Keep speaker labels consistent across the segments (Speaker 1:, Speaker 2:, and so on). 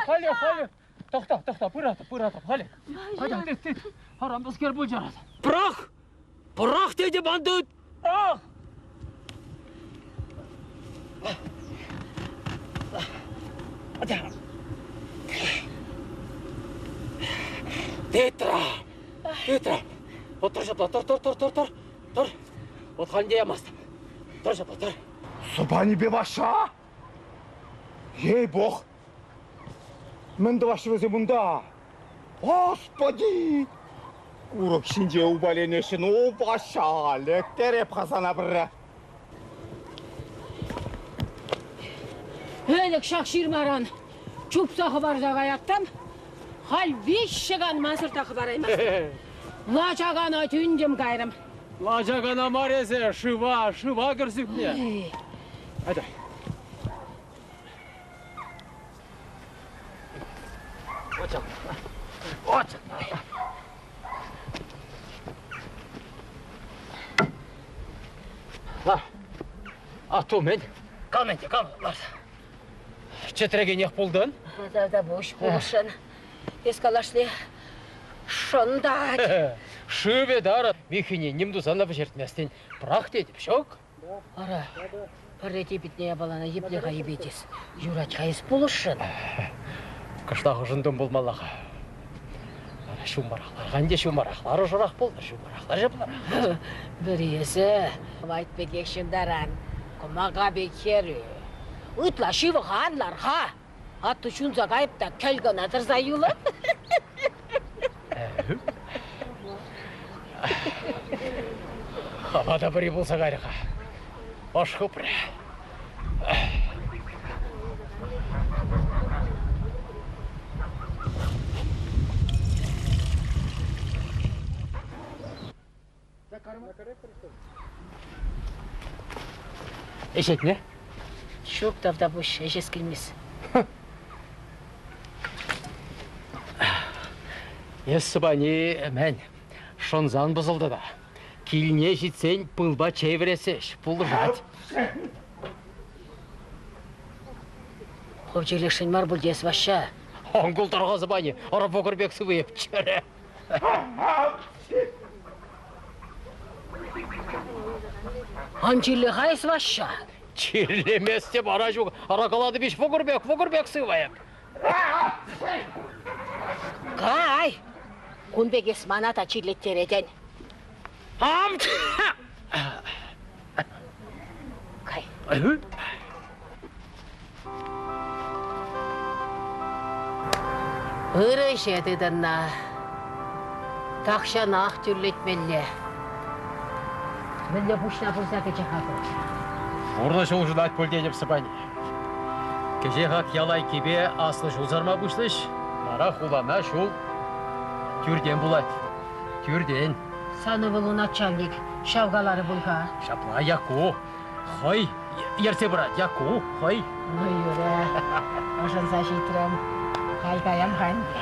Speaker 1: Хали. Тоқта, пыратып, хали. Хали, тет, арамыз кер бұл жарады.
Speaker 2: Пырақ деді бандыт.
Speaker 1: Пырақ!
Speaker 2: Тетра. Отыр жапла, тұр. От халінде ямастым. Тұр жапла, тұр.
Speaker 3: Субани бебаша! Ей, бог! Мінді вашымызы мұнда! Господи! Урок шинже убаленешін, о баша! Лектереп қазана бірі.
Speaker 4: Öylek şakşir maran. Çup sakı var zagayaktan. Hal beş şıgan masır takı barayım. Laçagana tüncüm gayrım.
Speaker 1: Laçagana marese, şıva kırsık ne? Hadi. Oç. Атомен. Қалменде, бар. Четіреген еқ болдың?
Speaker 4: Да бош болышын. Ескалашли шындат.
Speaker 1: Шыбе дары. Мехине немду зана бежертместен. Бірақ дедіп, шок?
Speaker 4: Ара, паррети бітнея балана еплеға ебетес. Юрат қайыз болышын.
Speaker 1: Қыштағы жындың болмалаға. Шумарақлар, қанде шумарақлары жырақ болды, шумарақлар жапылар.
Speaker 4: Bir esi, vaytbek ekşindaran, kumağa bekeri. Ütla şivi hanlar ha. Hattı şunca kayıp da kelgen atır zayılı.
Speaker 1: Havada biri bulsa gayrı ha. Hoş kupre. Eşek ne?
Speaker 4: Çok da boş, eşes kilmez.
Speaker 1: Есібани, мән, шонзан бұзылды да. Келіне жетсен, пылба чевіресеш, пұл жат.
Speaker 4: Ховчелешін мар бұл дес ваша.
Speaker 1: Оңғыл тұрғазы бани, арап оқырбек сұвайып чәрі.
Speaker 4: Анчилі қайс ваша.
Speaker 1: Чирлемес деп ара жоқ, арақалады беш фоғырбек сұвайып.
Speaker 4: Қай, күнбек есманата чирлеттереден.
Speaker 1: Амт!
Speaker 4: Қай. Үрі шедідінна. Тақшан ақ түрлетмелі. Мілі бұшна бұлса кече қақы.
Speaker 1: Орда шоу жудать пөлденіп сыпани. Кеже қақ ялай кебе аслы жулзарма бұшлыш, мара хулана шул түрден бұлад. Түрден.
Speaker 4: Саны бұлу начальник, шавғалары бұлға.
Speaker 1: Шапла яку. Хой, ерсе брат, яку, хой.
Speaker 4: Ой, үрі, ошынса шейтірем, қайқаям қанде.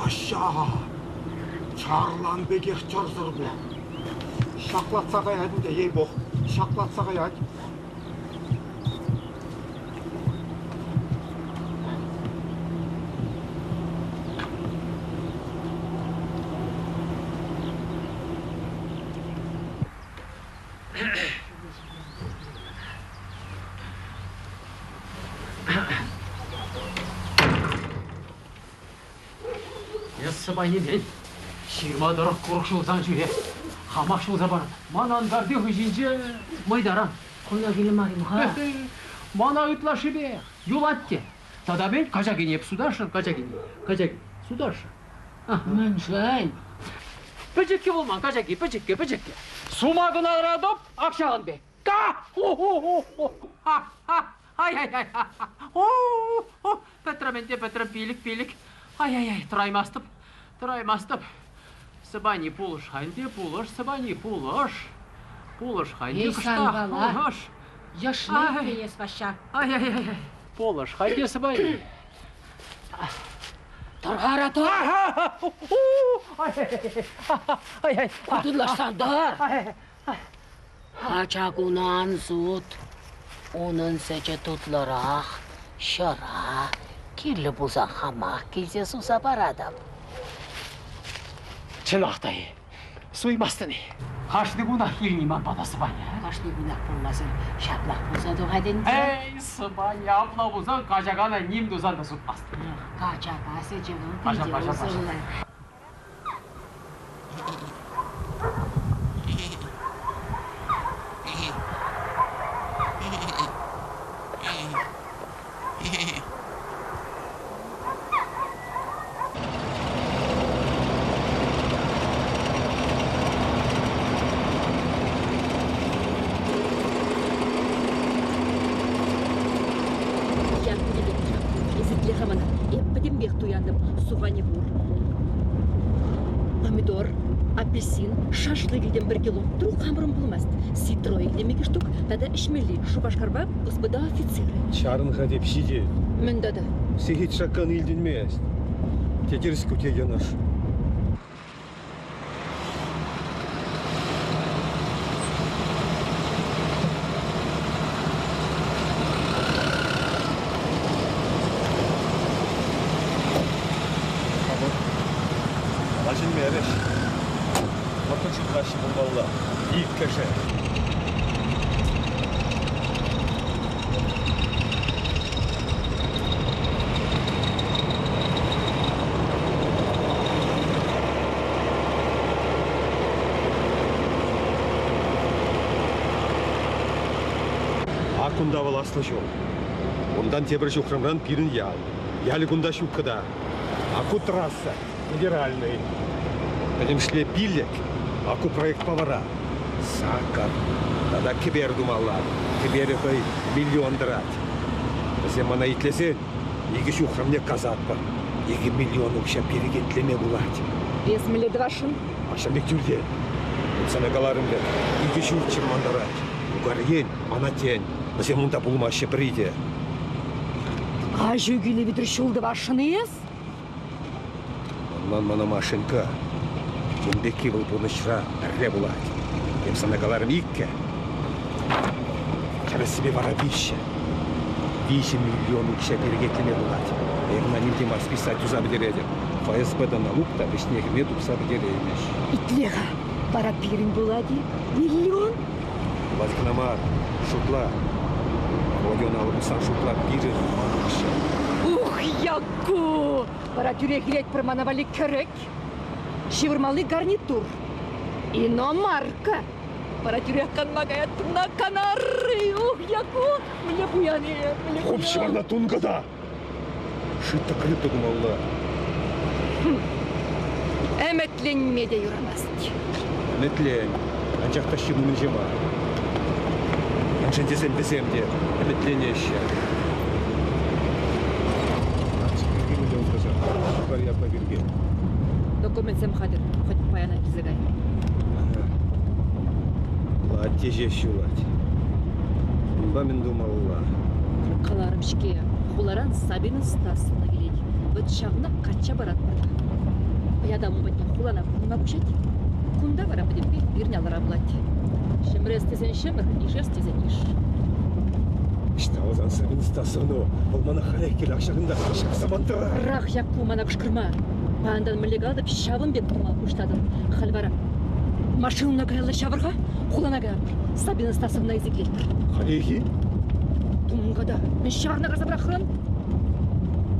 Speaker 3: Aşağı. Çağırlan begek çarzır bu. Şaklatsa kayadın da ey bok. Şaklatsa kayad.
Speaker 1: Сыбайы мен, ширма дұрық қорықшылықтан жүре, қамақшылыға барып, манан гарды хүжінже майдаран.
Speaker 4: Құлна келім арым, ха?
Speaker 1: Мана ұтлашы бе, юлатте. Тада мен қажаген еп судашын, қажаген, судашын.
Speaker 4: Мен шайын.
Speaker 1: Пөжекке болман, қажаге, пөжекке. Сумағын арадып, ақшағын бе. Қа! Ай. Петрам, пилік. Ай, траймастып. Сыбани пулыш ханде, сыбани пулыш. Пулыш ханде кышта, пулыш.
Speaker 4: Яшны пейес ваша.
Speaker 1: Ай. Пулыш ханде сыбани.
Speaker 4: Таргара тор.
Speaker 1: Ай.
Speaker 4: Кудылашсандар. Ачагунан зут. Onun sece tutlarak, şara, kirli buzak hamak kilse susa baradam.
Speaker 1: Çınaqtayı. Suymastın. Kaçtı günah ilniman bana Sıbanya.
Speaker 4: Kaçtı günah bulmasın, şaplak buza doğadın.
Speaker 1: Ey Sıbanya abla buzan kaçagana nim duzan da tutmaz.
Speaker 4: Kaçak asıcığım,
Speaker 1: Paşa.
Speaker 4: uzunlar. Помидор, апельсин, шашлык 1 кило, друг хамрым булмас. Ситроик демеки штук, тада ишмели, шубашкарба, господа офицеры.
Speaker 5: Чарынға деп шиде.
Speaker 4: Мен дада.
Speaker 5: Сехит шакан илденмес. Тетеріс көте янаш. Başın mereş. Bakın şu karşı bulmalı. İlk köşe. Акунда был слышал. Ондан тебір шухрамран пирин ял. Яли кунда шуккада. Аку трасса. Федеральный. Потом шли пилек. Аку проект повара. Сакар. Тогда кибер думалар. Кибер это миллион драть. Если мана итлесе, иги шухрамне казат бар. Иги миллион укша перегетлеме булать.
Speaker 4: Без миледвашын.
Speaker 5: Ашамбек тюрде. Sana kalarım ben. İki şu çırmandarat. Ugaryen, anaten. Mesela munda bulmaşı bride.
Speaker 4: Aju gülü bitir şuldu başınıyız.
Speaker 5: Ondan bana maşınka. Bundaki bu bunışra erre bulat. Hem sana kalarım ilkke. Çaresibi vara bişe. 5 milyon ukşa перегетлеме bulat. Egna nildimas pisat uzabilir. ФСБ'den alıp da beşnekime tutsabilirmiş.
Speaker 4: İtliğa. Para pirin buladı. Milyon.
Speaker 5: Vazgnamar, şutla. Oyun alırsan şutla biri manıkşı.
Speaker 4: Яку! Пора тюрехлеть промановали керек. Шивырмалы гарнитур. Иномарка. Пора тюрехкан магает на канары. Яку! Мне буяне.
Speaker 5: Общего тунгада. Шитта крыто думалла.
Speaker 4: Emeklenmeye de yuramaz.
Speaker 5: Emetleyim. Ancak da şimdi mücema. Ancak desem de emetleniyor işe. 1 milyon kazan. Var yapma birge.
Speaker 4: Документсем хадыр. Хоть паяна кизегай.
Speaker 5: Ла теже шулать. Ба мен думалла.
Speaker 4: Қаларым шке. Хуларан Сабина стасына келеді. Бұт шағына қатша барат бұрда. Ядамы бұтын хулана құлына бұшет. Кунда бара бұдым бірне алыра бұлат. Шымрез тезен шымыр, ишес тезен иш.
Speaker 5: İşte o zaman senin istasyonu. Olmana halekkel akşamında şaksamantara.
Speaker 4: Рах яку мана кышкырма. Пандан мілегалды пішабын бек тұрма ұштадым. Халбара. Машинына каялы шабырға, құлана каялы. Сабина стасына изеклет.
Speaker 5: Халеки?
Speaker 4: Тұмғада, мен шағына қаза бірақырын.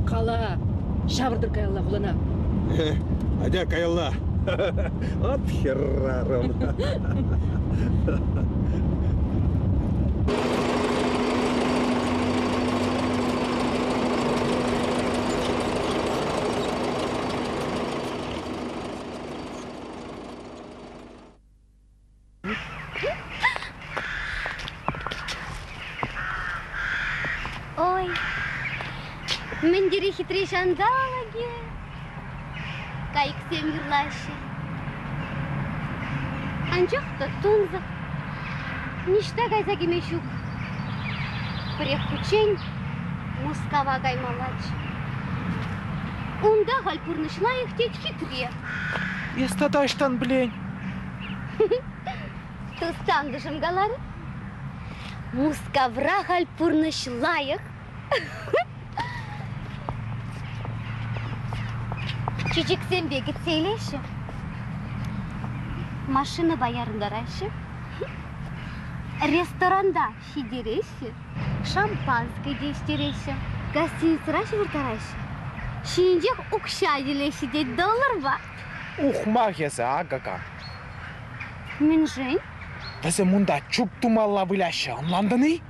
Speaker 4: Қала, шабырдыр каялы құлана.
Speaker 5: Адя каялла. От херраром.
Speaker 6: Ой, мендири хитрый шандалаги. Кайксем юрлашы. Анчақта тунзық. Ништа кайса кемешук. Прехучень Москва каймалач. Унда гальпурнышлайых тет хитре.
Speaker 7: Естадаштан блень.
Speaker 6: Тустандышым галары. Мускавра гальпурнышлайых. Чичик сембе гитсейлеші. Машина баярындарашы. Ресторанда шидереші. Шампанское дештереші. Гостиницарашы выртарашы. Шинжек укша делеші дед доллар ба.
Speaker 7: Ух, магиясы, агака.
Speaker 6: Мен жень.
Speaker 7: Бізді мұнда чуп тумалла біляшы, анландыны?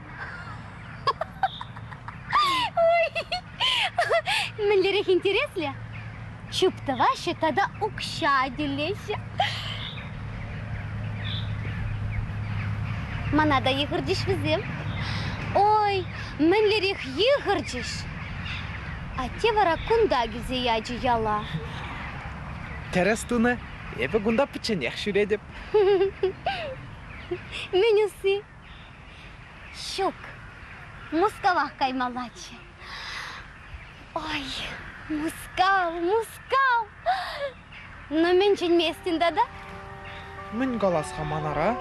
Speaker 6: Менлерек интересля. Чупта ваша тогда укша делеші. Манада егірдіш візем. Ой, менлерек егірдіш. А те вара кунда гізе яджи яла.
Speaker 7: Терес туны, ебі гунда піченек шүредіп.
Speaker 6: Менюсы. Щук. Мускавах каймалачы. Ой, мускал. Но мен жен местінде да?
Speaker 7: Мен галасқа манара.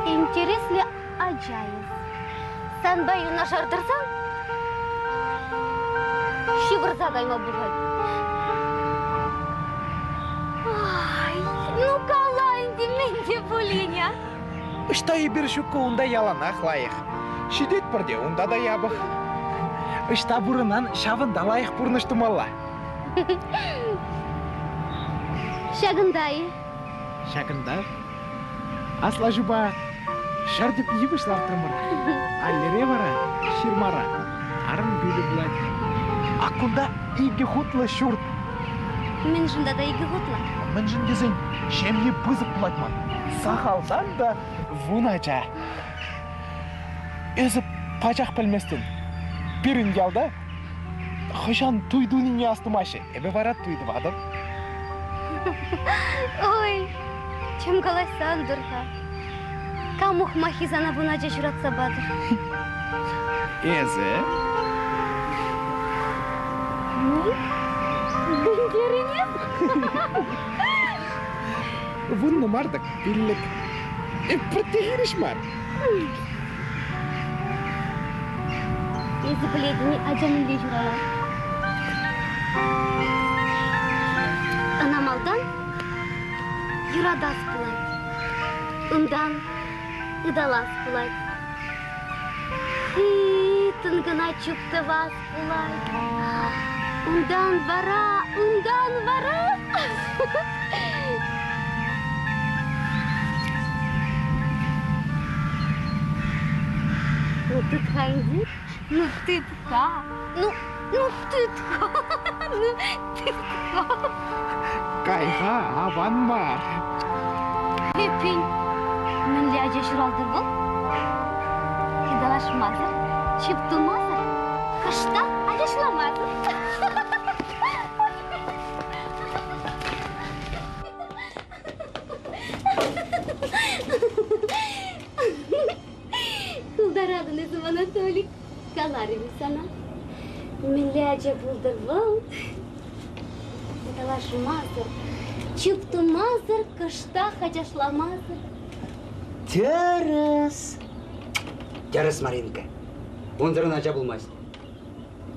Speaker 6: Интересли ажайыз. Сан байына жардырсан? Шивырза кайма бұғай. Ай, ну калайынды менде бұлыня.
Speaker 7: Үшта ебір шүккі ұнда яланақ лайық. Шидет бірде ұнда да ябық. Үшта бұрынан шавында лайық бұрнышты малла.
Speaker 6: Шагындай.
Speaker 7: Шагында? Асла жұба шардып ебішлар тұрмыр. Аллере бара, ширмара. Арын бөлі бұлайды. Ақында иге құтлы шүрт.
Speaker 6: Мен жында да иге құтлы.
Speaker 7: Мен жындезін шемле бұзып бұлайтман. Сақалдан да вунача. Өзі пачақ білместін. Бірін ялда, қышан туйдуының ястымашы. Эбе барат туйды бадым.
Speaker 6: Ой, чем қалайсан дұрға. Камух махизана вунача жүратса бадыр.
Speaker 7: Өзі?
Speaker 6: Гүндеріне?
Speaker 7: Вунны мардық, биллік. Біртегеріш мар.
Speaker 6: Ezi bilediğini aceminde juralar. Anamaldan yuradas bulaydı. Ondan ıdalas bulaydı. Tıngına çupta vas bulaydı. Ondan vara. Ну ты хайди, ну ты тка, ну ты тка.
Speaker 7: Кайға аван бар.
Speaker 6: Hepin, мен ляже şuraldır bu. Kidalaşmazır, çıptılmazır, kışta ateşlamazır. Kıldaradın ezim Anatolik, kalarım sana. Millerce buldurvul. Kidalaşmazır, çıptılmazır, kışta ateşlamazır.
Speaker 2: Теріс, Маринка. Онзырын ажа болмайсың.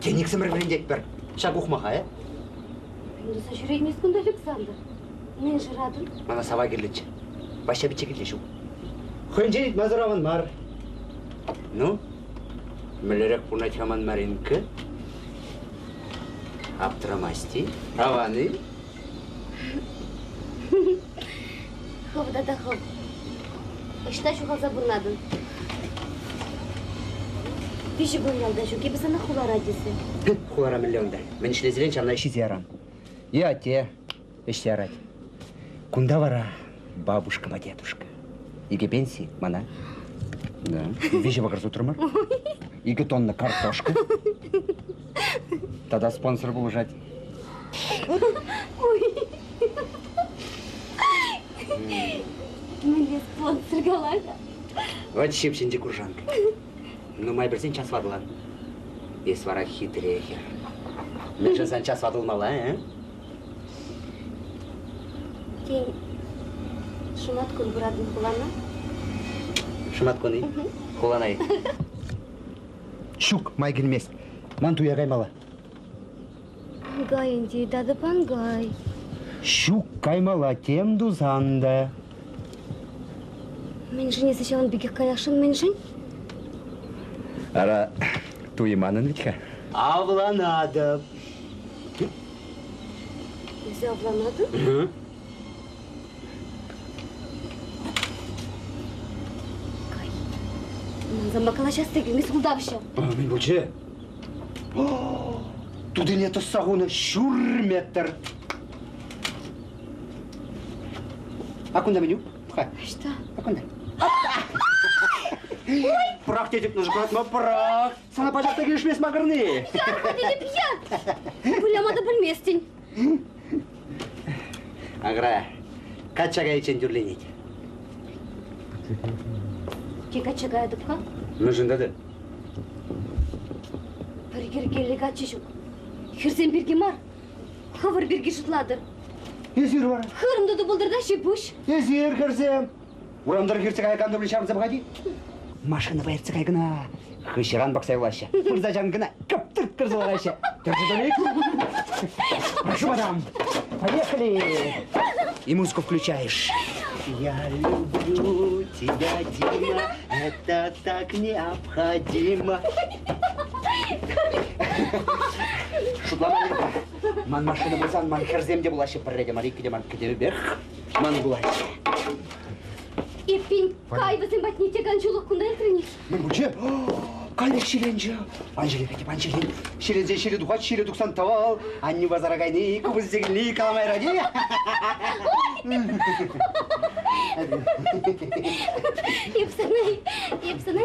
Speaker 2: Кенек сіміргілен дек бір. Шақ оқмаға, е?
Speaker 6: Пендуса жүрегімес күнді Александр. Мен жырадым.
Speaker 2: Мана сава келдечі. Баша бітче келдешу. Хөнженет мазыраван мар. Ну? Мілерек пунать хаман Маринка. Аптырамасти. Аваны.
Speaker 6: Ховда да хов. Ишта шуғалса бұрнадың. Биші гонялда шу, кебі сана хула радисы.
Speaker 2: Хуара миллиондар. Мен ішлезілен чамна іші зиярам. Я те, іште арад. Кунда вара бабушка ма дедушка. Иге пенсии, мана. Да. Вижи вағырзу тұрмыр. Иге тонна картошка. Тогда спонсор был жать.
Speaker 6: Менде спонсор қалайда.
Speaker 2: Вот шепшенде куржанка. Ну, май бірсен час варлан. Ес вара хитрее хер. Мен жын сан час вадылмала,
Speaker 6: Тен шумат күн бұрадың құлана?
Speaker 2: Шымат көні? Құланай. Шук, май келмес. Ман туя қаймала.
Speaker 6: Ангай инди, дады пангай.
Speaker 2: Шук қаймала тем дузанда.
Speaker 6: Мен жын есі шауын бігек қаяқшын мен жын?
Speaker 2: Ара туйманын витка. Авланадым.
Speaker 6: Өзі авланады? Замбакала частеги, мис құлдағышы.
Speaker 2: Мен бұлчы. Тудыне тұссағуны шүрметтір. Акунда меню?
Speaker 6: Что?
Speaker 2: Акунда. Пырақ дедік нуж көтіма пырақ. Сана пажақта келішмес мағырны.
Speaker 6: Жарға деді пия. Бұламады білместін.
Speaker 2: Ағыра, қатшаға ечен дүрленеді.
Speaker 6: Кекачаға әдіпқа?
Speaker 2: Мүжіндеді.
Speaker 6: Біргер келі қатшы жүк. Хірзен бірге мар. Хывыр бірге жұтладыр.
Speaker 2: Езір бар.
Speaker 6: Хырымды бұлдырда шепуш.
Speaker 2: Езір кірсем. Урамдар кірсек айқанды білі шарымызы бұға дей. Машина байыртсық айғына. Хышыран бақсайлашы. Пұрза жаңғына көптірк кірзілғашы. Түрші дөлейк. Прошу, мадам. Поехали. И музыку включаешь. Я люблю тебя, Дима, это так необходимо. Шутлама Маринка. Ман машина болсан, ман херземде булашы пірреде Маринкеде ман кедербех. Ман булашы.
Speaker 6: Еппин, кайбы сен батне теган жолық күнда елтірінеш.
Speaker 2: Мен бұлчы, қайдек шеленжі. Анжеле кетіп, анжелен. Шелензе шеле дұғат, шеле дұқсан тавал. Анни базара қайны, күбіз дегілі каламай ради.
Speaker 6: Епсанай,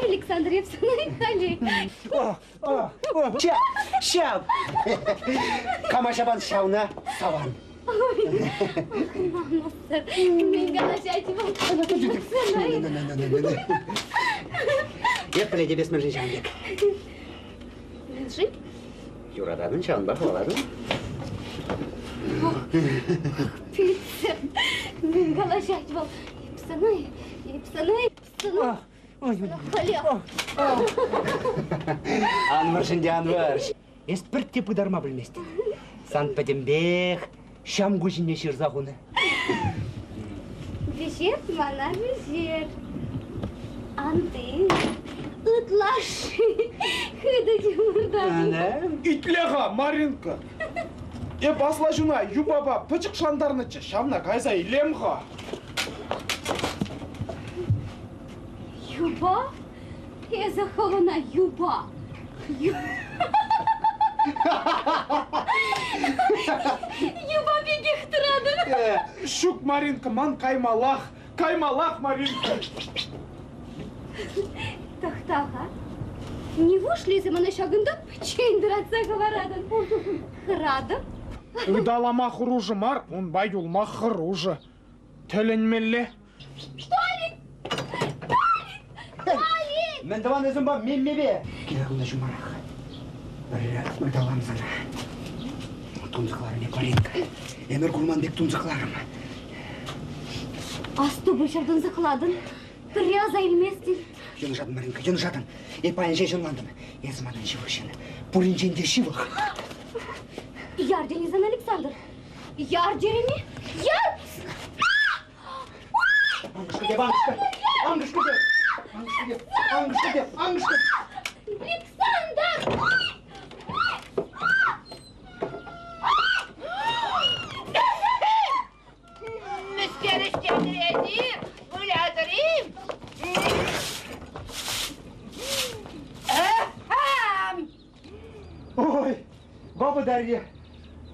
Speaker 6: Александр, епсанай, Али.
Speaker 2: Шап! Камашабан шауна саван.
Speaker 6: Мамасыр, мен қалашай тибам.
Speaker 2: Еппіле дебес мен жын шаундек.
Speaker 6: Мен жын?
Speaker 2: Юрададың шауын бақ оладың.
Speaker 6: Питер, мен қалашай тибам. Епсанай. Халеп.
Speaker 2: Анваршын де анварш. Эспіртте пыдарма білместен. Сант-Петембек, шам көжіне шырзағуны.
Speaker 6: Вежет, мана вежет. Анты, ытлаш. Хыдыки мұрдан.
Speaker 7: Итлеға, Маринка. Басла жуна, юбаба, пычық шандарнычы, шамна кайза илемға.
Speaker 6: Юба? Еза холона юба. Юба бегех тұрады.
Speaker 7: Шук, Маринка, ман каймалақ, Маринка.
Speaker 6: Тахтаға. Не вошли за мана шагында чейндіратса говорадын. Хырады.
Speaker 7: Удалама хұружы мар, он байулма хұружы. Төленмелі.
Speaker 2: Мен даван өзім ба, мен мебе. Келағында жұмарақ. Бір ұдаламыз ана. Тұнзықларым ек Маринка. Әмір Гурманбек тұнзықларым.
Speaker 6: Асты бұшырдың зықладың. Бір яза илместін.
Speaker 2: Жын жадын, Маринка, жын жадын. Епайын жай жынландым. Езімадан живық жыны. Пұрынженде живық.
Speaker 6: Яр денизен, Александр. Яр жереми? Яр!
Speaker 2: Аңғышқы деп.
Speaker 6: Александр!
Speaker 2: Ой, баба Дарья,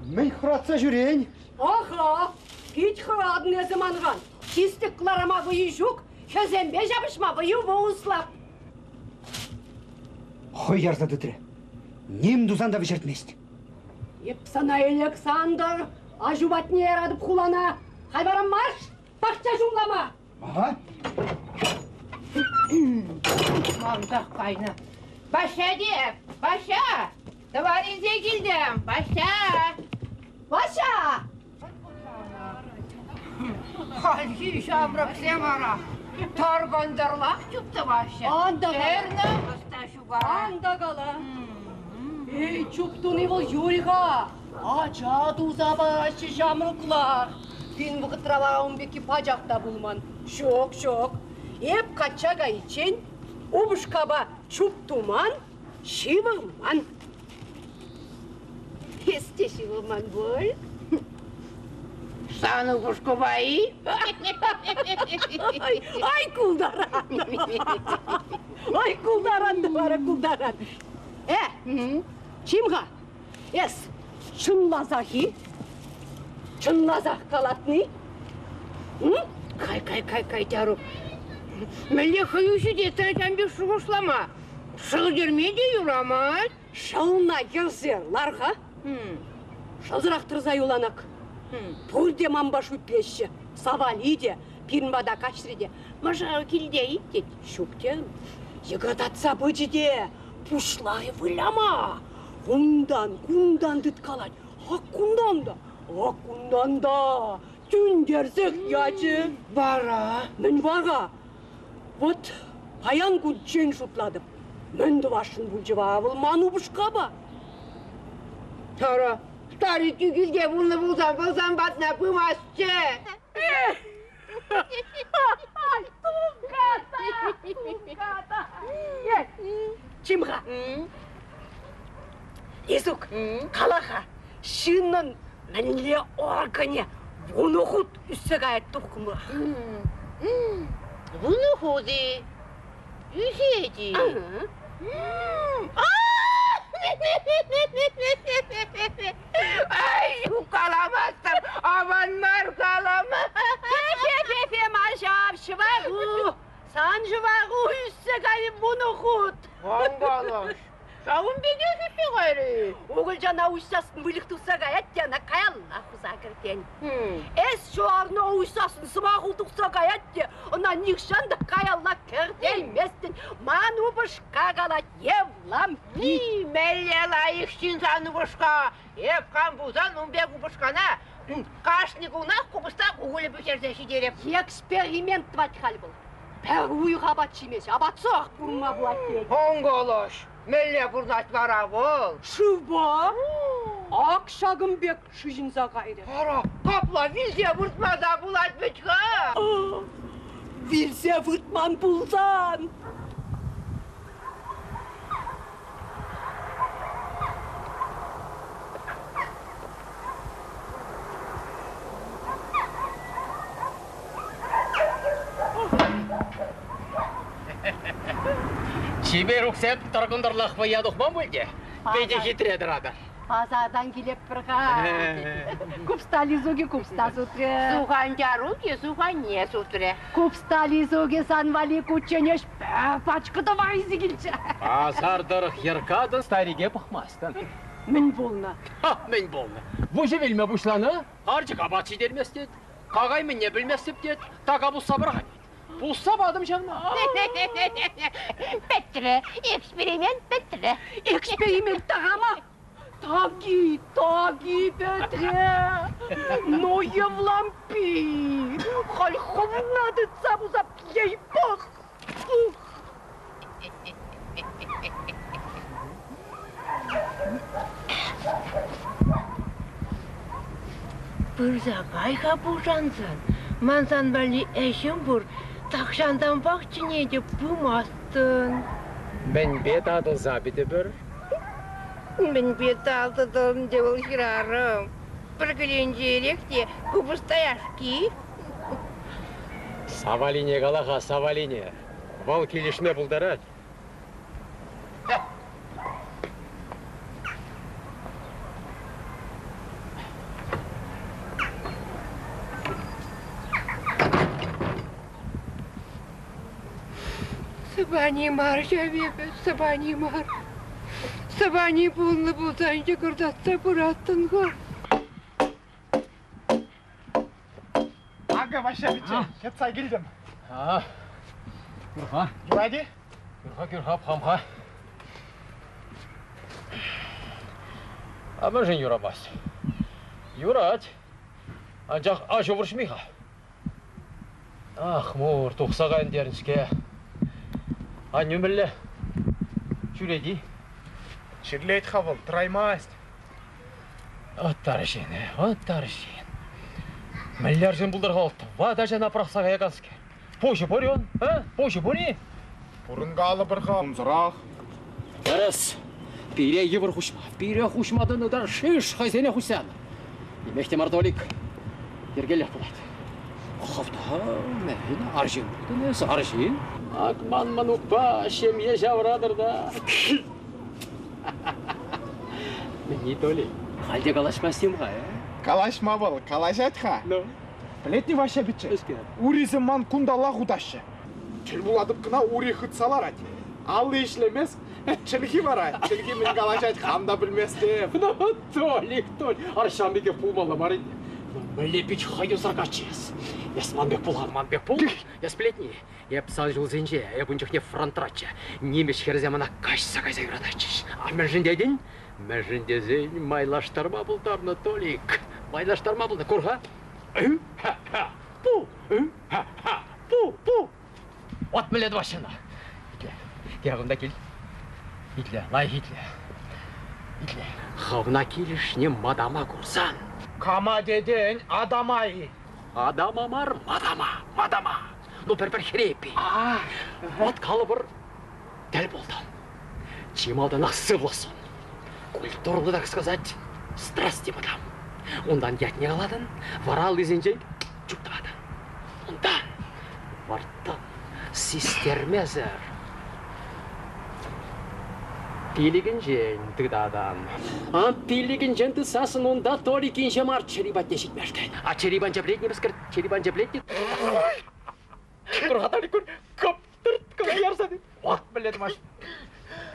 Speaker 2: мен құратса жүрейін.
Speaker 8: Аха, кит хырадын әзіманған. Кистік қыларама бұйы жүк, көзембе жабышма бұйы бұғыслап.
Speaker 2: Хой ярза дұтыры. Нем дұзанда вежертмест.
Speaker 8: Епсана Александр, ажубат не ерадып құлана. Хайбарам марш, бақча жұмлама.
Speaker 2: Ага.
Speaker 8: Мамдақ қайны. Баша деп, баша. Tavarize geldim. Başa. Başa. Halki şabrak semara. Targandırlak çıktı başa. Anda kala. Anda kala. Ey çuptun evil Юриха. Ача тузабашы жамрыклар. Пин вғытралауым беки пажақта булман. Шок. Еп качага ичен, обушкаба чуптуман, шивылман. Есте шивылман бол. Саны бушкабай. Ай кулдаран. Ай кулдаран бара кулдаран. Чимға? Ес, чынлазахи? Чынлазах калатны? Кай, жару. Мәле хаюши де тәйтән бе шуғышлама. Шыл жермейде юрамай. Шылна ерзерларға? Шылзырақ тұрза юланак. Пурде мамбаш үплеші. Савалиде, пирмада кашриде. Мажау келде иттет. Шуктен. Егататса бөжіде. Пушлай выляма. Кундан дыткалать. Акундан да. Түндерсек ячы. Бара. Мен бара. Вот паян күтчен шутладым. Менді вашын бұлжыва авылману бұшқаба. Тара, старый түйгізге бұлны бұлсан батна пымасчы. Туката. Чимға? Есук, қалаға, шынның мәніле органе бұны құд үсі ғайт тұқымы. Бұны құды үсеті. Ай, қаламастым, аванмар қалама. Пепе мажап шывағу, сан жывағу үсі ғайт бұны құд. Аңғалаш. Шауын беге жүсі ғайры. Оғыл жана ұйсасын мүлік тұқса ғаят дена қаялла құза кірген. Әс жоғарны ұйсасын сымағыл тұқса ғаят де, она нихшанды қаялла кірден местін ману бұшқа ғалат евлам. Мәлі лайықшын саны бұшқа, епқан бұзан ұмбегі бұшқана, қашны ғунақ құбыстақ ұғылы бөтерді шидереп. Эксперимент батқал бұл. Пәр ұйға батшымеш, абатсы ақ бұрма бұлат деді. Оңғалаш. Мәлі бұрнат бара бұл. Шыва? Ақ шағым бек шыжынса қайды. Ара, қапла вилзе бұртмада бұлат бітқа. Вилзе бұртман бұлзан.
Speaker 1: Тебе рұқсет тұрғындарлақ бая дұқман бөлде? Бейде хитреді рада.
Speaker 8: Пазардан келеп бірға. Күпстали зоге күпста сутре. Суған жаруге, суған не сутре. Күпстали зоге санвали күтченеш пачқыды вайзы келчі.
Speaker 1: Пазардырық еркадын стариге бұқмастын.
Speaker 8: Мен болна.
Speaker 1: Мен болна. Бұжы білме бұшланы, арчыға батшы дермес дед. Қағай мен не білмес деп дед, таға бұл сабырға дед. Бұлса бадым жанма.
Speaker 6: Петре, эксперимент Петре.
Speaker 8: Эксперимент тағама. Таги, Петре. Но евлампи. Хальховнады цабузап ей бах.
Speaker 9: Бұрзағайға бұжансан. Мансан бәлі әшім бұр. Тақшандан бақчыне деп бұмастын.
Speaker 1: Мен бет адылза біді бір.
Speaker 9: Мен бет алдыдым деп ұлғырарым. Бір кіленжерек де күбістаяшки.
Speaker 1: Савалине қалаға, Савалине. Вал келешіне бұлдарад.
Speaker 9: Сабани мар, жабебе, сабани мар. Сабани бұлны бұлдан жүгірдатса бұраттын ғыр.
Speaker 7: Ага, ваша біче, кетсай келдім.
Speaker 1: Гүрға.
Speaker 7: Гүрәді?
Speaker 1: Гүрға, памға. А мы же юрамас. Юрать. Анжақ ашы вұршмиға. Ах, мұр, тұқсаған дерінске. Аннюмілі. Жүреді.
Speaker 7: Шырлейт хавыл, траймаст.
Speaker 1: Оттары жен. Миллиар жен бұлдар қалды. Вада жен апырақсаға яғанске. Пошы борен, Пошы бори.
Speaker 7: Бұрынғалы бірға ұмзырақ.
Speaker 1: Әріс, пире евір хушма. Пире хушмадан ұдар шиш хайзене хусян. Емекте мардолик. Ергелер болады. Қавда, мәйін аржин бұлды несі аржин? Акман мануқпа, шемье жаурадыр да. Мені толик. Халде калашмастым ға,
Speaker 7: Калашма был, калашат ха. Білетні ваша бітчі? Уризім ман кундала құдашы. Чіл буладып кына ури хытсалар ать. Алды ішлемес, чілгі бар ать. Чілгі мен калашат хамда білместем.
Speaker 1: Толик. Аршамбеке пулмалы бар еді. Лепич хайы заргачес. Ясманбек пул. Я сплетни. Я псал жыл зенже, я бұнчықне фронтрача. Немеш херземана кашса кайза юрадачыш. А мен жіндеден? Мен жіндезен майлаштарма бұлдарны толик. Майлаштарма бұлды, көрға? Пу. От міледі башына. Яғында кел. Лай Итле. Хавна келішіне мадама көрсан.
Speaker 7: Кама деден адамай.
Speaker 1: Адамамар мадама. Ну пер хрепи. От калыбыр дәл болдан. Чималдан ақсывласын. Культурны, так сказать, страсти мадам. Ондан ятне қаладын, варал изенжей жүктавады. Ондан варттан систермезер. Пилигін жен тыдадан. Пилигін жен тысасын онда толикин жемар черебат нешік мәшкен. А черебан жаблет не біскір, черебан жаблет не... Құрғатары көр, көптірт ярсады. От біледі маш.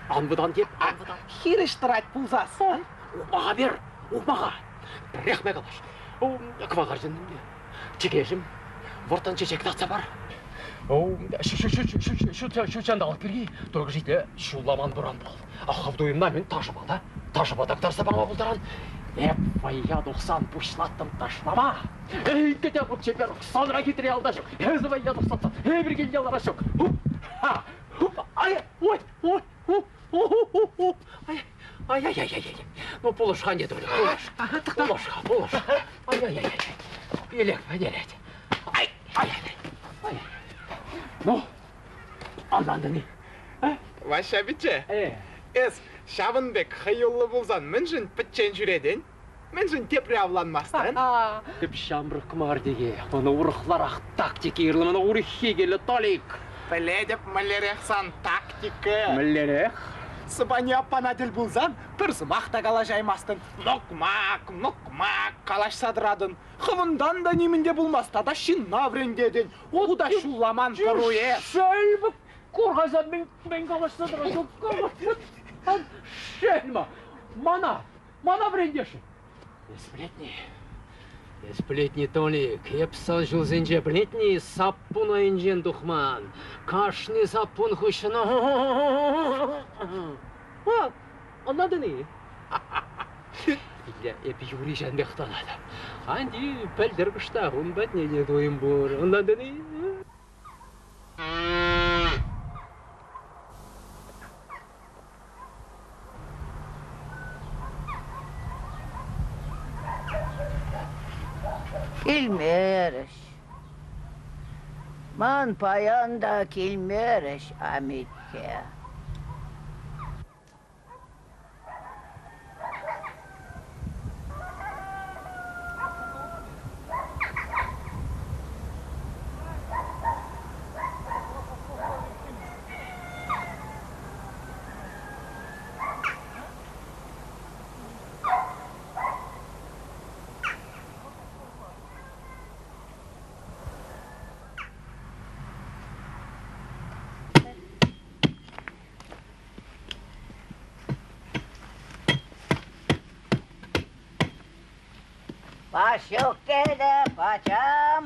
Speaker 1: Анбыдан деп, анбыдан.
Speaker 7: Хирештірайт бұлзасы.
Speaker 1: Умаға бер, умаға. Бірекме қалаш. Квағар жындым. Чекешім, вортан чечек тақса бар. Şu çandağlık birgi, toғы жейді шуламан бұран бол. Ақавдойымна мен ташыбада, ташыбадақтарса баңа бұлдаран. Вая 90 пұшлаттым ташлама. Кете бұт чепер, саныра кетіре алдашық. Әзі вая 90, бір келгелар ашық. Ай. Ну, полышқан деді өлі, полышқа. Ай. Елек, әдерет. Ай. Ну, анданды не?
Speaker 7: Ваша бітчі? Шабынбек хайылы болзан, мен жын пітчен жүреден, мен жын тепре авланмастан.
Speaker 1: Деп шамбырық кымар деге, оны ұрықлар ақ тактики ерлі, мұны ұрықхе келі толик.
Speaker 7: Біле деп мүлерексан тактика.
Speaker 1: Мүлерек?
Speaker 7: Сыбани аппана діл болзан, бір зымақта кала жаймастын. Нокмак калаш садырадын. Хывындан да немінде болмаста да шын наврендеден. О да шуламан бұруе.
Speaker 1: Шәйбі, қорғазан мен калаш садырадын. Шельма, мана брендеші. Сплетни толик, епсан жыл зенже білетні саппуна инжен дұхман. Кашны саппун хұшына. Анады не? Епі юри жәнбек танады. Анди пәлдір күшта, он бәт неде дойым бұр. Анады не?
Speaker 8: Келмеріш. Ман паянда келмеріш Аметке. Başyok gele paçam.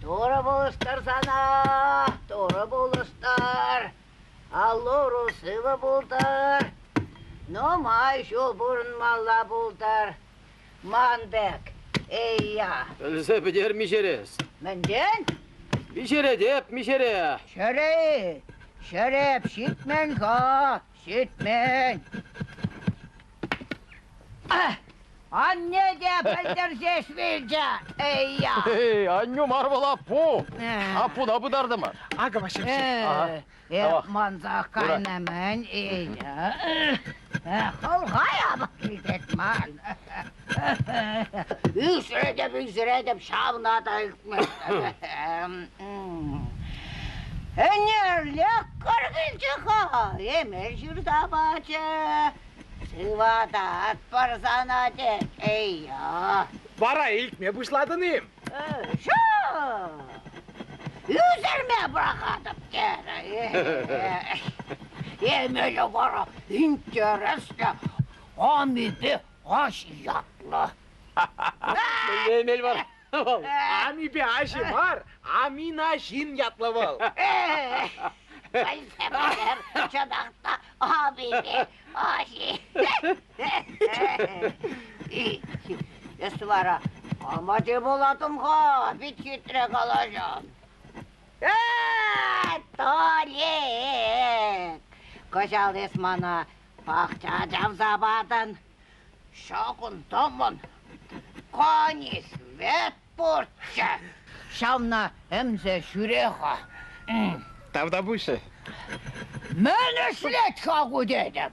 Speaker 8: Doğru buluştur sana, doğru buluştur. Alluru sıvı buldur. No may şul burun malla bultar. Manbek. Ey ya.
Speaker 1: Ölse bider mişeriz.
Speaker 8: Menden?
Speaker 1: Mişere deyip mişere.
Speaker 8: Şeref. Şeref şitmen ha. Şitmen. Ah. Anne de belderceş verce. Ey ya.
Speaker 1: Hey, annum arvala pu. Apu da bu dardı mı?
Speaker 7: Aga başa bir şey.
Speaker 8: Manzak kaynamen iyi ya. Kolgaya bak gitmen. Üsredim şavna da hükmet. Enerlik kırgıncı ha. Emel şurada bahçe. Sıvada at parsana de. Ey ya.
Speaker 7: Vara ilk mi başladınım?
Speaker 8: Şu. Üzerime bırakadım geri. Yemeli var, interesli, amibi, haşiyatlı.
Speaker 1: Emel var.
Speaker 7: Ami bir aşı var. Amina şin yatlaval.
Speaker 8: Felsefeler çanakta amibi, haşi. Esvara, amacı buladım ha, bitkitre kalacağım. Tolik! Koşal esmana, pakçacam zabadın. Şokun tomun, konis ve burçça. Şamna hemze şüreha.
Speaker 7: Tavda bu şey.
Speaker 8: Men işlet kagu dedim.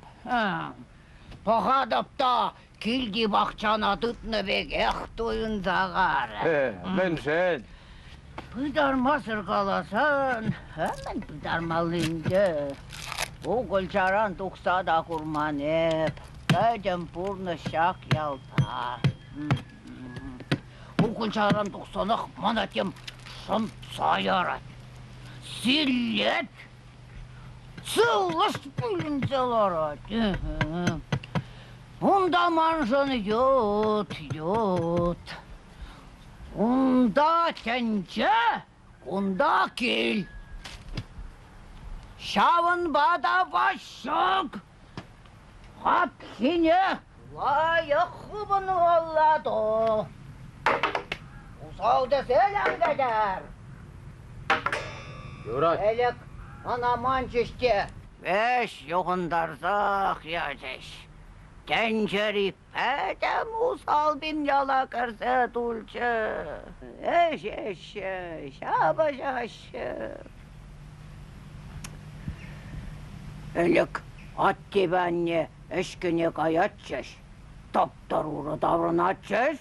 Speaker 8: Tokadıp da kilgi bakçana tıtını bek ehtuyun zağar.
Speaker 1: Ben sen.
Speaker 8: Pıdarma sırgalasan, hemen pıdarmalıydı. O gülçaran tuksa da kurman hep. Dedim burnu şak yalta. O gülçaran tuksanak manatim şam sayarat. Sillet. Sıllış bilimseler. Bunda manşanı yut. Unda kence, unda kil. Şavın bada başık. Hapsine layıklı olladı. Usavda selam eder.
Speaker 1: Yoray.
Speaker 8: Elek anaman çişti. Beş yokundarsak yazeş. Tenceri pedem usal bin yalakarsa dulce. Eş, şabaş. Elek atti benni eşkine kayatçış. Taptar uğra davranatçış.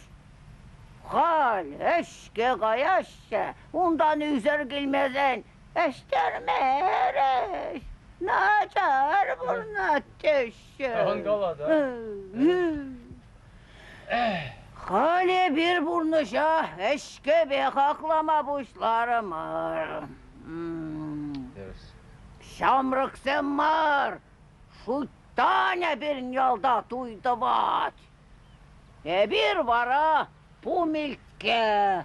Speaker 8: Hal eşke kayaşça. Ondan üzer gülmezen eşterme ereş. Nacar burna teşşe.
Speaker 1: Hangalada.
Speaker 8: Hale bir burnuşa eşke bekaklama buşlarım var. Şamrık sen var. Şu tane bir yolda duydu vat. Bir vara bu milke.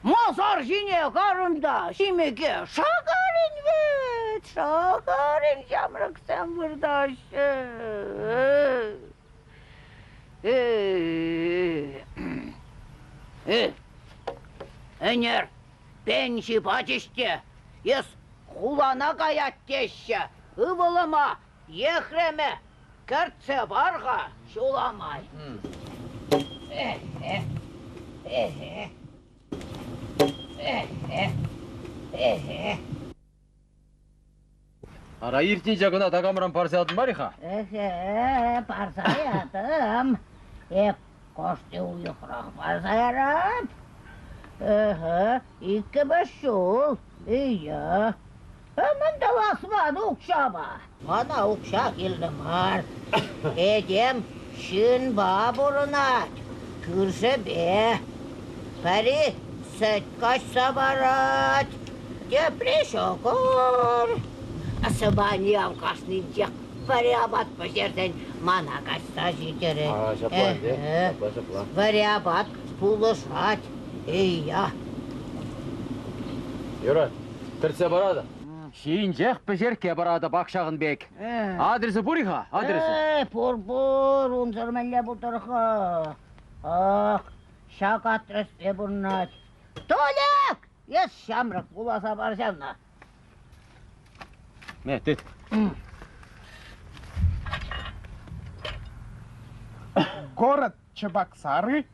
Speaker 8: Mazar yine karında, şimdiki şakarin vet, şakarin şamrık sen buradaşı. Ener, ben şipat işte, yes, kulağına gayat geçse, ıvılama, yehreme, kertse barga, şulamay.
Speaker 1: Ara irtiyacağına takamıram parsayatın var ya.
Speaker 8: Parsayatım. Hep koştu uyukrak parsayarım. İki beşul. İyi. Hemen de basmadı ukşama. Bana ukşak ildim var. Edem şın baburuna. Kürse be. Peri set kaç sabarat. Depreş okur. Asabani avkaslayacak. Variabat başarsan mana kaçta şekeri.
Speaker 1: Şaplan.
Speaker 8: Variabat pulu saat. İyi ya.
Speaker 1: Yoray. Terse barada. Шейінжек пішерке барады бақшағын бек. Адресі бұриға, адресі.
Speaker 8: Пур, унзырмелле бұтырға. Ах, шақ атресте бұрнат. Толек! Ес шамрық бұласа баржавна.
Speaker 1: Мәтет.
Speaker 7: Город Чебоксары,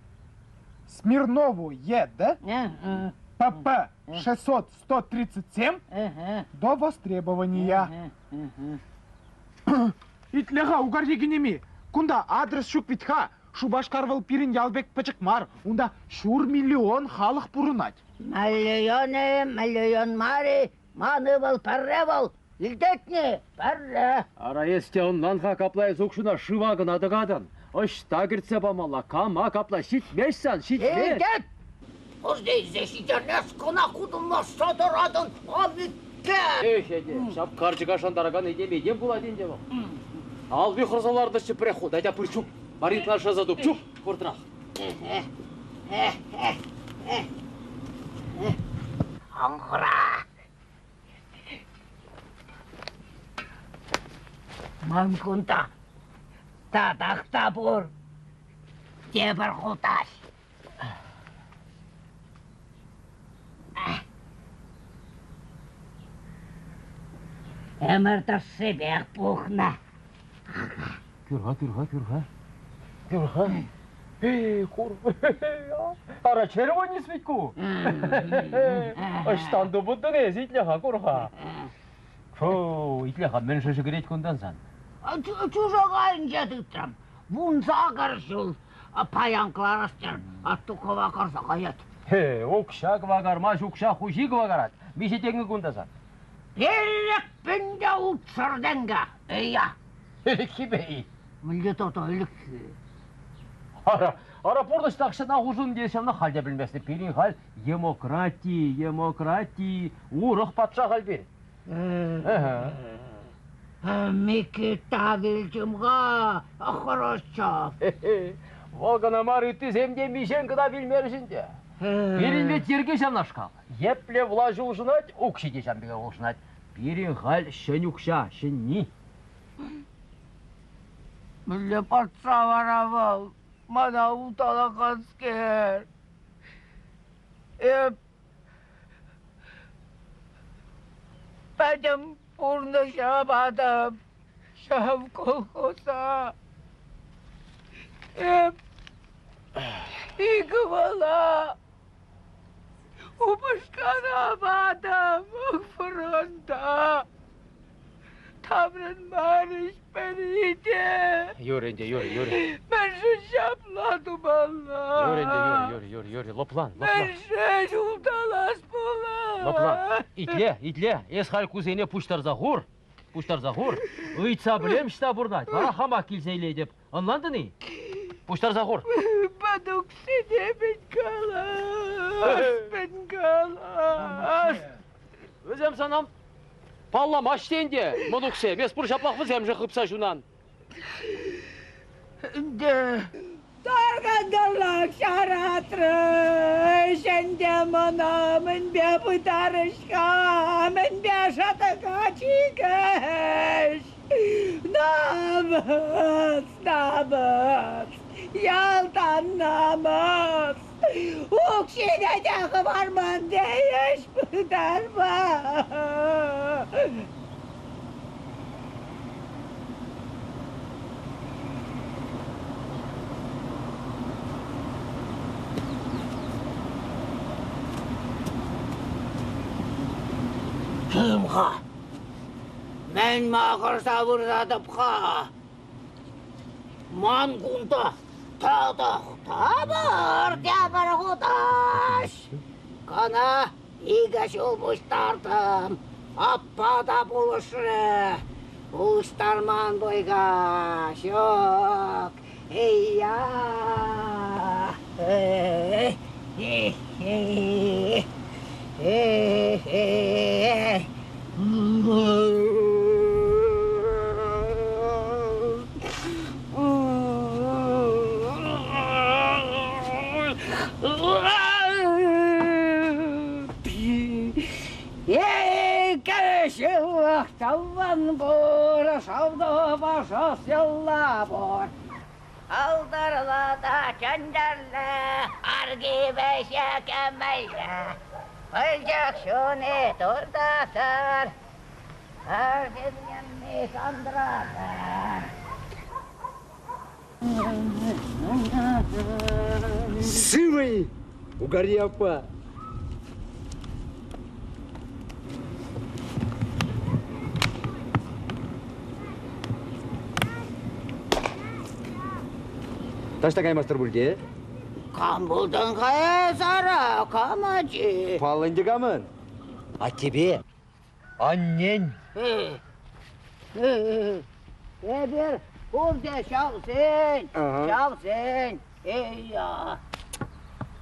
Speaker 7: Смирнову ЕД, ПП 600-137 до востребования. Итлеға угардегенеме, кунда адрес шук битха, Шубашкарвал пирин ялбек пачык мар, унда шур миллион халық бұрынат.
Speaker 8: Миллион мари, маны был парре был, илдетне, парре.
Speaker 1: Ара есте онланға каплай зокшуна шывағын адығадан. Ош тагіртсе бамалла, кама капла, шитмешсан, шитме.
Speaker 8: Илдет! Здесь зешитернес конақудынла содырадын, амитке.
Speaker 1: Эшеде, шап қарчыға шандараган едемеден бұладен де бұл. Ал бі құрзаларды шыпреху, дайда пырчук. Маринтла шазадук, чук, құртырақ.
Speaker 8: Аңғыра. Манкунта, татақта бұр, дебір құташ. Әмірді себек бұқна.
Speaker 1: Кюрға. Курва. Ара червоні світку. Аштанды бұдың ез, итлеға курға. Итлеға мен шышы керет күндан сан.
Speaker 8: Чужағайын жетіттірім. Вунса қаршыл, паянқлар астер, аттықова қарса қаят.
Speaker 1: Оқша квагармаш, оқша хуши квагарат. Мишетеңі күндан сан.
Speaker 8: Берек бінде ұтсырденге, үйя.
Speaker 1: Кибей.
Speaker 8: Мүлдет ота үлік.
Speaker 1: Ара пордыштақшына ғұжын десемні қалде білместі. Пелін қал демократий, урық патша қал бер.
Speaker 8: Мекі тавилчымға, хорошчап.
Speaker 1: Волгана марыты земде мишен кыда білмерісінде. Пелін бет ерге жамнашқа. Епле влажы ұжынат, ұқши де жамбеге ұжынат. Пелін қал шын ұқша, шын не?
Speaker 8: Мүлде патша варавал. Мана утала қанскер. Бәдім бұрны шабадым. Шам колхоза. Игі бала. Убышқана бадым. Фронта. Tamrın mariş beni de.
Speaker 1: Yürü.
Speaker 8: Ben şu şapladım Allah.
Speaker 1: Yürü. Loplan.
Speaker 8: Ben şu şuldalas bulam.
Speaker 1: Loplan. İtle. Eshal kuzeyne puştar zahur. Uytsa bilem şta burnat. Bana hamak kilseyle edip. Anlandın mı? Puştar zahur.
Speaker 8: Baduk seni ben kalas.
Speaker 1: Özem sanam. Pallam aç deyince, modukse, bez bur şaplaqmız hem jıqıpsa şunan.
Speaker 8: Dargandırlak şaratrı, şende manamın be pıtarışka, men be şatıka çiğeş. Namaz, yaltan namaz. Okşine de varman deyiş pıtarma. Kimға? Мен мақырса бұрзадыпқа. Мангунда табыр дебір құдаш. Қана игаш олбұштардым. Аппада бұлышыры. Бұлыштарман бойға шок. Ей-я. Ей, кәші! Çalvan bor, şavda başa sella bor. Aldırla da çenderle, argi beşe kemeyle. Olacak şunu turdasar, arginin sandırasar.
Speaker 2: Сывый! Угори, апа! Таштагай мастер бульге?
Speaker 8: Кам buldun kaya Sara, kamacı.
Speaker 2: Палындыгамын. А тебе? Annen.
Speaker 8: Bir burada şavsın,
Speaker 2: Aha.
Speaker 8: şavsın. Ey ya.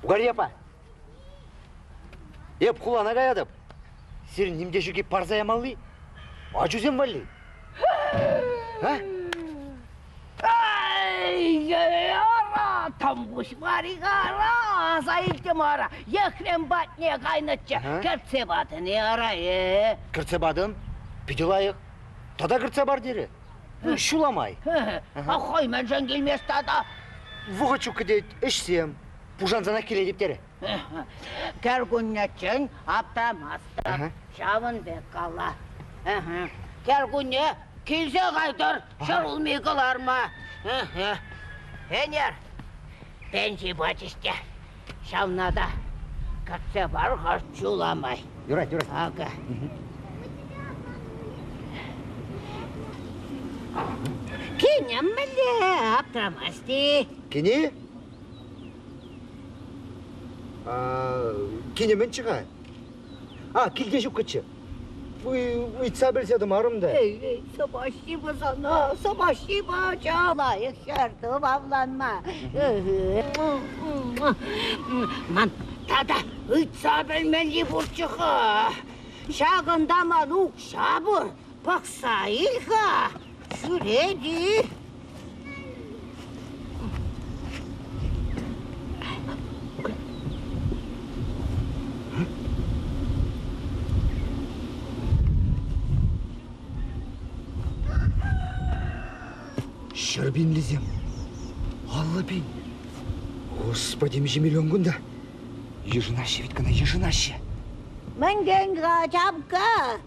Speaker 2: Угори, апа! Еп, кулана каядып. Сир нимдешуге парзаямалы? Ачусен вали? А?
Speaker 8: Ay yara, tam kuş var yara, sayıldım ara. Yekrem batniye kaynatça, kertse batı ne arayı?
Speaker 2: Кырцебадым, пиделайык. Тада кырца бар дері. Шуламай.
Speaker 8: Akhoy menşen gelmez tada.
Speaker 2: Вугачу кедет, ішсем. Пужанзана келе деп дері.
Speaker 8: Ker günnetçen, aptamazdım, şavın bekala. Ker günne, kilse kaydır, şarılmay kılarma. Hener, benci batiste, şavnada, kertse var harçulamay.
Speaker 2: Юрать, юрать.
Speaker 8: Aga. Kenem bile aptamazdı.
Speaker 2: Кене? Кенемен чыға. Келген жоқ кетші. Ұйтса білседім арымды.
Speaker 8: Ey, savaşçı sana, savaşçı baca. Layık şartım avlanma. Man, tada, ütsa bilmeli burçuğa. Şağında maluk şabır, baksa ilha. Şuredi.
Speaker 2: Шырбин лезем. Аллабин. Господи, меже миллион гунда. Еженаще, ведь кана еженаще.
Speaker 8: Менген çapka.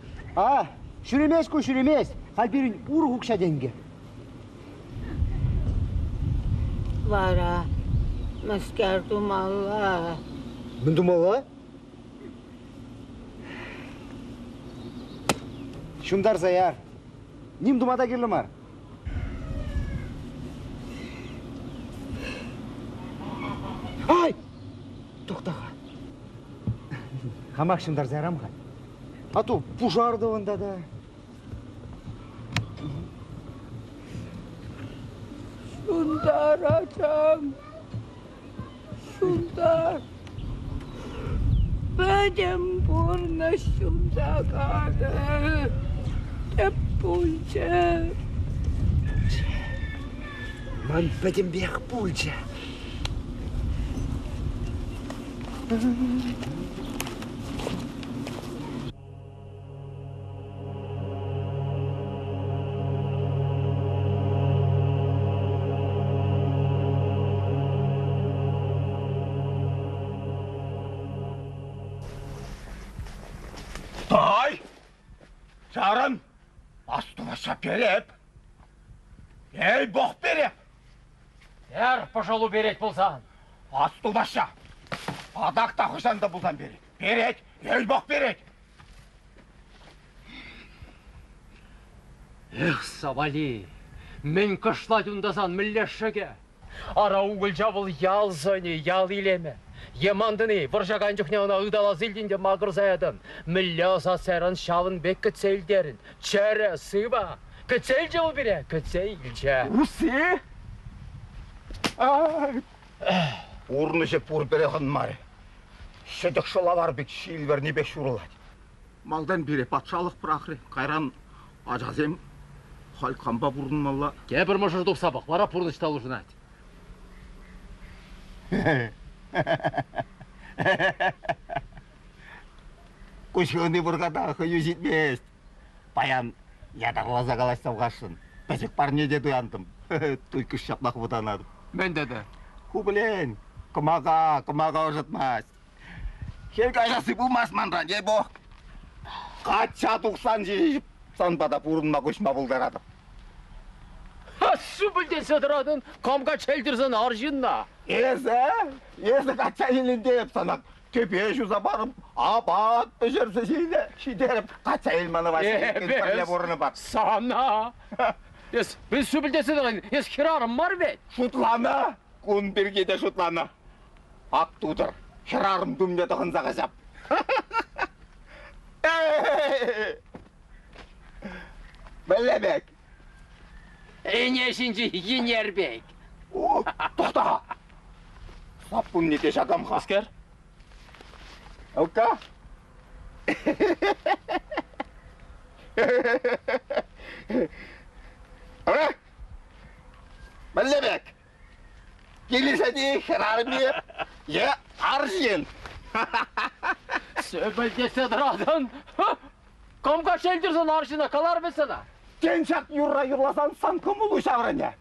Speaker 2: Шүремес ку шүремес. Халбирин ур хукша денге.
Speaker 8: Vara, meskertum Allah.
Speaker 2: Мындумала? Шундар заяр. Ним думада керлімар. Ай! Тоқтаға. Хамақ шындар зайрамға. А то пужарды онда да.
Speaker 9: Şundar açam. Şundar. Benim burnu şunda kaldı. Hep bulca.
Speaker 2: Ман бәдем бек пульча.
Speaker 3: Дай! Жарым! Астываша переп! Ей, бог переп!
Speaker 1: Пожалуй, берет болсан.
Speaker 3: Астываша! Адақта құшанда бұлдан берет. Берет! Ей, бог берет!
Speaker 1: Эх, Савали, мен қышла дүндасан мүллешшіге. Ара угыл жабыл ял зөне, ял илеме. Емандыны, выржаған жүхнеуна ұдала зілдінде мағыр заядын. Мүллеса сәрін шавын бек күтселдерін. Чәрі, сыба. Күтсел жыл бере, күтсел жа.
Speaker 3: Усы? Урны жеп бұр береғын мары. Шедік шолалар бек шейлвер не бек шурылады. Малдан бере патшалық пырақры, қайран ажазем, халқамба бұрын малла.
Speaker 1: Кебір мұжырдық сабақ, вара пұрнышта ұлжынат.
Speaker 3: Көшіғынды бұрғада қойы жетмес. Баян, я да глаза қалашсауғашын. Бәсек бар не деді ұяндым. Туйкыш шаплақ бұданадым.
Speaker 1: Мен деді.
Speaker 3: Хубілен, кымаға ұжытмас. Хел қайрасы бұлмас манран, ей бұқ. Қатша 90 жейіп, санбада бұрынма көшма бұлдарадым.
Speaker 1: Sübülden sıdıradın, kamga çeldirsen arjınna.
Speaker 3: Есі қатша еліндеп санап, төпе жүза барып, апат бөжерсі шидеріп, қатша елманы башы,
Speaker 1: Sana. Biz sübülden sıdıradın, kirarım var be.
Speaker 3: Шутлана, күн біргеде шутлана. Ақ тудыр, херарым дүмде тұғынза қажап. Білебек.
Speaker 1: Енешінci Yenerbek.
Speaker 3: Тоқта. Саппун нете шадамға.
Speaker 1: Asker.
Speaker 3: Аука. Білебек. Келесе де херарым еп. Аржен.
Speaker 1: Sübülden sıdıradın. Kamga çeldirsen arjına kalar mı sana?
Speaker 3: Gençak юрласан сан көмілу шаврыне.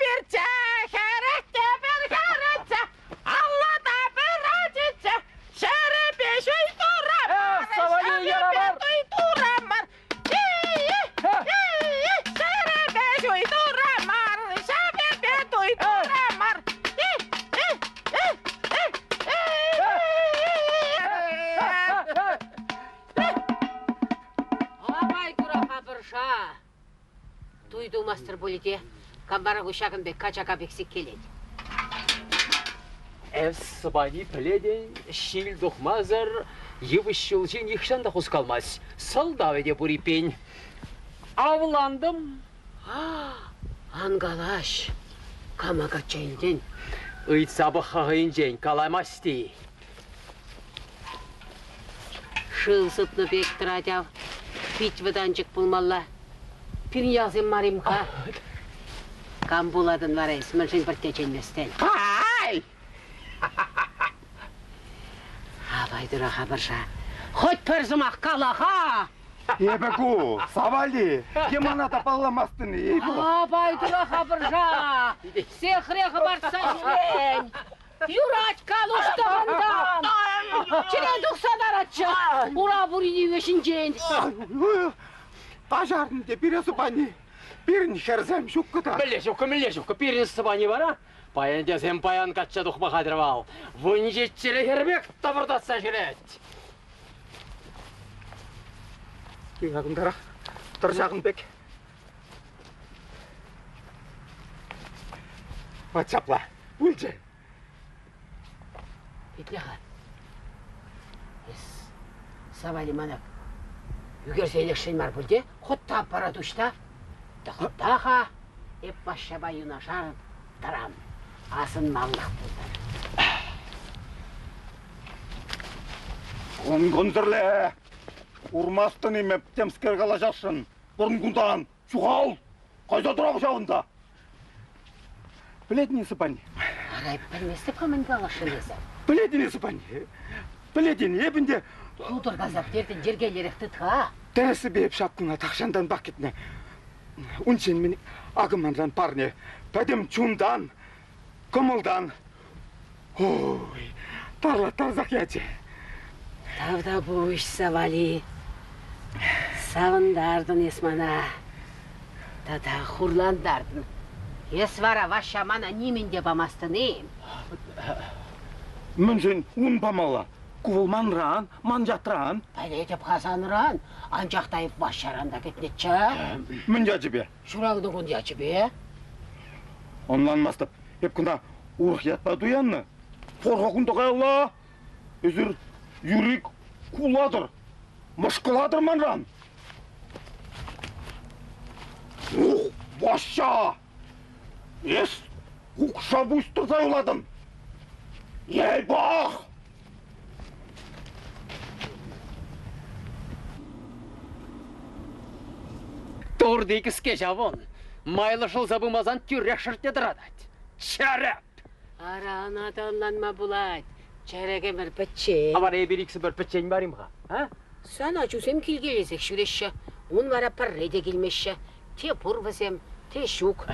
Speaker 8: Бірче, хәрәтте бір хәрәтте, Аллада бір әдетте, шәріпе жөй тұрамар, шәріпе той тұрамар, шәріпе жөй тұрамар, шәріпе той тұрамар.
Speaker 10: Абай дураға бірша. Туйду мастер болете, камбара гушагын бек качака бексик келеді.
Speaker 1: Эв сыбани пледен, шил духмазар, евыщылжен ихшанда хус калмас. Салдаведе бурипень. Авландым.
Speaker 10: Ангалаш, камага чейнден.
Speaker 1: Ыйт сабы хағын каламасти.
Speaker 10: Шыл сытны бек тұрадяв, пить выданчык пулмалла. Пин ялзым маримха. Кам буладын варайс, міншін бір теченместен.
Speaker 3: Ай!
Speaker 10: Абай дураға бірша. Хоть пірзімақ калаға!
Speaker 3: Ебеку, савали, кемана тапалламастын, ебу.
Speaker 10: Абай дураға бірша. Сехреғы барса жүрен. Юрать калуштығындан. Чирен дұқсадар атшы. Ура бурини өшінжен.
Speaker 3: Ажарын де бересі бани. Бірін херзем шуккыда.
Speaker 1: Мілешука, пирин сыбани бара. Паян дезем паян кача дұқма қадырвал. Вұн жетчері хербек табырдатса жүрет.
Speaker 3: Кеңағындара, тұржағын бек. Батшапла, өлже.
Speaker 10: Петляға. Савали манак. Үгерсейлікшін бар бүлде, құтта аппарат ұшта. Тұқыттаға, еп башшаба юнашар тарам. Асын маллық бұлдар.
Speaker 3: Қонғындырле, ұрмастын емеп темскер қалашақшын. Бұрын күндан, шуғал, қайда тұрақ жауында. Білетін сыпани?
Speaker 10: Арай білместі қамын қалашын есі.
Speaker 3: Білетін сыпани? Білетін ебінде...
Speaker 10: Тудыр қазап дердің жергелерікті тұға.
Speaker 3: Тәрісі бейіп шапқына тақшандан бақетіне. Унчен мен ағымандан парне, пәдім чундан, кымылдан. Ой, тарла тарзақ яче.
Speaker 10: Тавда бұш савали. Савындардың есмана. Тада хурландардың. Есвара ваша мана неменде бамастын ем.
Speaker 3: Мүнжен ұн бамала. Кувылманран, манжатран.
Speaker 10: Пәлетіп қасаныран, анжақтайып башаранда кетнетші.
Speaker 3: Мін жачы бе?
Speaker 10: Шурағды күн жачы бе?
Speaker 3: Онланмастып, еп күнда ұрық ятпа дуянны. Форға күнді қайылла. Өзір юрик куладыр, мұшқыладыр манран. Ух, баша! Ес, ұқша бұсты зайладым. Ей бақ!
Speaker 1: Турдик скежавон. Майлышыл забымазан тюрек шыртте дырадать. Чарап!
Speaker 10: Арана таланма булать. Чареге бір пітчен.
Speaker 1: Авар ебеліксі бір пітчен барым ға.
Speaker 10: Sen açusem kilgelesek şüreşşe. Он вара парреде келмешші. Те пұрвызем, те шук.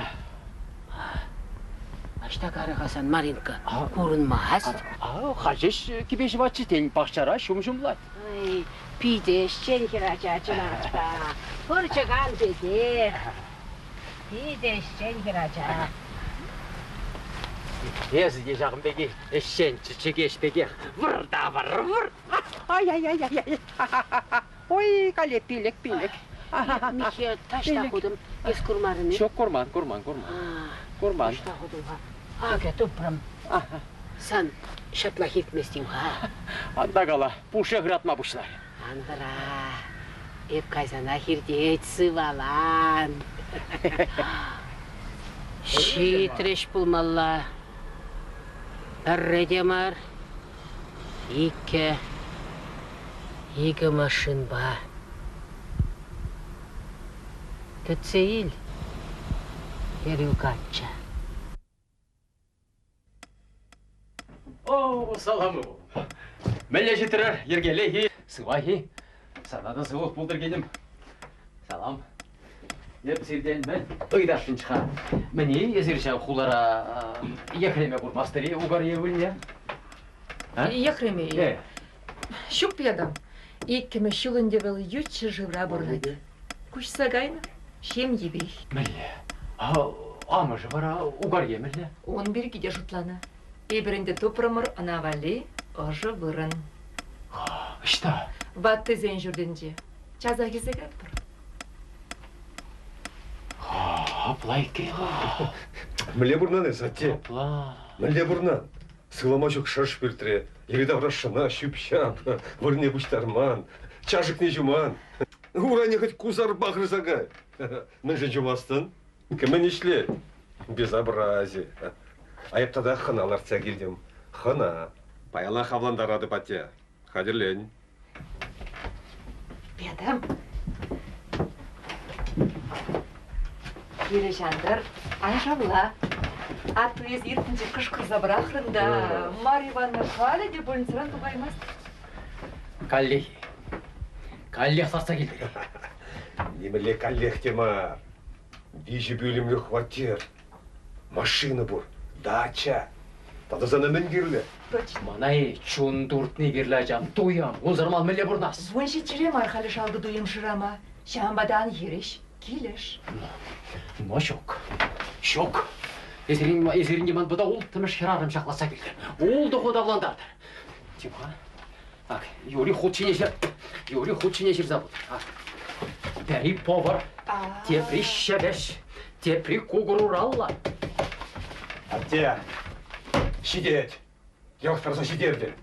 Speaker 10: Ашта қарығасан Маринка, көрінмаз.
Speaker 1: Хажеш кебеші батшы тел бақшара шум-шумлад.
Speaker 10: Пидеш, ченкерача чынақта. Пұрчыған беде. Пидеш, ченкерача.
Speaker 1: Езі де жағым беге, әшен чечегеш беге. Вырда выр. Ай. Ой, кале пилек.
Speaker 10: Михе ташта ходым, ес курмарыны.
Speaker 1: Çok kurman.
Speaker 10: Ташта ходым. Аға топрам. Сан шатлах етместім ға.
Speaker 1: Анда қала, пуше ғыратма бұшылар.
Speaker 10: Андыра, еп қайзана хирдет сывалан. Шитреш пулмалла. Арредемар. Екі машин ба. Тәтсейл. Ерюкатча.
Speaker 1: О, саламы. Мәле жетірір, ергелі, сывахи. Санады сывық бұлдыргенім. Салам. Еп сирден мен ұйдашын шыға. Міне, езіршен құлара екреме бұрмастыры ұғар евіліне.
Speaker 4: Ехреме. Шуп ядам. Еккеме шулынде был ючы жывра бұрнады. Күш сагайна, шем ебей.
Speaker 1: Мәле. Амы жывара ұғар емілі.
Speaker 4: Он бір кеде жұтланы. Ебірінде топырамыр анавали ұжы бұрын.
Speaker 1: Ішта?
Speaker 4: Батты зен жүрденде. Чаза кезеге бұр.
Speaker 1: Аплай ке.
Speaker 5: Міле бұрнан әсәтте. Міле бұрнан. Сылама жоқ шаш біртіре. Еридавра шына, шүп-шап. Вырне бұштарман. Чашық не жуман. Уране хоть кузар бақыр загай. Мен же жумастын. Кімен ішле? Безобразие. Айыптада хыналарца келдім. Хына. Паяла хавландарады патя. Қадірлен.
Speaker 4: Бедім. Келі жандар, айжамла. Аты ез ертінде қыш қырза бірақырында. Мариваны қалы деп бөлінсіран тұғаймас.
Speaker 1: Каллех сарса келді.
Speaker 5: Немеле каллех тема. Вижі бөлімлі хватер. Машина бұр. Дача. Тады зана мен керлі.
Speaker 4: Точно.
Speaker 1: Манай чун дуртны керлі жам. Туям, ұлзырмал мүлі бұрнас.
Speaker 4: Вон жетірем арқалы шалды дуем шырама. Шамбадан ереш, келеш.
Speaker 1: Но шок. Есерінде ман бұда ол тымыш херарым шақласа келді. Ол дұғы давландарды. Тима, Юрий худчинешер забыл. Бәрі повар, тепри шәбеш, тепри кугуруралла.
Speaker 5: Атте, шидет. Яқтарса шидерді.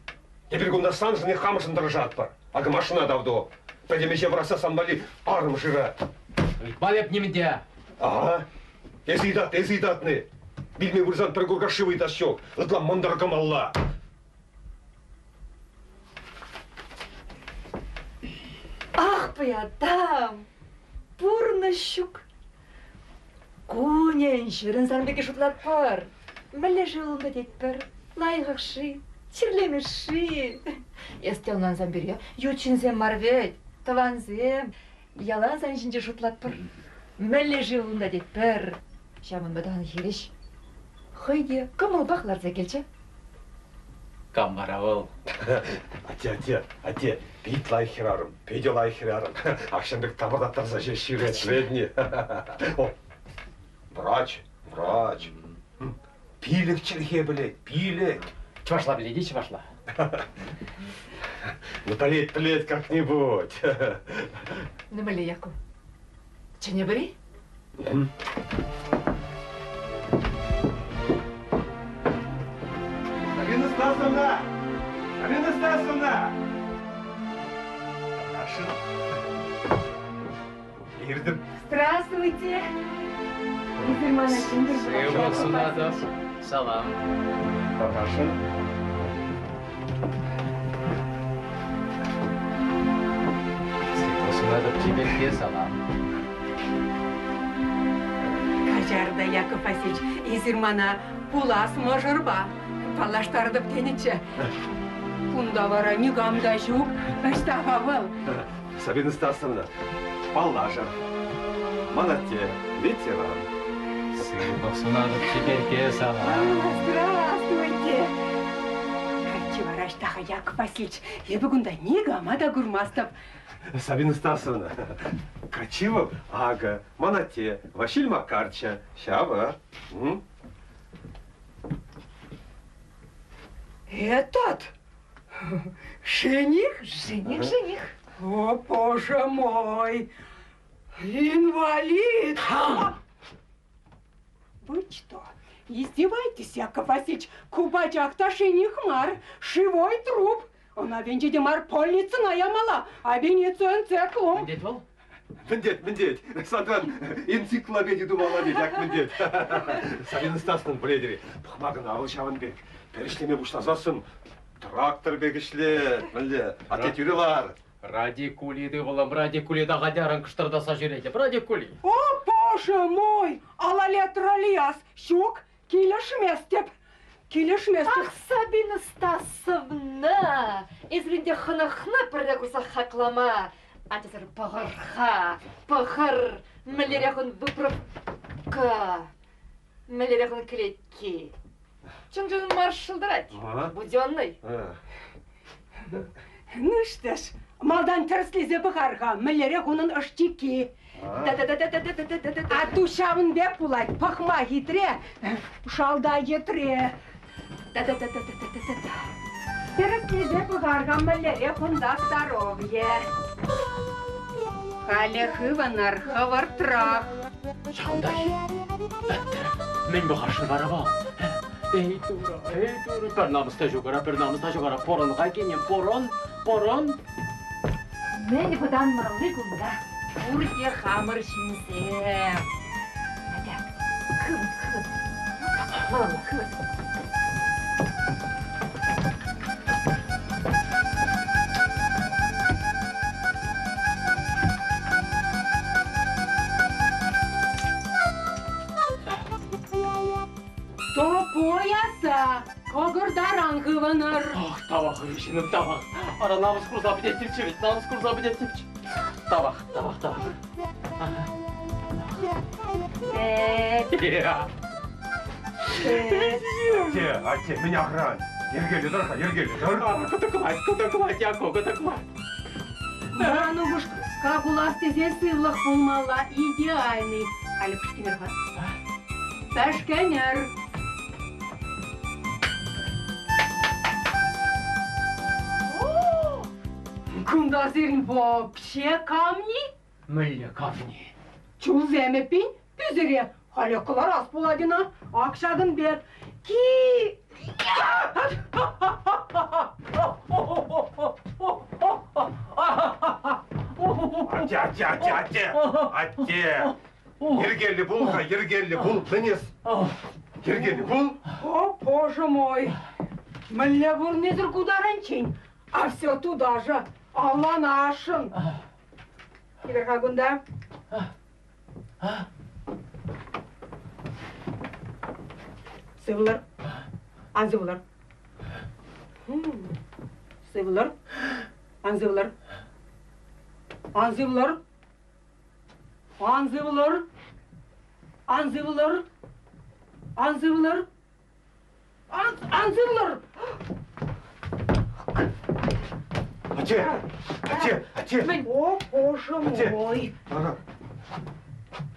Speaker 5: Ебір күнда санжыны қамышын дұржат бар. Ағы машина давду. Пәдемеше враса санбали арым жыра.
Speaker 1: Бавеп немінде.
Speaker 5: Ага. Эзидатны. Билме вырзан тұргурға шывый тасшок. Ытлам мандаркам алла.
Speaker 4: Ах, паядам! Пурны щук! Кунен шырын санбеке шутлат пар. Мәлі жылында дет пар. Лайғықшы, чирлемеші. Естелнан замберге, ючинзем марвет, таванзем. Ялан сан жинде шутлат пар. Мәлі жылында дет пар. Шамын бадан хереш. Хойде, кымыл бақларза келче?
Speaker 1: Камара ол.
Speaker 5: Атте, бит лай херарым, пейде лай херарым. Ақшындық табырдаттарса же ширет ведне. Врач. Пилік черхе білет, пилік.
Speaker 1: Чвашла біледі, чвашла.
Speaker 5: Ну, толет как-нибудь.
Speaker 4: Німелі яку? Чи не бері?
Speaker 5: Алина Стасовна! Ердім.
Speaker 4: Здравствуйте!
Speaker 1: Сыйбол Сунатов. Салам.
Speaker 5: Папашин.
Speaker 1: Сыйбол Сунатов тебе салам.
Speaker 9: Кажарда Яков Васильевич, изирмана пулас можырба. Палаштарды птенече. кунда вара нигамда жук, ыштаға был.
Speaker 5: Сабина Стасовна, Палажа, Манате, ветеран.
Speaker 1: Сыбов сунадып теперь сала.
Speaker 9: Здравствуйте. Чего раштаха, Яков Васильевич, я бы кунда нигамада гурмастов.
Speaker 5: Сабина Стасовна, Крачивов, Ага, Манате, Василь Макарча, Шава.
Speaker 9: Этот? Жених? Жених. О, боже мой! Инвалид! Вы что, издеваетесь, Яков Васильевич? Кубачак-то жених-мар, шивой труп. Он авенчиде мар полницына ямала, а венециян цеклом.
Speaker 1: Міндет бол?
Speaker 5: Міндет. Садан энциклопедию думала не як міндет. Сабина Стасовна, біледері, пұқмағын ауыл шавынбек. Перешлеме бұштазасын, трактор бегішле, білде, атетюрилар.
Speaker 1: Радикулиды болам, радикулида гадярын кыштырдаса жүрейді. Радикули.
Speaker 9: О, боже мой! Алалет ралияс, щук, килешместеп.
Speaker 4: Ах, Сабина Стасовна! Извините, хына-хына бірдекуса хақлама. Антезір пағыр, мәлеряхын выправка, мәлеряхын клетки. Чын-чын маршылдырать, буденный.
Speaker 9: Ну что ж, малдан тірслезе бұғарға, мәлеряхынын ұштеки. А тушавын бек булать, пахма хитре, шалда етре. Тірслезе бұғарға, мәлеряхында здоровье. Халехыванар хавартрах.
Speaker 1: Шандай, мен бұғаршын барабал. Эй, тура, бір намыста жоғара, порон ғайкенен, порон.
Speaker 4: Мен бұдан мұрылы күнда, үрге қамыр шинсем. Қывыт.
Speaker 9: Топояса, когырдаран хываныр.
Speaker 1: Ах, табақ үйшінің табақ. Ара намыз құрза бідетіпші. Табақ.
Speaker 5: Ате, меня охрань. Ергели, дар.
Speaker 1: Кутықлайт, Яко, кутықлайт.
Speaker 9: Баранугушка, как у нас тезе сыллах булмала, идеальный. Али пішкенерға. Пішкенер. Кундазырын вообще камни?
Speaker 1: Мүлі камни.
Speaker 9: Чулземе пин, пүзіре. Халекылар ас буладина, ақшадын бет. Ки...
Speaker 5: Ате. Ергелі бұл, дынес. Ергелі бұл.
Speaker 9: О, боже мой. Мілі бұрнезір кударан чейн, а все туда же. Allah našın. Gider kagunda. Sıvılar. Anzıvılar. Sıvılar. Anzıvılar. Anzıvılar. Anzıvılar. Anzıvılar. Anzıvılar. Anzıvılar.
Speaker 5: Ате!
Speaker 9: О, боже мой!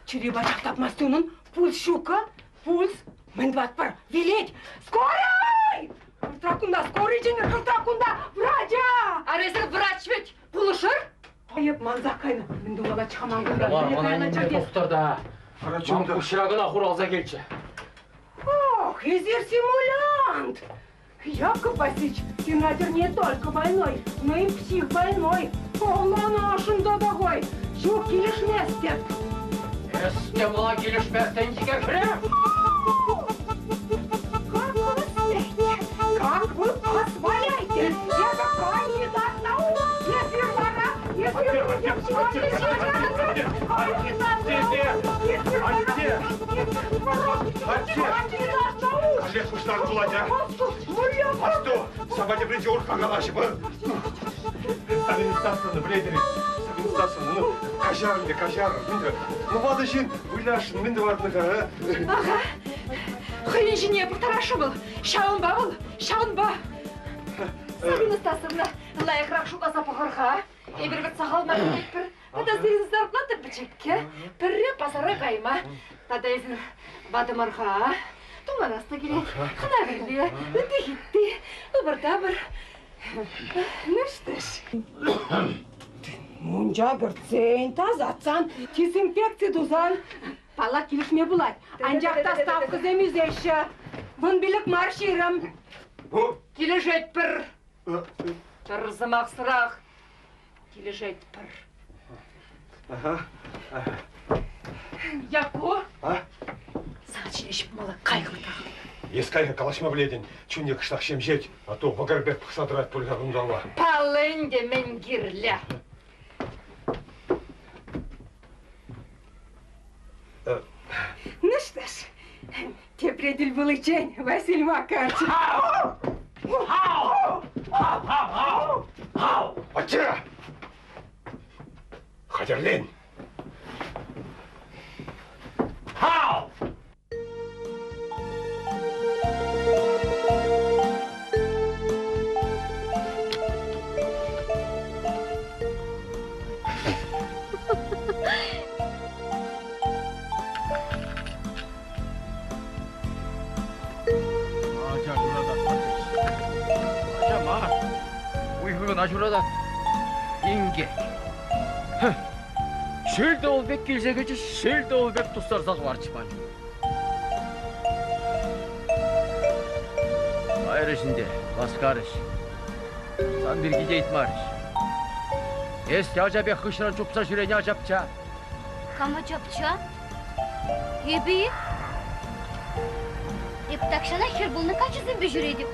Speaker 9: Черебачак тапмастунун, пульс щука, пульс, мен дват пар, велеть, скорой! Кыртракунда, скорый женер, кыртракунда, врача!
Speaker 4: Арезір врач ведь, пулышыр?
Speaker 9: Айып манзакайны, мен думала чамангында.
Speaker 1: Мана неме тоқтырда. Шырағына құралза келші.
Speaker 9: Ох, изер симулянт! Яков Васильевич, сенатор не только больной, но и псих больной. Allah našında da koy. Şu gelişmezdi.
Speaker 1: Eski bula gelişmezden çıkar.
Speaker 9: Как вы позволяете? Это кандидат наук,
Speaker 5: Сабаде бірінші орыққа қалашы бұр. Сабин ұстасыны, біледірі. Сабин ұстасыны, ну, қашарым. Ну, вады жин, ұйлашын, мен де бардың қа.
Speaker 9: Аға, хылын жіне бір тарашы бұл. Шауынба бұл, шауынба. Сабин ұстасыны, лайықрақ шуқаса пұғырға. Ебір бір сақалма көмек бір. Тада зейін зарплаты бічекке. Бірі пасары қайма. Тада езін бадымырға. Туманасты келе, қына бірле, өте хитті, ұбырда бір. Нүштіш. Мұнжа бірцейн, тазатсан, дезинфекция дұзан. Пала келішме бұлай. Анжақта ставқы земізеші. Бұн білік марширым. Келешет бір. Бір зымақ сұрақ. Келешет бір. Яко? Сағачилешіп мала қайғылы тағы.
Speaker 5: Ескайға қалашма біледен, чүнне қыштақ шем жет, а то бағарбек пықсадырат пөлға ғымдауға.
Speaker 9: Палынде мен кирлі. Ну что ж, тепреділ был чень, Василь Макарч.
Speaker 5: Ача! Хадерлен! Хау!
Speaker 1: Ажурада инге. Шөлді ол бек келсе кечі, шөлді ол бек тұстар зақ барчыман. Айыр ішінде, басқарыш. Сан бірге дейт марыш. Есте ажабек қышыран чупса жүрені ажапча.
Speaker 6: Кама чапча? Еби? Ептакшана хербулны качысын бе жүреді?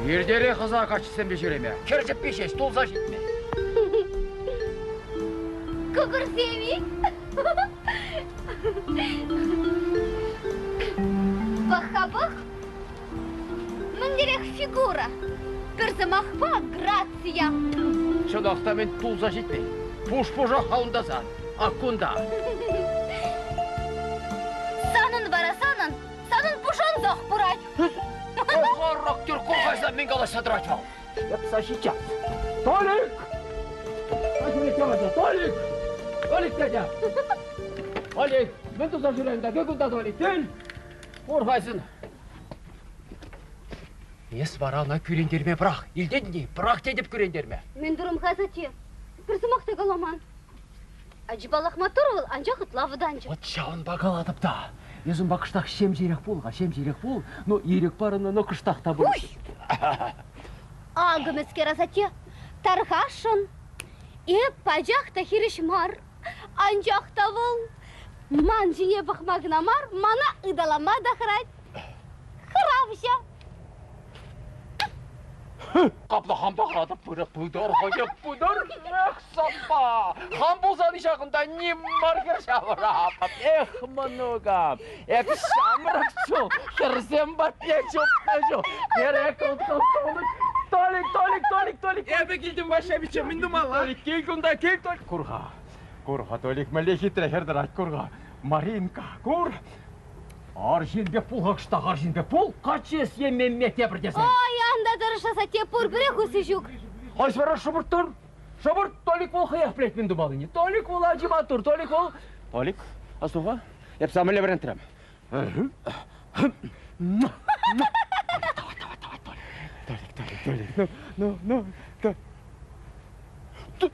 Speaker 1: Ердері қыза қачысен бе жүреме. Керчіп бешеш, толза жетме.
Speaker 6: Күкір севи? Баха-бах? Міндерек фигура. Бір замақпа грация.
Speaker 1: Шынақта мен толза жетме. Пуш-пужа қауындаза. Аккунда.
Speaker 6: Санын бара санын. Санын пушан зақ бұрай.
Speaker 1: Қорқақ түр қорқайсан мен қалай садырат ал. Епса сейчас. Толик! Толик! Толик дәді! Толик! Мен тұза жүреймді, көкінді Толик, түн! Қорқайсын. Ес баралына күрендерме бірақ, елден не, бірақ дедіп күрендерме.
Speaker 6: Мен дұрым ғазате. Бір зымақты қаламан. Ажибалақ матур ол, анжақ ұтлавыдан жы.
Speaker 1: От шауын бағаладып да. Езім бақыштақ шем жерек бол, но ерек барына, но қыштақта бұл.
Speaker 6: Ағы мәскер азате, тарғашын. Пажақта хирішмар, анжақта бол. Ман жіне бұқмағынамар, мана ұдалама да қырайд. Қыравыша.
Speaker 1: Қапла хан бағады бұдар, эх, сапа. Хан болзаны жағында не маргер шавырап. Эх, мұнығам, шамырық чол, херзем батне чоп. Керек, Толик.
Speaker 7: Әбі келдім баша біче, мен думала.
Speaker 1: Толик, кел күнда, кел, Толик. Құрға, Толик, мәле хитрі хердір айт құрға. Маринка, құр. Аржинбек пул қақшта, Аржинбек пул. Қачес емен мекте бірдесен.
Speaker 6: Ой, анда дұрышаса тепур бірек өсі жүк.
Speaker 1: Айсвара шыбырт тұр. Шыбырт, Толик бол қияқ білет мен думалы не. Толик бол ажима тұр, Толик бол. Толик, асуға, еп самыле бірін тұрам.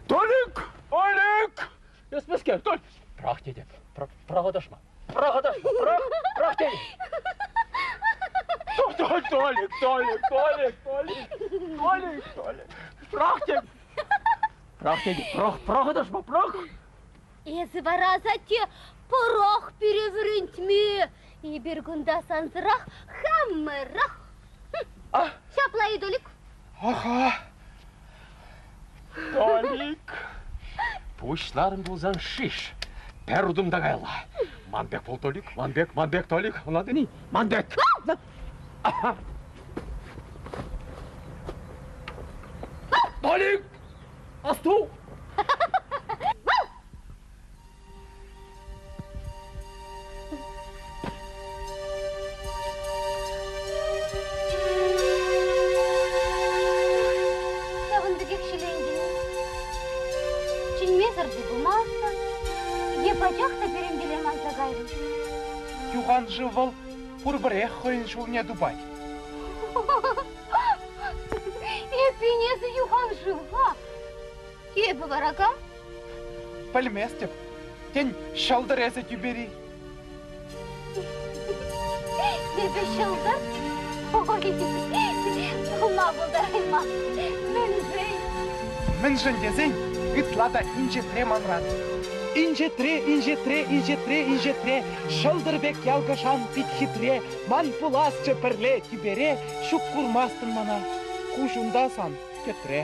Speaker 1: Толик! Еспеске, Толик! Прақ дедеп, прақ адашма. Прақ дедеп. Толик! Прақ дедеп. Прақ адашма, прақ.
Speaker 6: Езі баразате пырох переверінтме. И бір күнда санзырақ, хаммырақ. Шаплай, Толик.
Speaker 1: Аха! Толик! Пушларым болзан шиш. Бәр ұдымда қайла. Манбек бол Толик, Манбек Толик. Ұнады не? Манбек!
Speaker 7: Толик! Асту! Юған живал пурбрех хойн шулне дубай.
Speaker 6: Епинесі юған жылға. Ебі баракам?
Speaker 7: Білместіп, тен шалдыр әзі түбері.
Speaker 6: Ебі шалдыр? Ой, тұлма бұлдарайма.
Speaker 7: Мен жын дезен, үтлада инже треманрады. Инже тре, шылдырбек ялгышан пит хитре, ман пуласчы пірле тибере, шук курмастын мана, кушундасан кетре.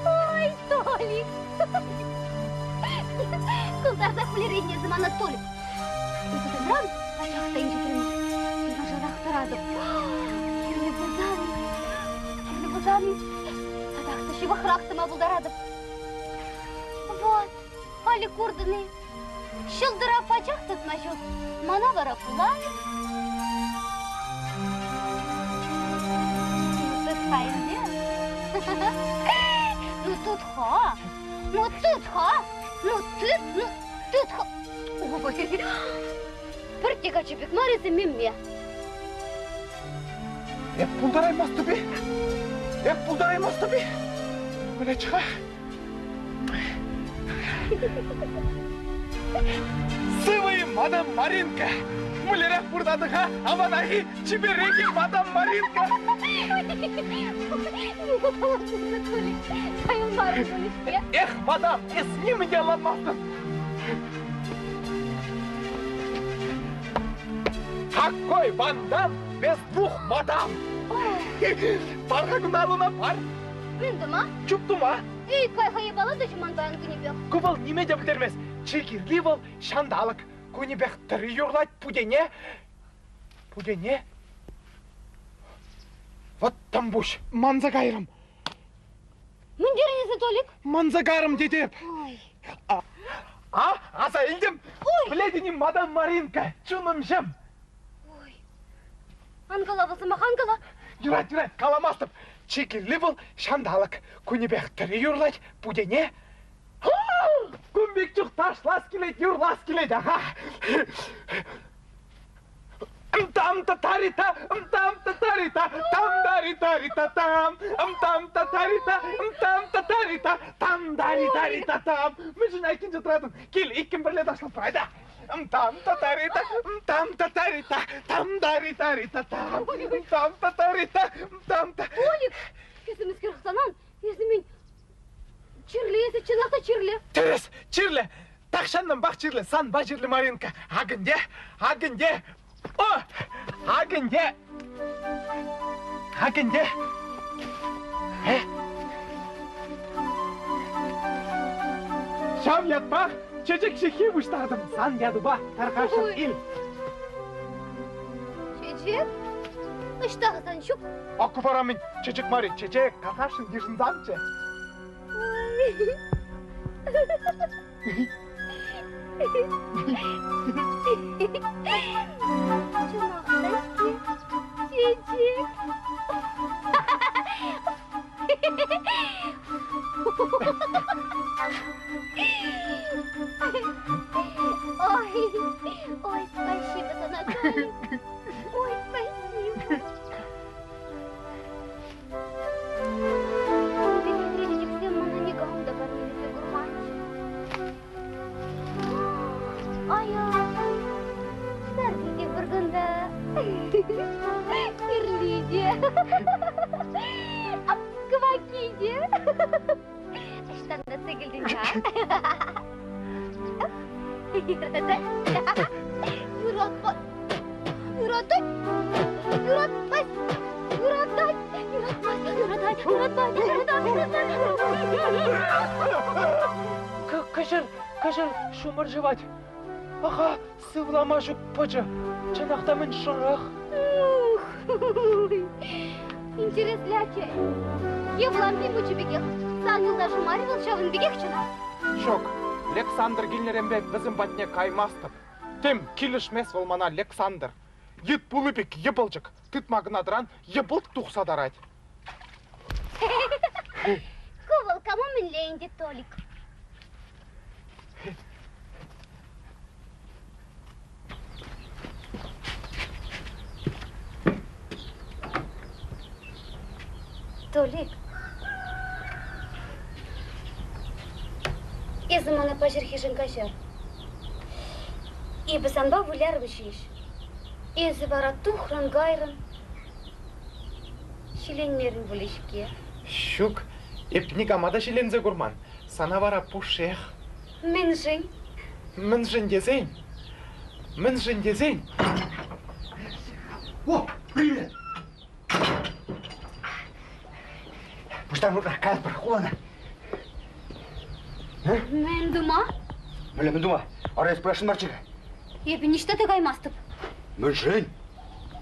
Speaker 6: Ой, Толик! Кылдарда күлерейне замана Толик. Өтідің ачақта инже тремас, сыға жарақ тұрадым. Керлі бұзамын, садақсы шивахрақтыма бұлдарадым. Вот. Али курдыны, шылдыра пачақ тұтмашу, мана бара пулай. Тұтқайынды? Ну тұтқа, Ой, бір тек ачыбек марысы мемме.
Speaker 7: Пұлдараймас түбе. Міне чыға. Сывый мадам Маринка! Мулерек бурдадыға, аванахи чибереги мадам Маринка! Эх, мадам, с ним яламастын! Какой вандам без двух мадам! Парға күналына пар!
Speaker 6: Күнді ма?
Speaker 7: Чупту ма?
Speaker 6: Ей, кайхайы бала да жыман баян күні бек.
Speaker 7: Күбіл неме де білдермес. Чекерли бол шандалық. Күні бек түрі юрлайт пудене. Вот там буш. Манзагайрым.
Speaker 6: Міндеріңізі, Толик?
Speaker 7: Манзагарым дедеп.
Speaker 6: Ой.
Speaker 7: Аса елдім. Біледінім мадам Маринка. Чуным жым.
Speaker 6: Ой. Анғала болсы ма, анғала?
Speaker 7: Юрат, каламастып. Чекерли бол шандалық. Күні бек түрі юрлайт пудене. Күнбек жүк ташлас келейді, юрлас келейді, аға. Ымтам-та-тарита, ымтам-та-тарита, там-дари-тарита-там, ымтам-та-тарита, ымтам-та-тарита, там-дари-тарита-там. Мен жын айкенже тұрадың, кел, еккен бірле ташлап тұрайда. Ымтам-та-тарита, ымтам-та-тарита, там-дари-тарита-там, ымтам-та-тарита, ымтам-та...
Speaker 6: Толик, кезіміз керіқсанан, езімен чирлесі, чынақта чирлі.
Speaker 7: Терес, чирлі, тақшаннан бақ чирлі, сан ба чирлі Маринка. Агынде. О, агынде. Шам ятпақ, чечек шеке бұштадым, сан яды ба, тарқашын ил.
Speaker 6: Чечек? Ыштағызан шук.
Speaker 7: Ақы барамын, чечек Мари, чечек, тарқашын дешін замче.
Speaker 6: Чечек. Ой, спасибо, Толик. Ой, спасибо. Кирлиде. Квакиде. Штанда цегілдің ға? Юратпай.
Speaker 7: Кашыр, шумыр жывать. Аға, сывлама жүк пыжы. Чанақта мен шырақ.
Speaker 6: Интересный ачай. Евлам пимучи бегех. Санылда жумаривал шавын бегех чына.
Speaker 7: Шок. Александр Гильнерембек bizim батне каймастып. Тем килишмес волмана Александр. Ет пулыбек ебылчык. Тытмагынадыран ебылт тухсадарать.
Speaker 6: Ковал, кому минлейнди Толик? Толик. Я замана пожерхишен кашер. И басанба вуляр вышиш. И забара тухран гайран. Шиленнерин вулишке.
Speaker 7: Шук. Эпникамада шилензе гурман. Санавара пушех.
Speaker 6: Менжин.
Speaker 7: Менжин дезейн. Менжин дезейн.
Speaker 2: О, привет! Пуштан кал прохолана.
Speaker 6: Мен дума?
Speaker 2: Мен дума. Арай спрашивай марчика.
Speaker 6: Епи ништа ты каймастып.
Speaker 2: Мышень.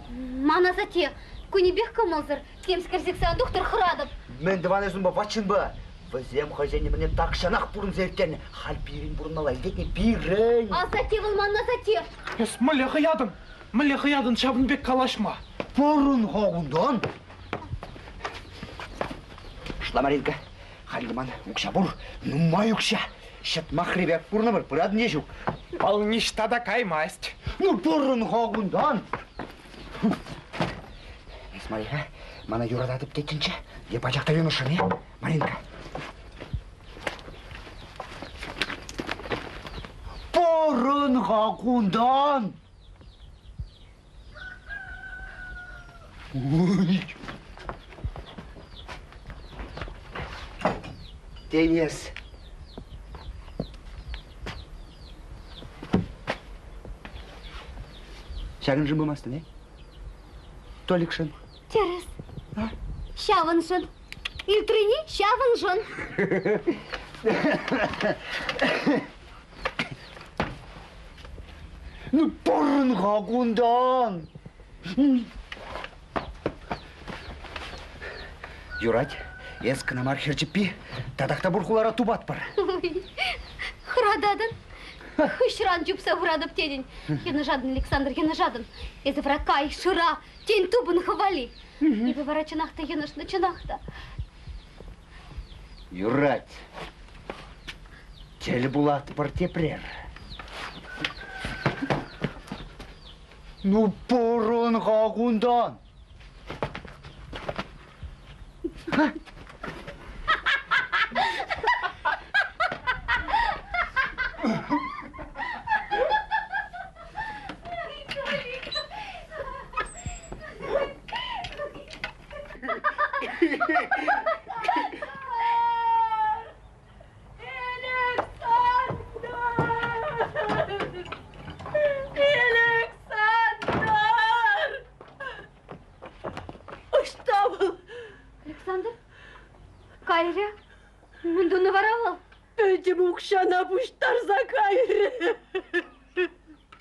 Speaker 6: Мана зате. Кунибех камалзар. Кем скерзексан доктор храдып.
Speaker 2: Мен диван ezumba вачынба. Вазем хозяйне мне так шанах бурын зерттен. Хал пирин бурынала идетне пирин.
Speaker 6: А зате выл мана зате.
Speaker 7: Эс мылеха ядын. Мылеха ядын Шабынбек калашма.
Speaker 2: Бурын хоғундан. Шламаринка. Халгыман укшабур. Нумай укша. Шат махребек бурны бір пырад не жүк.
Speaker 7: Ал ништа да каймасть.
Speaker 2: Ну бурын хоғундан. Смотри, мана юрадатып кетінші. Еп ажақта енушын, Маринка. Бурын хоғундан. Денис. Шагын жын болмасты, не? Толикшын.
Speaker 6: Терес. Шавыншын. Илтрини шавыншын.
Speaker 2: Ну, бурын хоғундан. Юрать, ескіна мархерчіппи, тадақта бұрқулара тубат бар.
Speaker 6: Хрададын. Хышран жүпса храдып теден. Ена жадын, Александр, ена жадын. Езі вракай, шыра, тен тубын хвали. Ебі вара чынақта, енышны чынақта.
Speaker 2: Юрать, телі булат бар тепрер. Ну, бурын хоғундан.
Speaker 6: Александр? Кайры? Мындуны варавал?
Speaker 8: Пөтім ұқшана бұштар за кайры.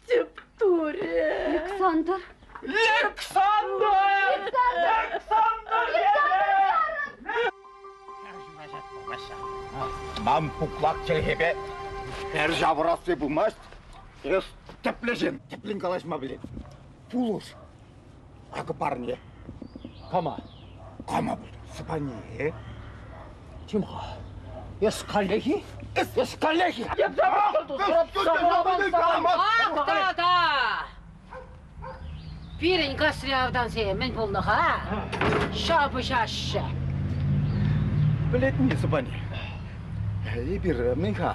Speaker 8: Тептуре.
Speaker 6: Александр?
Speaker 7: Александр!
Speaker 3: Мам пуклак челхебе. Бер жабырасы бұлмаш. Ес теплежен. Теплин калашма білет. Пулуш. Акы парне.
Speaker 1: Кама.
Speaker 3: Кама бұлды. Спане.
Speaker 1: Тимха. Ес коллеги? Ес коллеги!
Speaker 10: Ақтада! Пирин касриявдан сен мен болныға. Шабы шашы.
Speaker 3: Білетіне спане. Ебір менға.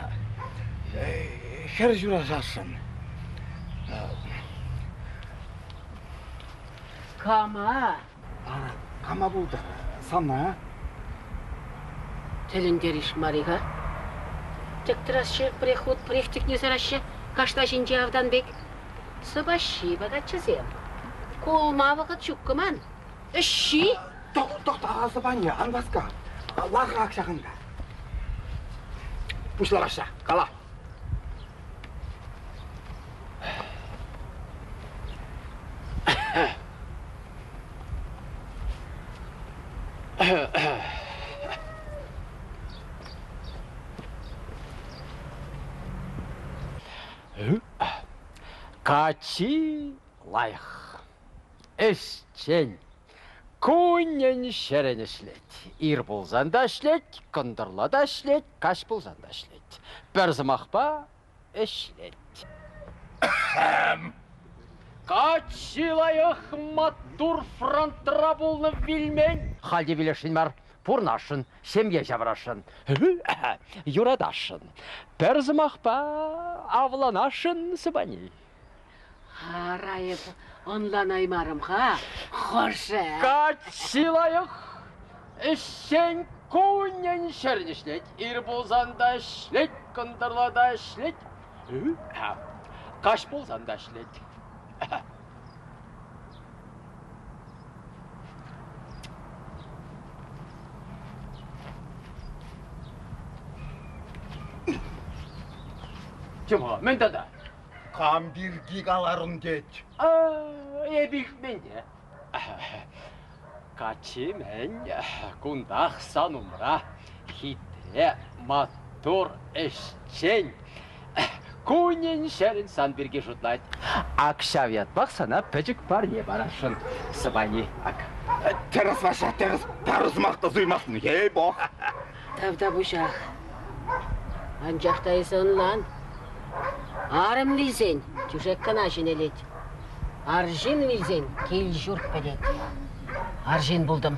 Speaker 3: Хер жүра жасын.
Speaker 10: Кама.
Speaker 3: Кама бұлды. Сана.
Speaker 10: Теліндеріш Мариға. Тектірасшы, приход, прихтік не заращы. Кашта жинжі авдан бек. Сыбашы бағатшы зем. Колма бағат жүккіман. Үші?
Speaker 3: Тоқтаға спане. Анбасқа. Лаға ақшағында. Пушлар аша. Кала.
Speaker 1: Качи лайх. Эшчен. Күнен шерен ішлет. Ир болзан да ішлет, күндірла да ішлет, каш болзан да ішлет. Бір зымақпа ішлет. Качи лайх матур фронтра болны вильмен. Халде вилешін мар. Пурнашын, семье жаврашын, юрадашын, перзымақпа авланашын сыбани.
Speaker 10: Арайып, онлан аймарымға, қоршы.
Speaker 1: Качилайық, ішен көңнен шерін ішлет, ир болзанда ішлет, күндірлада ішлет, қаш болзанда ішлет. Cuma, men de.
Speaker 3: Kan bir gigaların geç.
Speaker 1: Ebik men de. Kaçı men, kundaq sanumra, hitre, motor, eşçen. Күнен шерін сан бірге жұтлайды. Ақшав ятпақ сана пөчік бар не барашын. Сыбани, ак.
Speaker 3: Терес ваша, терес, парызмақты зұймасын, ей боқ.
Speaker 10: Тавда бұшақ. Анжақтайсын лан. Арым вилзен, тюжек кана жинелет. Аржин вилзен, кел жұрт білет. Аржин бұлдым.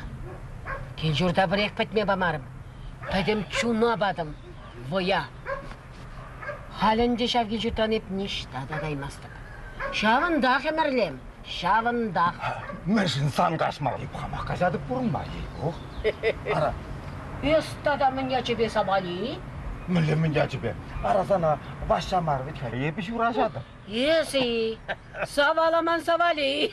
Speaker 10: Кел жұрда бір екпетме бамарым. Пәдім чуна бадым, воя. Халінде шавге жұртан еп ништа да даймастық. Шавындақ емірлем, шавындақ.
Speaker 3: Мәшін сан қашмақ еп қамаққа жадып бұрынма, ей боқ. Ара.
Speaker 10: Эстада меня тебе собали?
Speaker 3: Мүлі меня тебе. Ара сана ваша марвит хәрі епі жура жады.
Speaker 10: Еси, саваламан савали.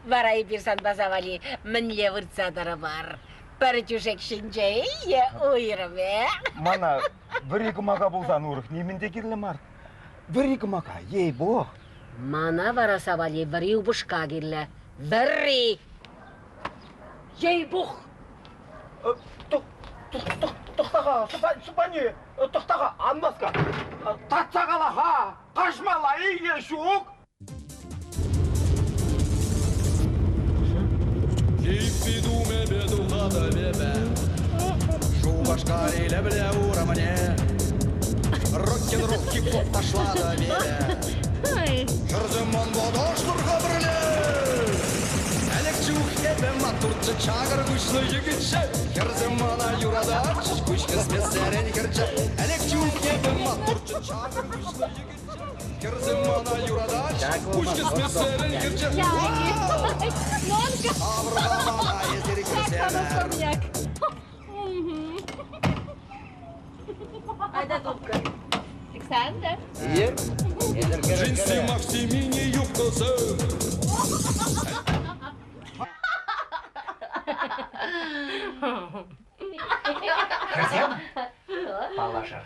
Speaker 10: Барай бірсан басавали, мінле вұртсадары бар. Бір жүшек шынжай, ойырым,
Speaker 3: Мана, бір-екі маға болсан ұрық, немінде керлі мар? Бір-екі маға, ей боқ.
Speaker 10: Мана бара савали, бірі ұбышқа керлі. Бірі. Ей боқ.
Speaker 3: Тоқтаға, сұпани, тоқтаға, анбасқа. Татсағала, ха, қашмала, ей, шуық.
Speaker 11: Иппидуме бедухада бебе Шубашкари лебле ура мне Рок-н-ролл хип-хоп ташла да бебе Жүрзімон бодоштырға бірле Әлекчух ебе матурчы чағыр күшлі егітші Жүрзімона юрада күшкіз месерен кірчі Әлекчух ебе матурчы чағыр күшлі егітші Жүрзімона юрада күшкіз месерен кірчі
Speaker 4: Айда топка. Александр.
Speaker 11: Джинсы Максимини юбкасы.
Speaker 2: Красиво? Положи.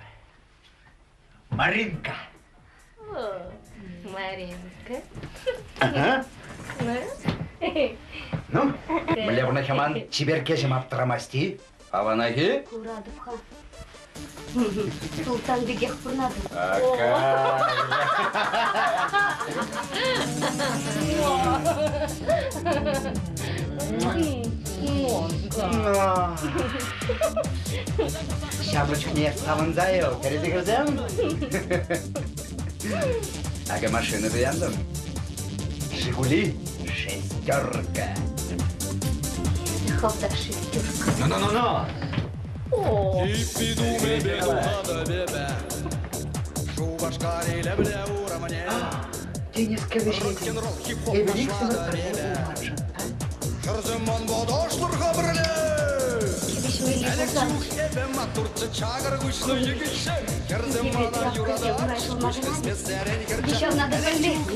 Speaker 2: Маринка.
Speaker 6: Маринка.
Speaker 2: Ага. Ну, білебіні хеман чиберке жемап тұрамасти. Аванахи?
Speaker 6: Курадовха. Султан бегех пұрнады.
Speaker 2: Шабрычық не савынзайыл, терезе кірзем? Ага машины beğendim. Жигули шестерка.
Speaker 6: Ховда шестерка.
Speaker 2: Ну.
Speaker 11: Иппидуме бедухада бебе Шубашкари лебле ура мне
Speaker 2: Денежка вещей.
Speaker 11: Рок-н-ролл хип-хоп ташла да бебе Жүрзімон бодоштырға бірле Әлекчух ебе матурчы чағыр күшлі егітші Жүрзімона юрада күшкіз месерен кірчі
Speaker 6: Еще надо залезть.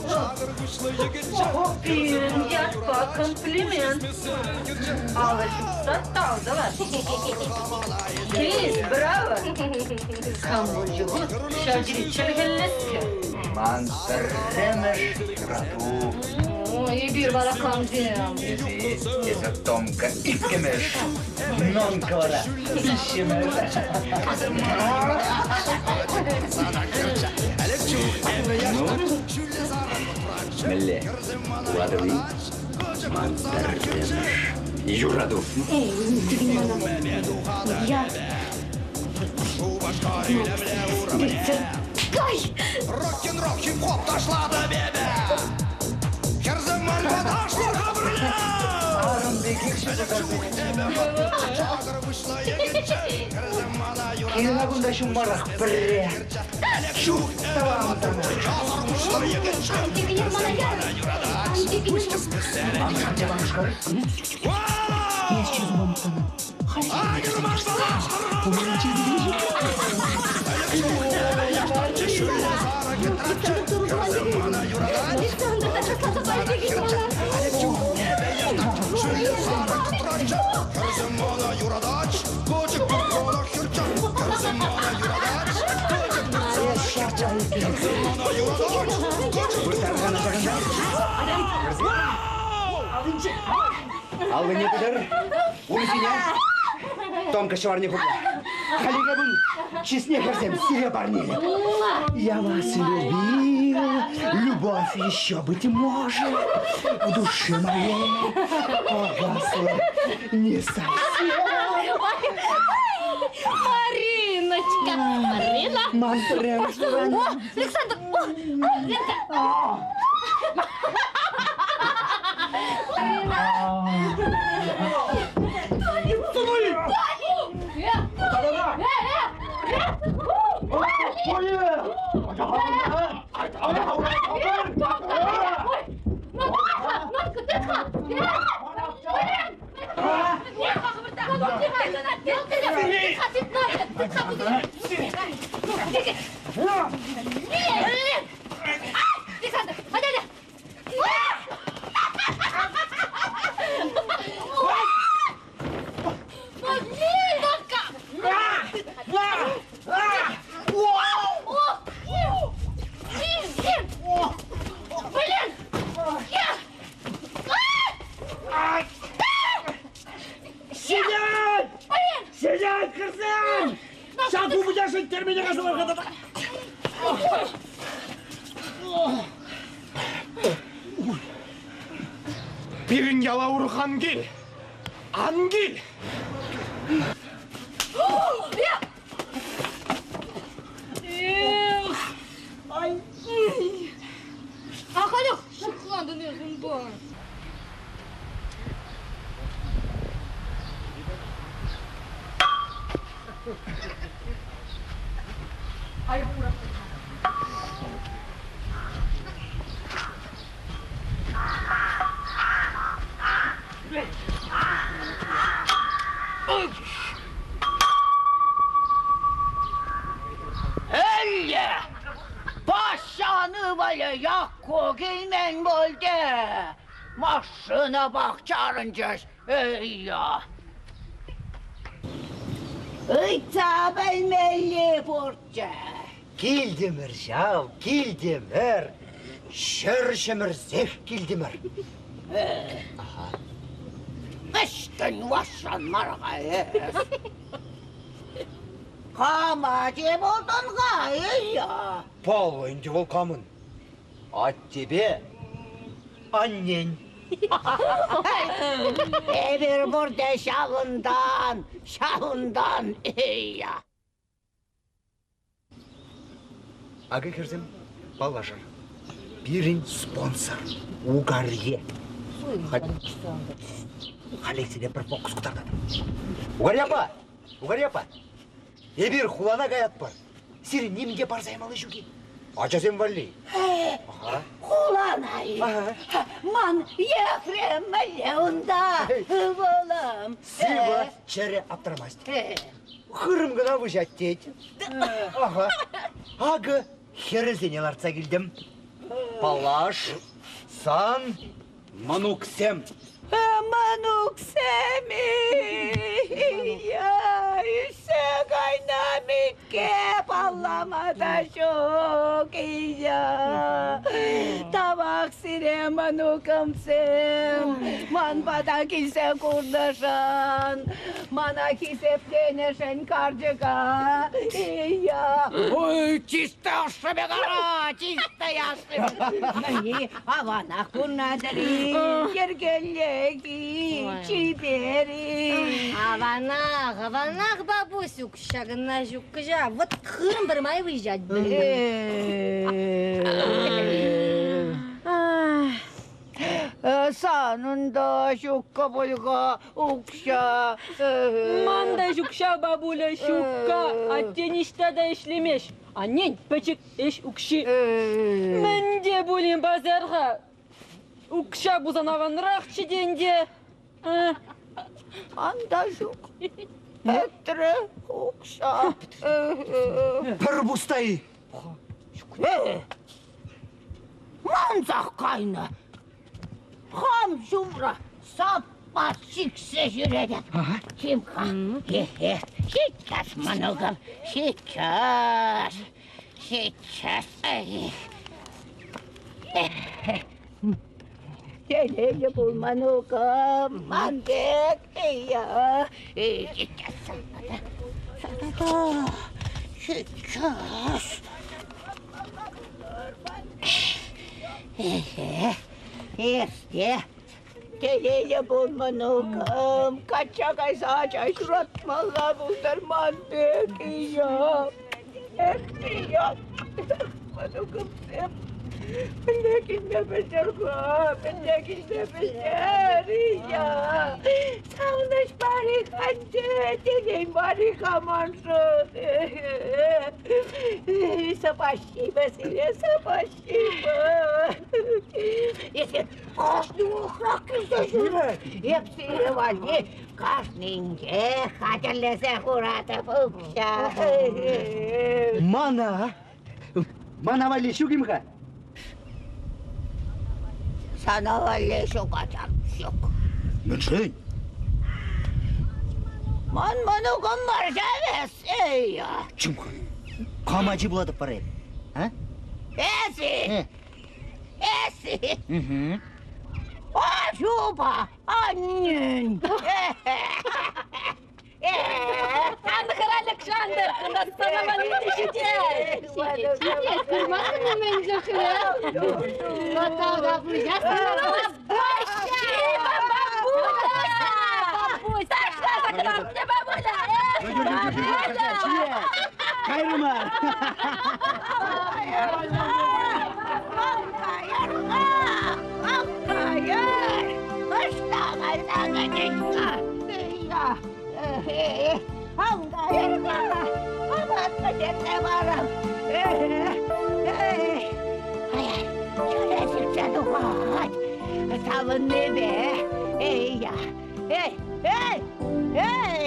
Speaker 11: Чағыр күшлі егітші
Speaker 9: Дядька, комплимент. Аллочка, талдала. Крис, браво. Камбоджу, шажри чергеллеске.
Speaker 2: Мантремеш юраду.
Speaker 6: Ой, bir barakam diyem.
Speaker 2: Езі томка иккемеш. Нонкалара ишемеш. Мелле, уладывай. Мантремеш юраду.
Speaker 6: Ey, ya. Kay!
Speaker 11: Рок-н-рок, хип-хоп ташлады бебе. Her zaman bataşlı kabrına.
Speaker 2: Келін ағында шумарақ бірре. Шу, тавам тана. Ал не кудыр? Улисине? Томка шеварни купла. Халигабын, честне көрсем, сире барнели. Я вас любил, любовь еще быть может. В душе моей погасла не совсем.
Speaker 6: Мариночка! Марина!
Speaker 2: Мантрем, что
Speaker 6: О, Александр! О, Ленка!
Speaker 7: Birin yalavuru Hangil. Angil.
Speaker 6: Ay. Haluk, şıklandın özün bu. Ay burası.
Speaker 8: Öyle. Paşanı böyle yakko giymen bolde. Maşına bak çağırınca. Ey ya. Ita belmeli borca.
Speaker 2: Килдимир, шау, килдимир. Шершемир, зех килдимир.
Speaker 8: Kıştın vaşan margayı. Kamacı buldun gayı ya.
Speaker 2: Полынды волкамын. От тебе, аннен.
Speaker 8: Bir burada şavından ey ya.
Speaker 2: Ага кірзім, балажар. Бірін спонсор, угарье. Халексине бір фокус құтарды. Угарье апа. Ебір хулана гаят бар. Сирі немінде бар займалы жүге. Ачасен валли.
Speaker 8: Хуlanay. Man yekremeli onda. Oğlum.
Speaker 2: Сива чере аптырамаст. Хырым гына выжат дейт. Ага. Ага. Херезене ларца келдім. Палаш. Сан. Мануксем.
Speaker 8: Manuk semi. Ya Сегайна мекке балламада шок ия. Табак сиреман укымсым, ман бада килсе курдашан, мана кисептенешен каржыга ия. Ой, чисто ошыбе кара, чисто яшым. Мани авана курнадыри, кергелеги, чибери.
Speaker 6: Аванах, бабусюк, шагына жуккыжа, вот хырым бір май выезжать бы.
Speaker 8: Санында жукка болға укша.
Speaker 4: Мандай жукша бабуля жукка, аттеништа да ишлемеш. Аннен пәчік еш укши. Мен де болен базарға. Укша бузанағанрақ чиденде.
Speaker 8: Анда жук. Әттірі укша.
Speaker 2: Пір бұстай.
Speaker 8: Манзақ қайны. Хам жумра саппа шиксе жүреді. Кимка? Сейчас, манугам, сейчас. Телеге бұл манугам, манбек, ия. Сейчас, садада, сейчас. Есте, телеге бұл манугам, качагай сачай сұратмалла бұлдар манбек, ия. Ия, манугам сеп. Pendekinde becerga, pendekinde beceriya. Sağlaş bari kanca, dilin bari kamansın. Savaşçıyma sile, savaşçıyma. Yesin, kaşlı uğrak güzel şurada. Hepsi var ki, kaşnince, kaderlese kurata bukşa.
Speaker 2: Mana vali şu kimka?
Speaker 8: Sana valle şok açam, şok.
Speaker 2: Münşin.
Speaker 8: Man manukam var şeves, ey ya.
Speaker 2: Çimka. Kamacı buladık parayı. Ha?
Speaker 8: Esi. Şuba, annen.
Speaker 6: Andı krallık şandır, kınasana bana düşeceğiz. Kırmadın mı beni zökürü? Vatağa fıracağız. Babuş! Taşla sakın ne babula?
Speaker 2: Kayrıma.
Speaker 8: Salın ne be? Ey ya! Hey! Hey! Hey!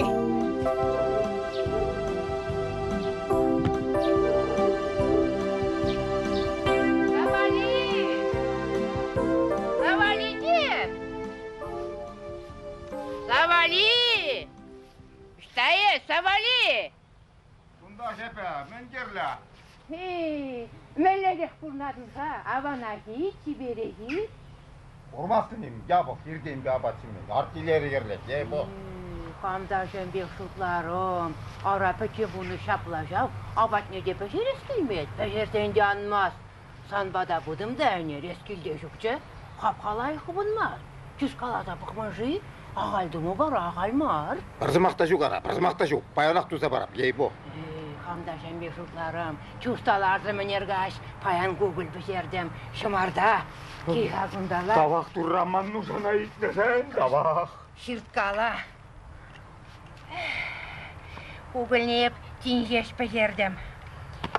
Speaker 10: Savali! Стоять, Savali!
Speaker 3: Bunda şepe, mengerle.
Speaker 8: Melledek kurnadın ha, avana hiç berehi.
Speaker 3: Ormasınım, ya bak, girdiğim bir abatımı. Artileri yerlek, ya bu.
Speaker 10: Kamdaşın bir şutlarım. Ara peki bunu şaplayacağım. Abat ne de peşer eskilmeyet. Peşersen canmaz. Sanbada budım da öner eskilde şükçe. Kapkalay kubunmaz. Küs kalada bıkmacı. Ağaldım o var, ağalmar.
Speaker 3: Pırzımakta şu kara, pırzımakta şu. Bayanak tuza barap, ya bu.
Speaker 10: Kamdaşın bir şutlarım. Çustalardım energaş. Payan Google peşerdim. Şımarda. Ki hazındalar.
Speaker 3: Davak durraman nusana itlesen, davak.
Speaker 10: Şirtkala. Uğulneyip tinjeş peşerdim.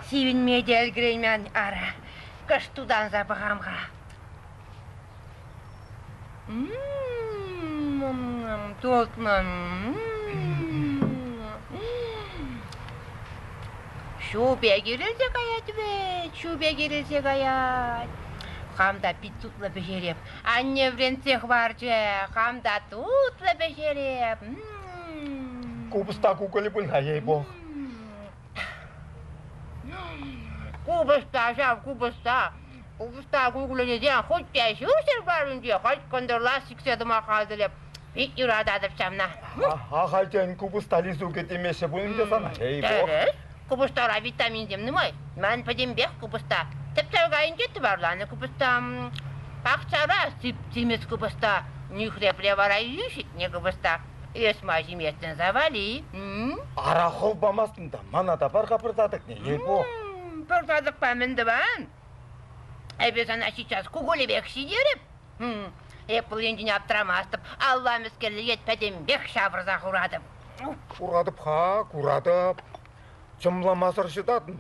Speaker 10: Sevinmeye delgireymen ara. Kıştudan zabıgamga. Toltman. Şube girilse gayet be. Şube girilse gayet. Hamda bir tutla beşerip. Anne vrensek varca. Hamda tutla beşerip.
Speaker 3: Кубыста куколы бульна, ей-бог.
Speaker 8: Кубыста, жав, кубыста. Кубыста куколы неден, хоть пящусер барынде, хоть кондырлас сикседіма қазылып. Бит юрададып шамна.
Speaker 3: Ағайтен кубыста лизу кетемесе бұлынды сана, ей-бог.
Speaker 8: Дәріс, кубыстара витамин земнымай. Мән пәдем бек кубыста. Тіп-тәугайын кетті барланы кубыста. Пақчара сіп-тимес кубыста. Нюхрепле вара юшит не кубыста. Есма жеместен завали.
Speaker 3: Арақол бамасында, манада барға пыртадық не, ей-бог.
Speaker 8: Пыртадық па мінді бән. Әбе сана сейчас куголі бек сидеріп. Бұл ендіне аптырамастып, Алла мүскерлі ет пәдем бек шабырзақ ұрадып.
Speaker 3: Ұрадып, ұрадып. Чымламасыр жыдадын.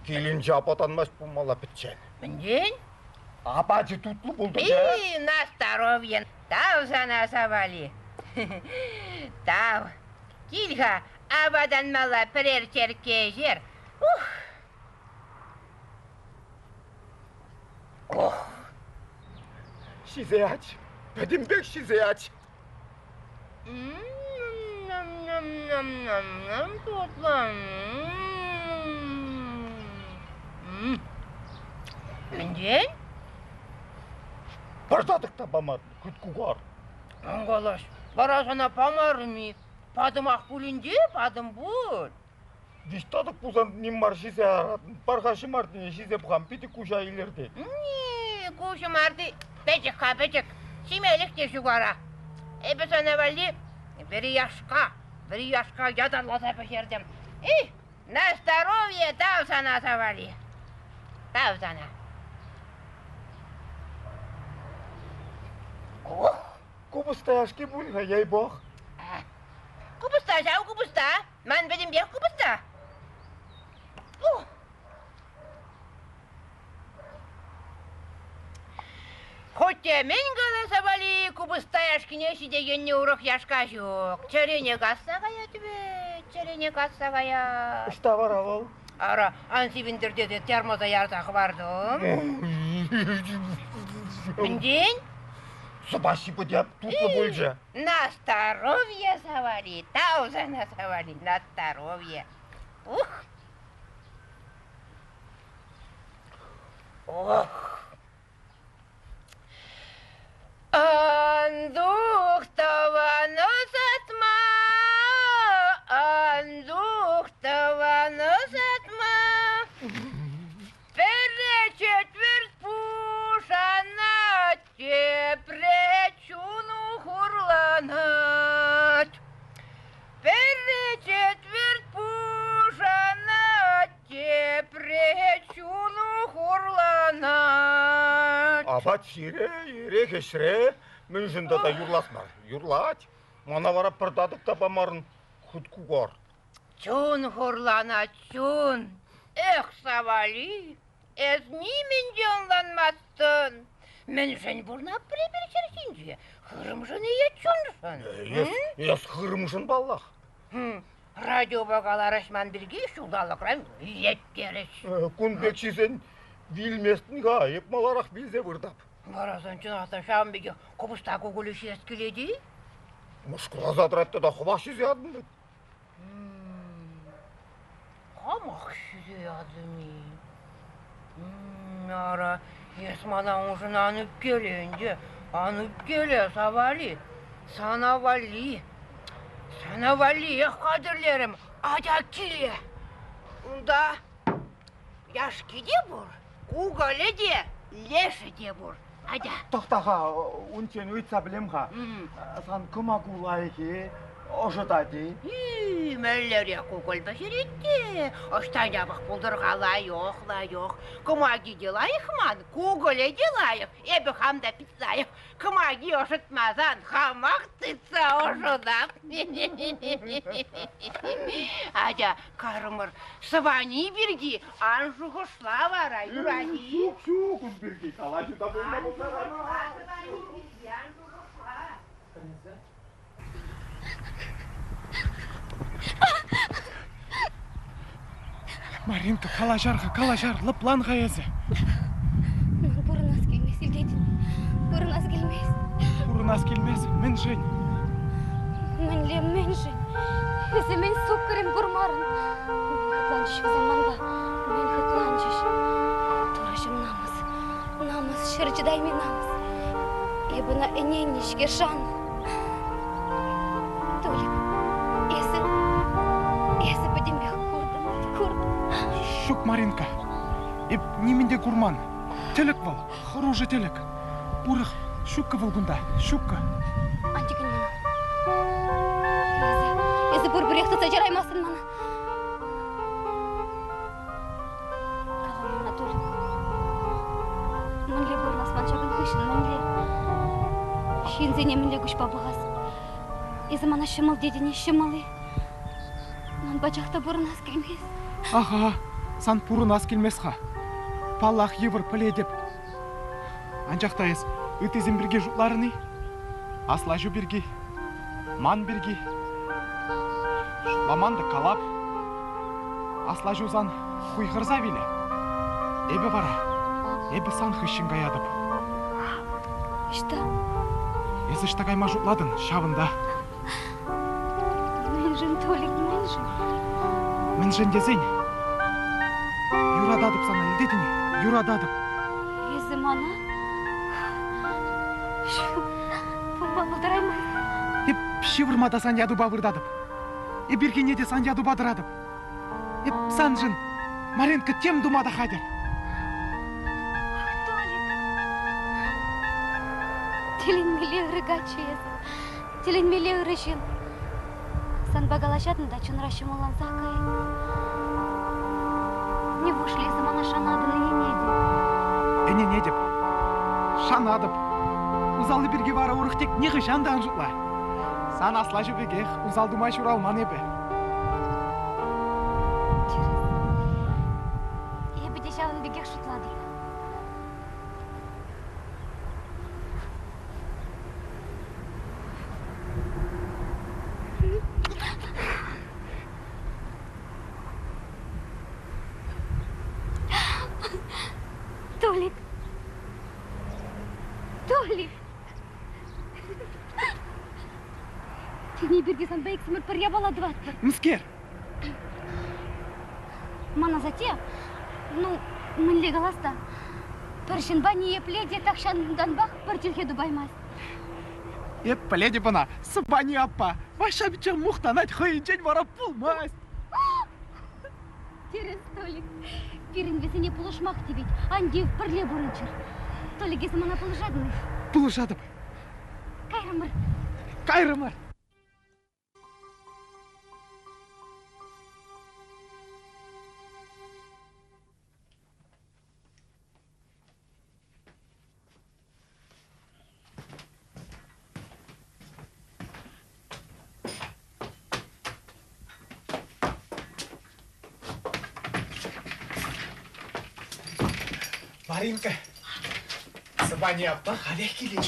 Speaker 3: Келін жапатанмас бұмала бітчен.
Speaker 8: Мінден?
Speaker 3: Апачы тутлы бұлды жа.
Speaker 8: На здоровье. Тау сана савали. Тау. Кильха, абадан мала пірер черке жер.
Speaker 3: Шизе ач. Пәдімбек шизе ач.
Speaker 8: Мінден?
Speaker 3: Бардадықта бамар, күткуғар.
Speaker 8: Аңғалаш, бара сана памарыми. Падым ақ бұлінде, падым бұл.
Speaker 3: Диштадық бұзан немар шизе арадын. Барғашы мардыне шизе бұған петі күжа илерді.
Speaker 8: Күші марды, бәчік қа бәчік. Семелік те шуғара. Эбі сана вәлі, бір яшқа ядарласа пешердім. На здоровье, тау сана савали. Тау сана.
Speaker 3: Кубыста яшки бұлға, ей-бог.
Speaker 8: Кубыста, жау кубыста. Мән бәдім бек кубыста. Хотя мен қаласа бали, кубыста яшкіне шидегенне ұрық яшқа жоқ. Чәрене қассағая түбе, чәрене қассағая.
Speaker 3: Үшта бар авал.
Speaker 8: Ара, ансибіндірде де термоза яртақы бардым. Мінден?
Speaker 3: Спасибо, деп, тутлы бұлжа.
Speaker 8: На здоровье, савали, таузана савали, на здоровье. Андуқтаваны сатма, андуқтаваны сатма. Пере четверть пушанат, тепречуну хурланат. Пере четверть пушанат, тепречуну хурланат.
Speaker 3: Абат шире, ере кешіре, мен жында да юрласмар. Юрлать, мана вара пырдадықта бамарын күткуғар.
Speaker 8: Чун хурланат, чун. Эх, савали. Эзни мен жонланмастын. Мен жын бұрнап бірі-бірі Хырымжын чунжын.
Speaker 3: Ес хырымжын баллах.
Speaker 8: Радио бағаларышман бірге шулдалықран ептеріш.
Speaker 3: Күнбек шизен вилместін ғайып маларақ білзе бұрдап.
Speaker 8: Барасан чынақтан шамбеге құбыста көгілі шес келеді?
Speaker 3: Мұшқыла задыратты да құбақ шизе адым.
Speaker 8: Қамақ шизе адымы. Ара, есмадан ұшын анып келенде, анып келе, савали, санавали, қадірлерім, ада келе. Ұнда яшки де бұр, қуғалы де, леші де бұр, ада.
Speaker 3: Тоқтаға, үнчен өйтса білемға, сан күма құлайки, ожытады.
Speaker 8: Мәлләре қуғыл бәшіретті, ұштан жабық бұлдырға лайық. Күмаги делайық ман, қуғылы делайық, әбі қамда пицайық. Күмаги ұшытмазан, қамақ тыца ұшыдап. Ада, қарымыр, сывани бірге, анжуғышла вара, юради.
Speaker 3: Шук, бірге, қалай жүда болма болмаған.
Speaker 7: Маринка, калажар, лыплан ғайызы.
Speaker 6: Бұрынас келмес, Илдетін. Бұрынас келмес.
Speaker 7: Бұрынас келмес, мен жын.
Speaker 6: Мен же. Ese men sokkarım kurmarım. Men hıtlançış zamanla. Men hıtlançış. Torajım namaz şırcıday men namaz. Ebana enenişke şan. Толик, esi bedimbe kurdum.
Speaker 7: Шук, Маринка. Неменде курман. Телек вал, хороший телек. Урых, шукка волгунда, шукка.
Speaker 6: Антикин мана. Esi burburiyakta jaraymasın mana. Kalan mana Толик. Minle burlasman çakın kışın, minle. Şinzene minle güç babağız. Esi mana şımıl dedine şımılı. Man bacakta burunaz gelmez.
Speaker 7: Ага, сан пурын ас келмес ха. Паллах евр піле деп. Анжақтайыз, үтезін бірге жұтларыны. Аслажу бірге, ман бірге. Жұтламанды қалап. Аслажу зан хуйғырза веле. Эбі бара, эбі сан хыщын гаядып.
Speaker 6: Что?
Speaker 7: Есі штагайма жұтладын, шавында.
Speaker 6: Мен Толик,
Speaker 7: Мен дезень. Юрададып сана илдетіне, юрададып.
Speaker 6: Есі мана? Балыдыраймай.
Speaker 7: Еп шивырмада сан яду бавырдадып. Еп біргенеде сан яду бадырадып. Еп сан жын, Маренка тем думада хадер.
Speaker 6: Теленмеле ырыгачы есі. Теленмеле ырышын. Сан багалашадын да чын рашым олан закай. Не вышли есі мана шанадын
Speaker 7: Эне деп. Шанадып. Узалы бірге бара ұрық тек неғі шандан жұтла. Сан аслажы бегех, узалдымай шуралман ебе.
Speaker 6: Ебі де шавын бегех жұтлады. Толик. Тені бірге сан бәйік сымыр пір ябалады ватты.
Speaker 7: Міскер.
Speaker 6: Мана зате, мінле қаласта. Піршін ба не епледе тақшандан бақ бір тілхеді баймаз.
Speaker 7: Еп піледе бұна, сыбани аппа. Ваша бича мұқтанат хойынчен барап пулмаз.
Speaker 6: Терес, Толик. Пирин весене пулышмақ дебет, андев бірле бұрынчыр. Толик есі мана пулышадың.
Speaker 7: Пулышадып. Кайрымыр. Маринка, сыбани аппа халех келе.
Speaker 6: Ой,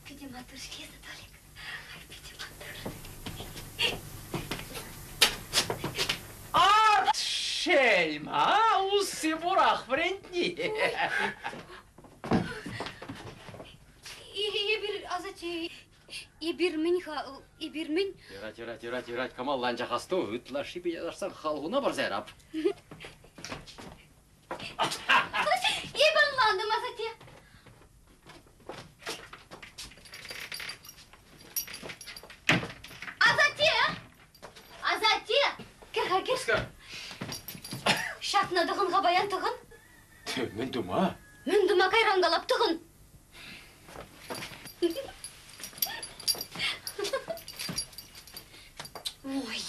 Speaker 6: педиматыр шкезі, Толик. Ай, педиматыр.
Speaker 1: Ат шейма, усы бурах врентни.
Speaker 6: Ебір азачы, ебір мен.
Speaker 1: Тирать, камаллан жақасту, үтлаши бейдарсан халғуна бар зәрап.
Speaker 6: Ебанландым азате. Азате! Керға кер. Шатна дұғынға баян тұғын.
Speaker 1: Мен дума?
Speaker 6: Мен дума кайрангалап тұғын. Ой.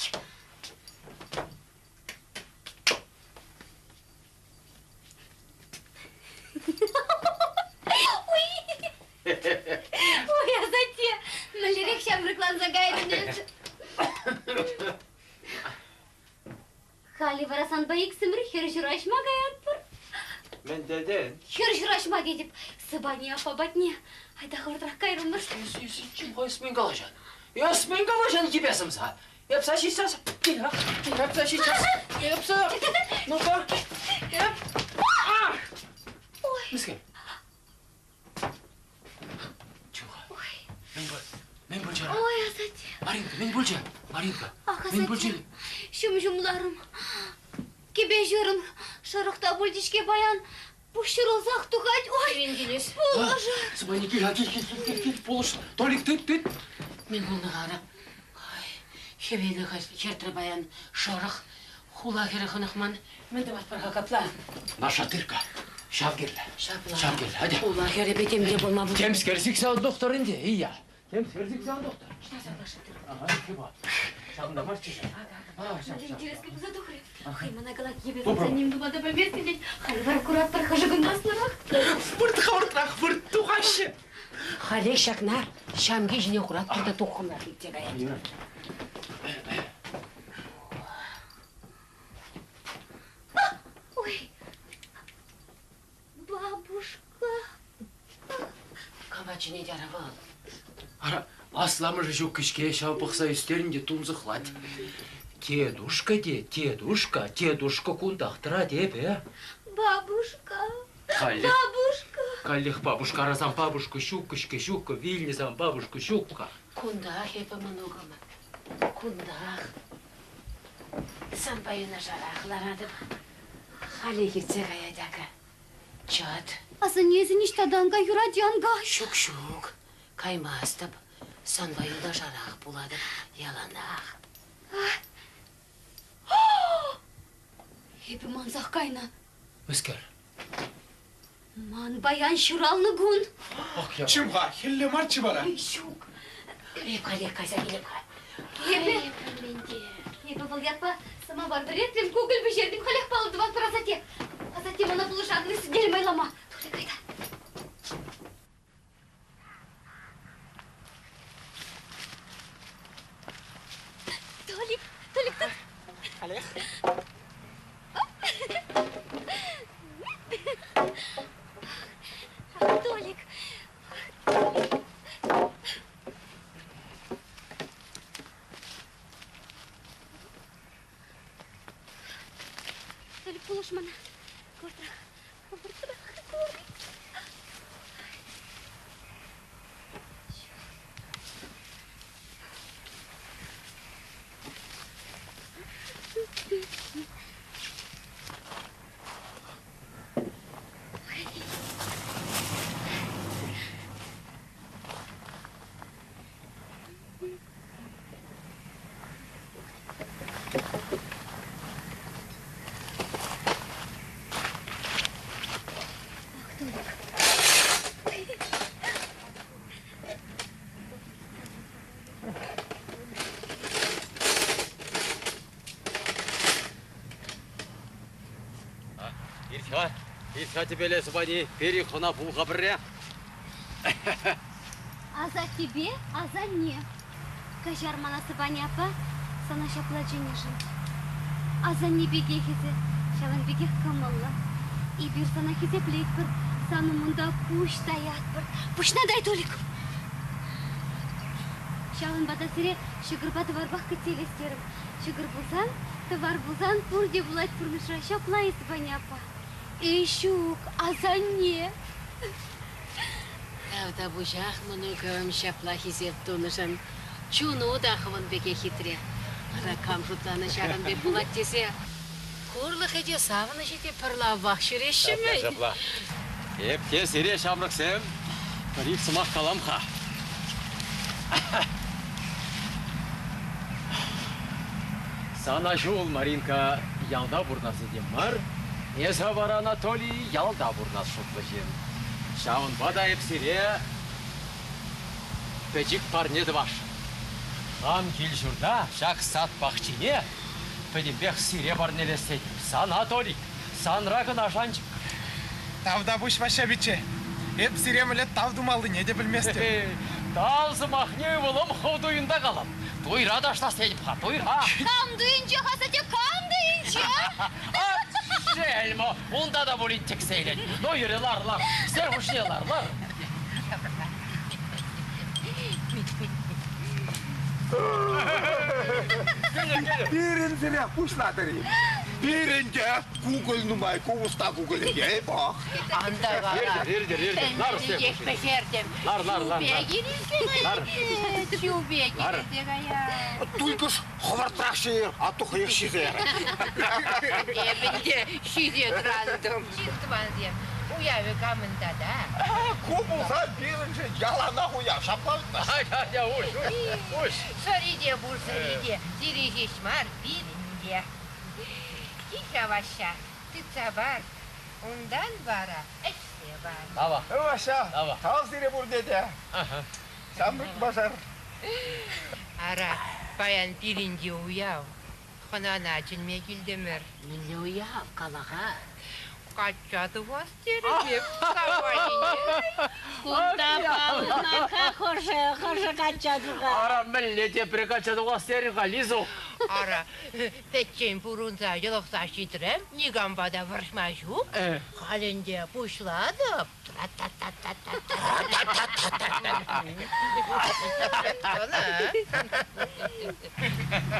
Speaker 6: Ой, азате! Мәлерек шамрықлан загайрын. Хали варасан байық сымыр хер-жүрашма гаян бұр.
Speaker 1: Мен деден.
Speaker 6: Хер-жүрашма дедіп, сыбане апа батне. Айда ғырдырақ кайрынмыр.
Speaker 1: Чым қойсмен қалажан? Есмен қалажан кепесімса. Епса сейчас. Епса сейчас. Епса. Ну-ка. Еп. Міскен. Чымға. Мен Бульжа.
Speaker 6: Ой, Азат.
Speaker 1: Маринка, мен Бульжа. Маринка,
Speaker 6: Ах,
Speaker 1: мен
Speaker 6: Азат.
Speaker 1: Бульжа.
Speaker 6: Шум-шумларым. Кебе жүрім. Шырықта бульдишке баян. Пұшырылзақ тұғайд. Ой,
Speaker 10: Венгелес.
Speaker 6: Бульжа.
Speaker 1: Сыбайны кел, Полыш. Толик, түт.
Speaker 10: Мен бұны қарап. Хевейлі хертір баян шорық. Хула хері қынықман. Мен де батпарға капла.
Speaker 1: Наша тырка. Шап келді. Шап келді, хadi.
Speaker 10: Хула хері бетемде болма бұл.
Speaker 1: Темс керсик сауын доктор инде, iya. Темс керсик сауын доктор. Ага, кеба. Шабында маш чешен.
Speaker 6: Интереске бұза тұқыры. Хай, мана қалақ ебе за ним думада бәместелет. Хай, бар кураттар қажығын асылырақ.
Speaker 7: Бұрт қауыртырақ, бұрт туғашы.
Speaker 10: Хале шакнар. Шамге жіне құрат тұрда тоқымлар кетте ғаян.
Speaker 6: Ой, бабушка.
Speaker 10: Кабачыне жарабал.
Speaker 1: Ара, асламы жүк кішке шапықса үстерінде тұмзықлад. Дедушка кундақтыра деп,
Speaker 6: Бабушка.
Speaker 1: Хале.
Speaker 6: Бабушка.
Speaker 1: Калих бабушка, разам бабушка, щука, вильнезам бабушка, щука.
Speaker 10: Кундах епі мұнығымы. Кундах. Сан байына жарақлар адып. Хале кетсе ғаядағы. Чат.
Speaker 6: Асы незін іштаданға юрадянға.
Speaker 10: Шук. Каймастып. Сан байында жарақ болады. Яланақ.
Speaker 6: Епі манзақ кайна.
Speaker 1: Өскер.
Speaker 6: Ман баян шуралны гун.
Speaker 7: Чымға, хелле марчы бара.
Speaker 6: Шук.
Speaker 10: Реп қайса келіп қа.
Speaker 6: Епі бұл ятпа, сама бар бір ретлем көгіл бежердім қалек балыды бас бір азате. Азате мана бұл жағын сіздері майлама. Толик қайда. Толик, тұр.
Speaker 7: Қалех.
Speaker 6: Толик. Толик, пулыш мана. Кортырақ.
Speaker 1: Иртха тебе сыбайны перехона булға бірре.
Speaker 6: А за тебе, а за мне. Кажар мана сыбани апа, sana şaplacını жын. А за не беге хизе, шалан беге камалла. И бир sana хизе плейт бір, саны мұнда пуш таят бір. Пушна дай Толик. Шалан бада сире, шыгырба тыварбақ кетелестерім. Шыгыр бұлзан, тывар бұлзан, пурде булайт пұрныша шаплайы сыбани апа. Эй, щук, а за не?
Speaker 10: Тавда бужақ мұнығым шапла хизеп тұнышын. Чуну дақывын беге хитре. Ракам жұтланы жағын бе бұлат десе. Корлық еде савыны жете пырла вақшыреші ме?
Speaker 1: Шапла. Епте сире шамрықсем, бірік сымақ қаламға. Сана жол, Маринка, ялда бұрнасы дем бар. Еза бар Анатолий, ялда бұрнас шутлы жем. Шауын бада епсире, пәжік парнеді баш. Ам кел жұрда, шақ сат бақчине, пәдембек сире бар нелестейді. Сан Анатолий, сан рағын ашанчық.
Speaker 7: Тавда бұш баша біче. Еп сиремілет тавдумалды не де білместі.
Speaker 1: Талзы махне болым қаудойында қалам. Тойра да штас едіп қа, тойра.
Speaker 6: Кам дүйінче, қасате, кам дүйінче?
Speaker 1: Желмо, онда да болин тек сейлен. Дойрыларлар, сервушнеларлар.
Speaker 3: Бірін зіле пұшладырым. Birinde Google numay, kuvusta Google ey bak.
Speaker 8: Anda var.
Speaker 1: Nar
Speaker 8: Ben yekmeşerdim.
Speaker 1: Nar.
Speaker 8: Şubeye girilse şubeye girilse ya.
Speaker 3: Только ж ховартрақ шеер, а то хыйық шизер.
Speaker 8: Ebinde şize durandım. Çıktım diye. Uyağı kamında da.
Speaker 3: Кубулса бірінші ялана хуя, шапалықта.
Speaker 1: Hadi uş.
Speaker 8: Сариде бұл сариде. Дирижеш мар бірінде. Тихо ваша. Тыца бар. Ondan bara. Ekse var.
Speaker 1: Dava.
Speaker 3: Ваша,
Speaker 1: Дава.
Speaker 3: таз дире бұл деді. Самрық башар.
Speaker 8: Ara. Bayan birinde uyağı. Xanana açılmaya gildemir.
Speaker 10: Milli uyav kalağa.
Speaker 8: Kaçadı vas derim. Savaşını.
Speaker 10: Kunda palına hoşa kaçadığa.
Speaker 1: Ara millete prikaçadı vasteri galizo.
Speaker 8: Ara. Peçen burunza yılıksa şidirem. Nigambada vırşmaşuk. Halinde puşladım.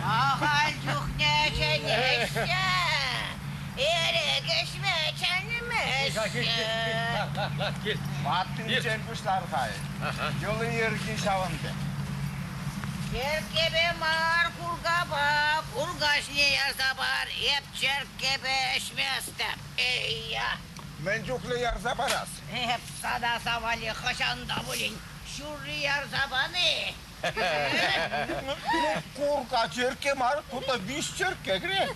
Speaker 8: Ahalcuk neşe neşe. Ere geçme çenimizse.
Speaker 3: Аттың жен құштар қай. Жолы ерген шавынды.
Speaker 8: Çerkebe mar kurgaba, kurgaş ne yarsa var, hep çerkebe eşmezdim. Ey ya.
Speaker 3: Мен жүклі ярса барас.
Speaker 8: Hep sada savali haşanda bulin. Şurri yarsa bani.
Speaker 3: Курка черке мар, тута биш черке кре.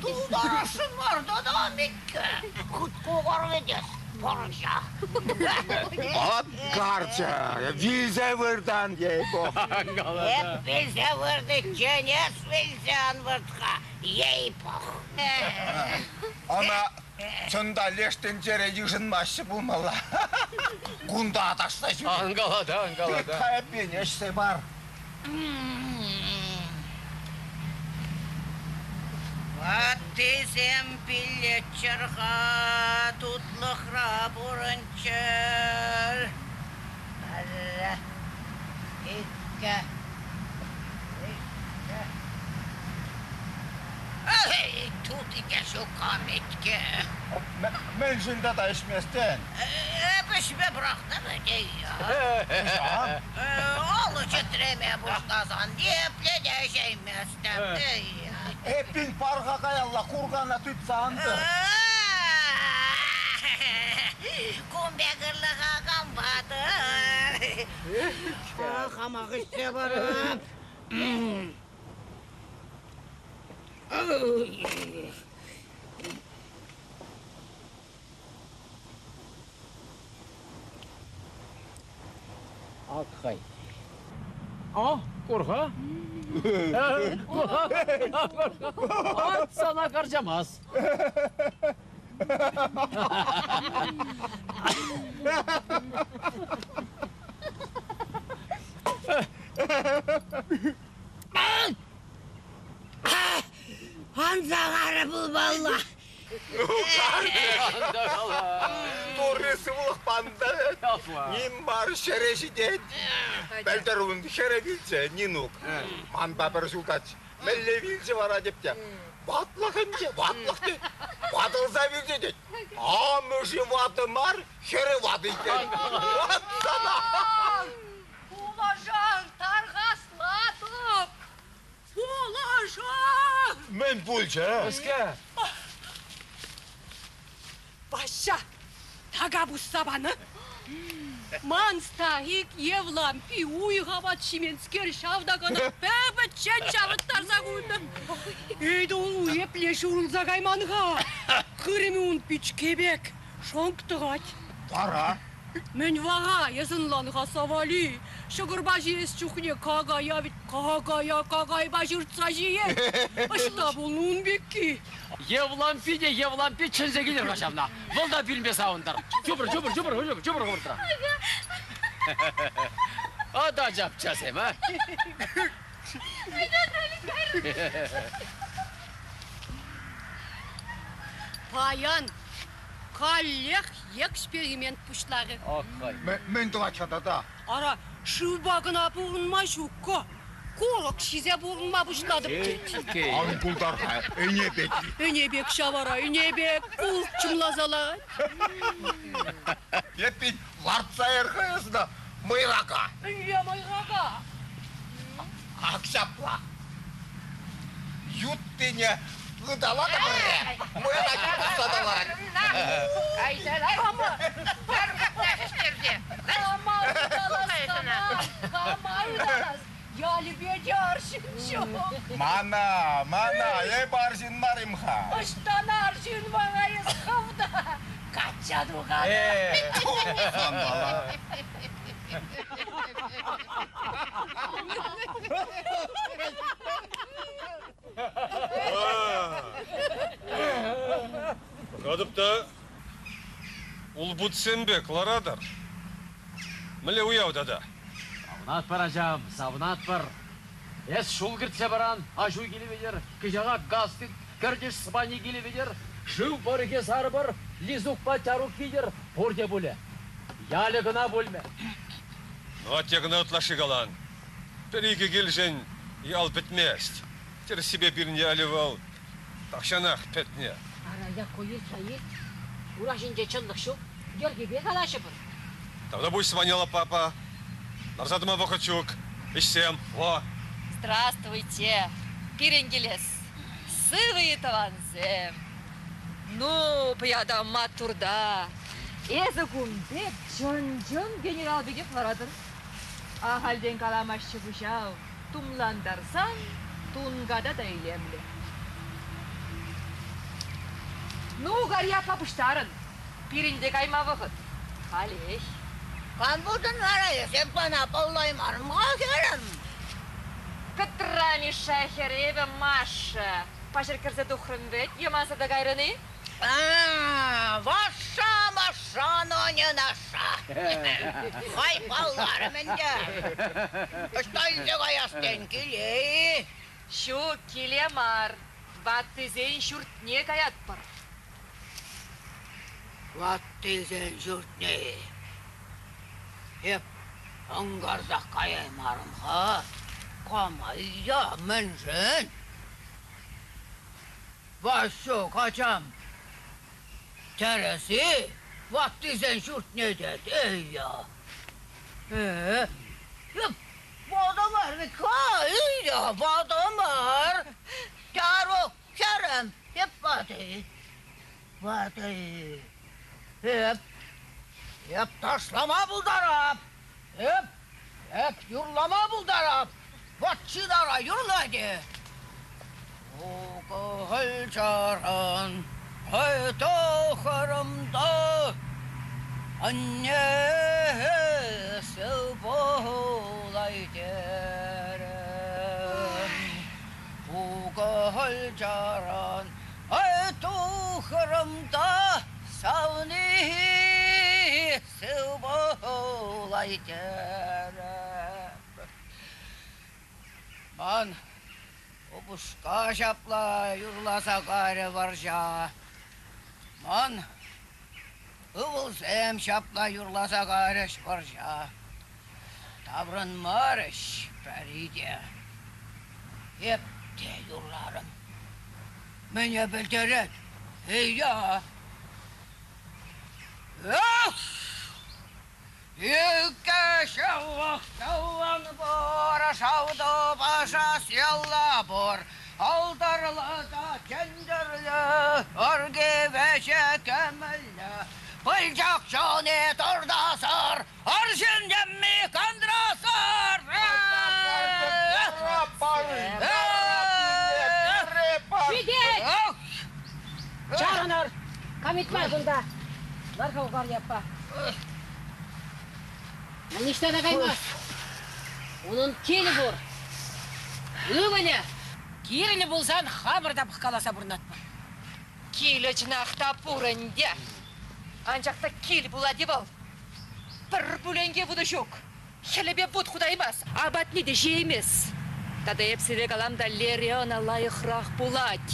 Speaker 8: Tuğdarasın var da mikke. Kutku var vedes. Porşa.
Speaker 3: От гарча, вилзе вырдан ейбо.
Speaker 8: Hep bize vurdu, cenes vilzan vurdka. Yeypoh.
Speaker 3: Ана чында лештен жере жығын машы бұлмала. Кунда аташта жүрі.
Speaker 1: Ангалада.
Speaker 3: Тайып бен ешсе бар.
Speaker 8: Ваттисем пиллетчерха, тутлыхра бурынчер. Алла, икка. Ey, tut ike şu kametke.
Speaker 3: Мен жында да ішместен.
Speaker 8: Öpüşme bıraktı mı diyor. Oğlu çıtreme buştazan deyip ne deşeymestem diyor.
Speaker 3: Hepin parğa kayalla kurgana tutsandı.
Speaker 8: Kumbe gırlığa kambadır. Hamak işte varım.
Speaker 1: Akhay. Korha. At sana karcamaz.
Speaker 8: Hanzağarı bul valla.
Speaker 3: Торресі бұлықпанды. Нем бар шереші дед. Бәлдіруынды шере білсе, ненук. Манда бір жылдач. Мәлі білсе бара депте. Батлықын де, батлық де. Батылса білсе дед. Амышы ваты мар, шере ваты екен. Ватсана.
Speaker 8: Ulaşan targasladık. Ulaşan.
Speaker 3: Мен бұлча.
Speaker 1: Өске.
Speaker 9: Ваша, тага bu sabahını. Mansta hik yevlam pi uyğavat şimensker şavdagını bebe çençavıttar zagunda. Eydi ol uyepleşi urulza kaymanıga. Kırımın piç kebek, şonktıgaç.
Speaker 3: Бара.
Speaker 9: Мен вага язынланға савали. Шығырбажы ес чухне кагая бит кагай бажыртса жие. Ашта болуын бекки.
Speaker 1: Евлампи чынзе келер қашамна. Бұл да білмес ауындар. Жубыр ғұртыра. Ада жапчасем, а?
Speaker 9: Паян, коллег эксперимент пушлары.
Speaker 3: Мен дұлачада да.
Speaker 9: Ара, шыбағына бұғынма жүкко.
Speaker 10: Колок шизе болма бушладып кет.
Speaker 3: Ал кулдарға өнебек.
Speaker 10: Өнебек шавара, өнебек кул чумлазала.
Speaker 3: Еппин вартса ерхайысына мыйраға.
Speaker 10: Үйе майғаға.
Speaker 3: Ақшапла. Юттыне ғыдала да бірі. Мыйраға құсадалар.
Speaker 10: Айсалай. Қама ұдалас, қама ұдалас. Яли бедершін шоқ.
Speaker 3: Мана, ей баршын марымға.
Speaker 10: Ұштанар жын бағайыз қавда. Қатшадуға.
Speaker 3: Сандала.
Speaker 5: Қадыпта ұлбұт сенбе, Кларадар. Міле уяудада.
Speaker 1: Савнат бар ажам, савнат бар. Эс шул кіртсе баран, ашу келі бедер, кыжаға гастык, кірдеш сыбани келі бедер, жыл борыге сары бар, лизук па тарук бедер, борде бұлі. Ялы гына бөлме.
Speaker 5: Атягына ұтлашы қалан. Переге келжен ял бітмест. Тер себе бірін ялывал, тақшанақ петне.
Speaker 10: Арая қойыл сайы, урашынже чынлық шу, гергебе қалашы бір.
Speaker 5: Тогда будь звонила папа. Нарзадыма Вахачук. Ищем. Во.
Speaker 4: Здравствуйте, Пиренгелес. Сывые таванзем. Ну, пьяда матурда. Эзі гумбек жон генерал бегеп барадыр. Ахалден каламашчы бушау. Тумландарсан, тунгада да илемле. Ну, гария папыштарын. Пиринде кайма вақыт. Қалеш.
Speaker 8: Қанбудың арайы, сен пана поллаймарым қағырым.
Speaker 4: Кытрами шахеребе Маша. Пашыр кірсе дұқырын бет, емаса да қайрыны?
Speaker 8: Ваша, Маша, но не наша. Қай баллары менде. Үштайзы қаястен келей.
Speaker 4: Шу келе мар. Ваттызен шүртне каят бар.
Speaker 8: Ваттызен шүртне. Hep angarda kayaymarım ha. Kamayya mensen. Vaşo kaçam. Teresi. Vakti sen şurt ne dedi ey ya. Hep vada var bir kay ya. Vada var. Karo kerem. Hep vadı. Vadı. Hep taşlama buldarap. Hep yurlama buldarap. Vatçıdara yurladı. O kahıl çaran. Hayta haramda. Anne sevbolay derim. O kahıl çaran. Hayta haramda. Savni sevbolay derim. Man o buşka şapla yurlasa gayrı varca. Man ıvılsem şapla yurlasa gayrı varca. Tavrın marış Feride. Hep de yurlarım. Mene bildirin. Hey ya. Yükke şavvak şavvan bor, şavdu başa siyalla bor. Aldarlı da kendirli, örgü ve şekemeli. Pılcak şone torda sar, arşın gemmi kandıra sar.
Speaker 10: Şiddet! Çağırınır, kamitmez bunda. Var kavgar yapma. İşte de kaymaz. Onun keli bor. Öyle. Kirini bulsan habırda bıkalasa burnatma.
Speaker 4: Килі жинақта пұрынде. Анжақта кел бұлады бол. Бір бүленге бұды жоқ. Хелебе бұд құдаймас, абат неде жеймес. Тада епсірек аламда лериана лайықрақ бұлад.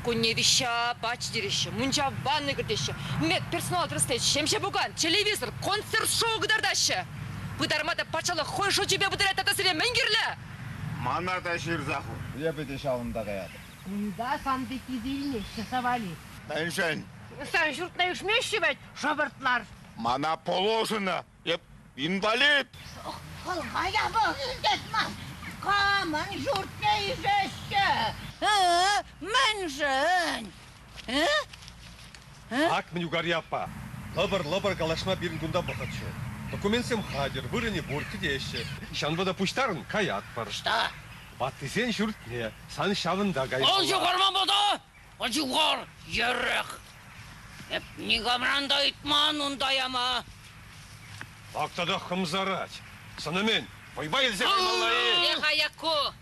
Speaker 4: Күнневіша бач дереші, мұнша ванны кірдеші, мед персонал трыстеші, шемше бұған, телевизор, концерт шоу қыдардашы. Бұдармада пачалы қой шо тебе бұдырет атасыре мәңгерлі.
Speaker 3: Мана да ширзаху. Ебеде шалында каяды.
Speaker 8: Да, санды кизильне, шасавали.
Speaker 3: Беншен.
Speaker 8: Sen şurtla üşmeşşivet, şabırtlar.
Speaker 3: Мана положено. Еп, инвалид.
Speaker 8: Kaya bak, izletmez. Kaman şurtla üşeşşe. Menşen.
Speaker 5: Ак мен угарьяпа. Лабар калашма бирин гунда бахатшу. Документсем хадер, вырыне бурки деші. Шанвада пуштарын каят бар.
Speaker 8: Что?
Speaker 5: Баттысен шүртне, сан шавында гай.
Speaker 8: Ол жұғарман бұда! Ол жұғар, ерек. Hep nigamranda itman undayama.
Speaker 5: Вақтада хымзарать. Санамен, байбай елзе каймаллайы.
Speaker 10: Не хаяку.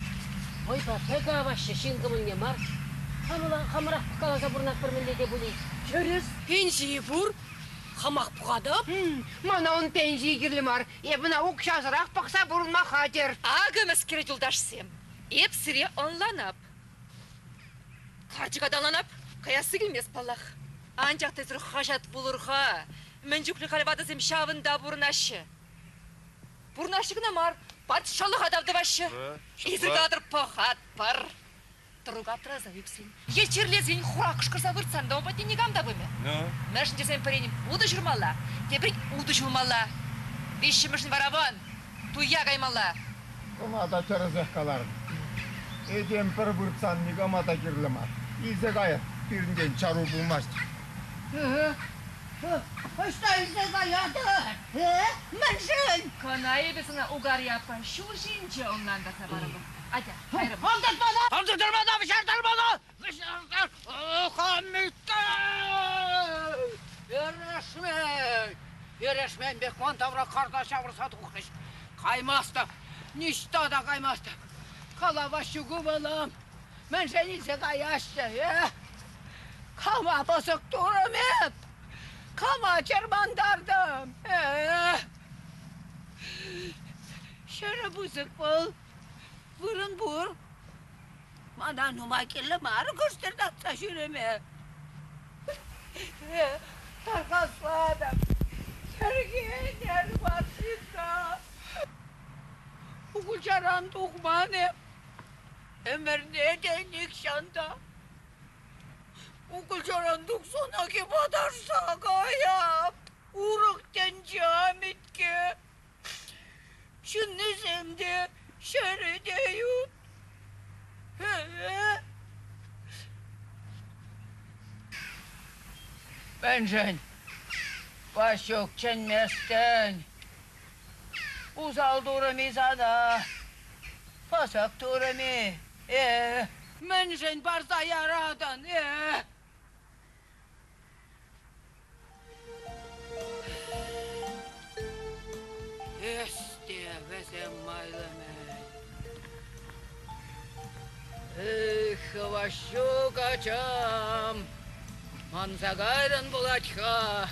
Speaker 10: Ой, папега ваще шингымын не мар. Хамырақ пықаласа бұрнақ бір міндете бұлей.
Speaker 9: Через пенсии бур. Хамақ бұғадып. Мана он пенсии кирлімар. Ебіна оқшазырақ пақса бұрынма хатер.
Speaker 4: Агымыз керек жолдашсем. Еп сіре онланап. Қарчыға даланап, қаясы келмес палақ. Анчақ тезір қажат бұлырға. Мен жүклі қалбадысым шавында бұрнашы. Бұрнашы күні мар, батшалық адавды башы. Изіргадыр пахат бар. Тұруға тұраза өпсен. Ечерлезен құрақ шықырса бұртсан да опатын негамда бұме. Мәшін десен піренім, уды жүрмалла. Тепрік уды жүрмалла. Бешімішін барабан, туя қаймалла.
Speaker 3: Кумада терезех калар. Эдем пір бұртсан негамата кирлімар. Изе қайы, бірінден чару бұлмаш.
Speaker 8: Что из-за гаяды? Меншен!
Speaker 4: Kanayı besine ugar yapan şu şince ondan da sabarım. Hadi, hayırım.
Speaker 8: Aldırtmadı! Aldırtmadı, fışardırmadı! Hamitten! Yereşmen bek mantavra kardeş avırsa tukış. Kaymastım. Nişta da kaymastım. Kalavaşı gubalam. Menşen ise gayaştı. Kama basık durum hep. Kama çermandardım. Şöyle buzuk bul. Vurun vur. Bana numakirli marı gösterdi atsa şüreme. Tarkasladım. Sergiye yer basında. Uçaran tukmanı. Ömer neden nikşanda? Uçaran tuksona ki badarsa gayap. Uğrakten camit ki. Şimdi semde şeride yut. Benşen. Baş yok çenmezden. Uzal durumu sana. Pasak durumu. Menşen barza yaradan. Este vezem maylame. Хващу качам, мансагайрын булачка.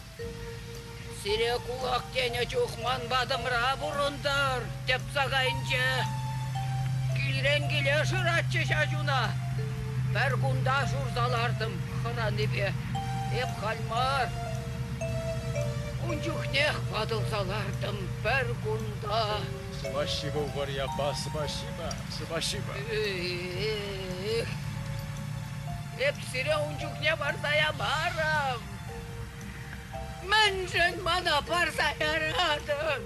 Speaker 8: Сире кулак тене чухман бадымра бурундар, деп сагайынче. Килрен келе шыратчы шажуна. Бір күнда журзалардым, хыраныбе, еп халмар. Унчухнех бадылсалардым, бір күнда.
Speaker 1: Спасибо, Варьяпа, спасибо.
Speaker 8: Hep sire uncukne varsaya varım. Menşen bana varsa yaradın.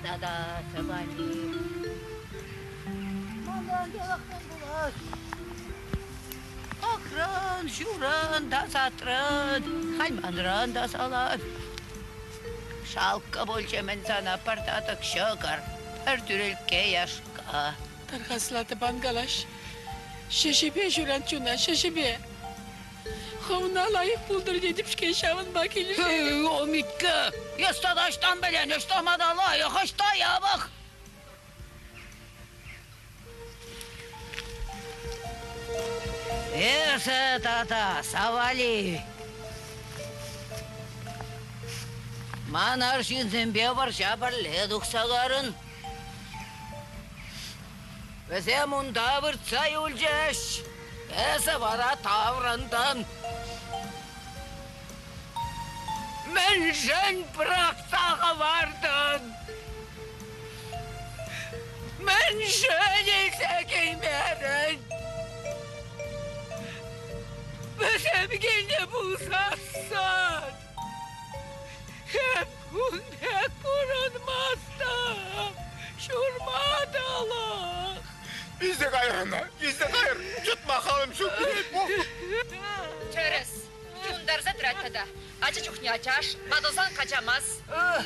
Speaker 8: Dada sabani. Bana yakın bulaş. Akran, şuran da satran, halmanran da salar. Şalka bolçemen sana partatık şakar, her türülke yaşka.
Speaker 9: Tarkasladı bangalaş. Şeşibe şuran çuna, şeşibe. Havuna layık buldur dedip şkeşavın bakili.
Speaker 8: O mitke, yastadaştan bile neştamada layık haşta ya bak. Ese tata, savali. Manar şinzimbe var şabarleduk sagarın. Ve zemunda vırtsa yulceş. Ese vara tavrından. Мен жен бұрақтаға бардым. Мен жен есекеймерін. Біземгені бұлсасын. Hep bek kurulmazdım. Şurmadalık.
Speaker 3: Biz de gayrına, biz de gayr. Git bakalım şu.
Speaker 4: Через. Юндарза тратада. Ача чухня ачаш. Бадозан качамаз.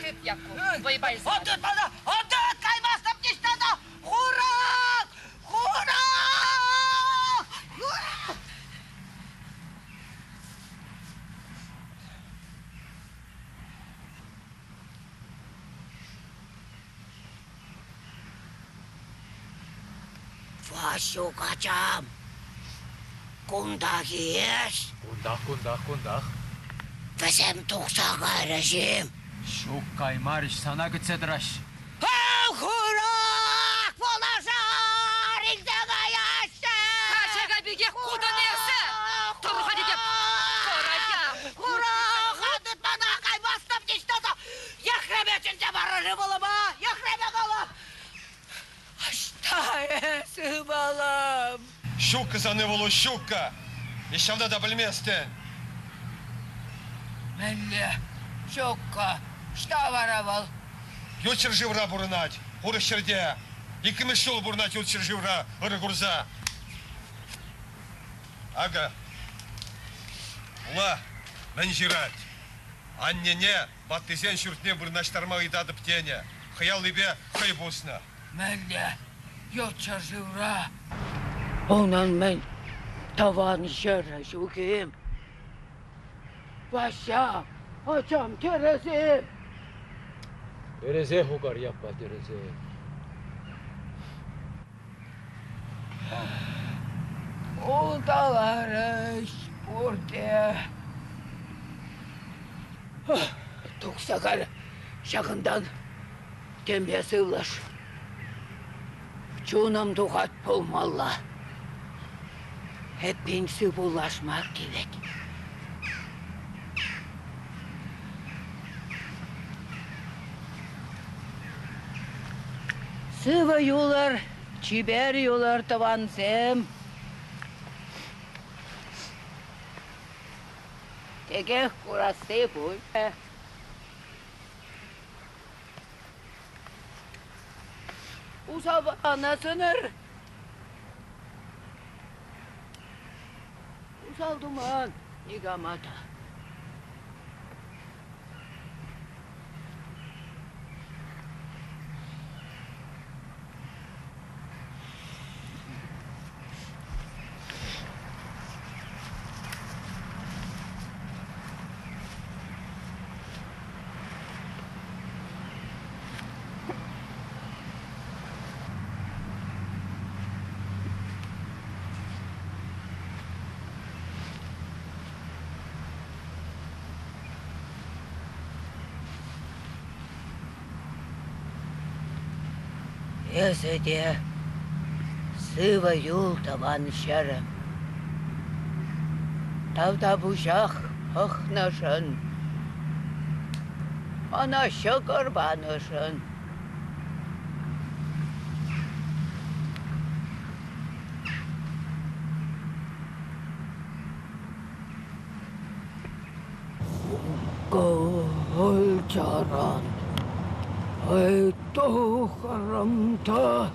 Speaker 4: Hep yaku. Вайбайза.
Speaker 8: Отут бана, отут каймастым дештада. Хурак! Хурак! Хурак! Вашу качам. Кундах еш.
Speaker 1: Кундах.
Speaker 8: Bizim tuksağa rejim.
Speaker 1: Şu kaymarış sana gıtsedraş.
Speaker 8: Хуrak! Положар! Игдега яште!
Speaker 4: Качага биге куда нерсе? Турха дедеп. Корая.
Speaker 8: Хуrak! Хадыт бана каймастым дештада. Яхребечинде барыры болыма. Яхребек олым. Аштае сыбалым.
Speaker 5: Щука занывала, щука. Еще надо бельместен.
Speaker 8: Мелле, щука, что воровал?
Speaker 5: Ютчер живра бурнать, уры щерде. И камешол бурнать ютчер живра, уры гурза. Ага. Ла, мен жирать. Анне-не, баттызен шүртне бурнаштарма идады птене. Хаял либе хай босна.
Speaker 8: Мелле, ютчер живра. Ondan мен tavan şerre şukiyim. Başa, açam terezim.
Speaker 1: Tereze hukar yapma tereze.
Speaker 8: Oldalarış burada. Tuksakar şakından tembe sığlaş. Çunam tukat bulmalla. Hepinsi bulaşmak gerek. Sıvıyorlar, çiberiyorlar tavansem. Tegeh kurası bu. Usav anasınır. Usal duman, nigamata. Еседе сыва юл таван шәрім. Тавда бушақ ықнышын. Ана шықыр банышын. Гол чаран. Ай, тухарамта,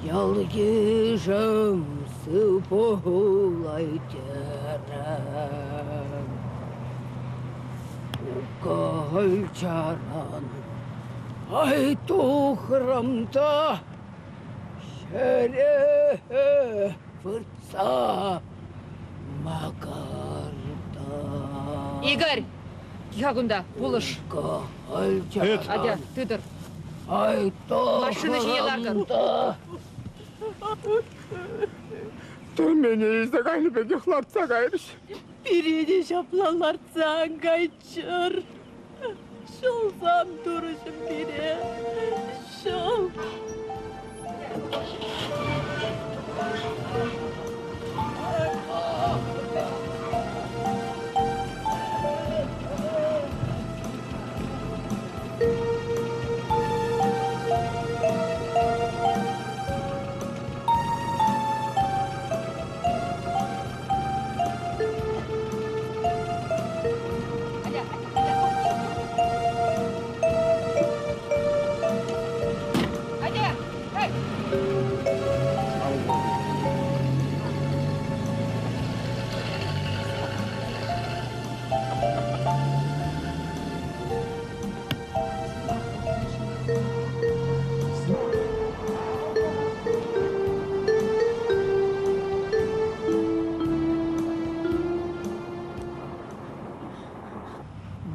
Speaker 8: ялгижам сыпулайтерам. Укалчаран, ай, тухарамта, шере фырца макарта.
Speaker 4: Игорь! Ягунда, булыш. Адя, тыдыр. Машина жиеларган.
Speaker 7: Тölmeni izle gayrı be yıklarsa gayrı.
Speaker 8: Birini şaplalarsan kaçır. Şolsam duruşum biri. Şol.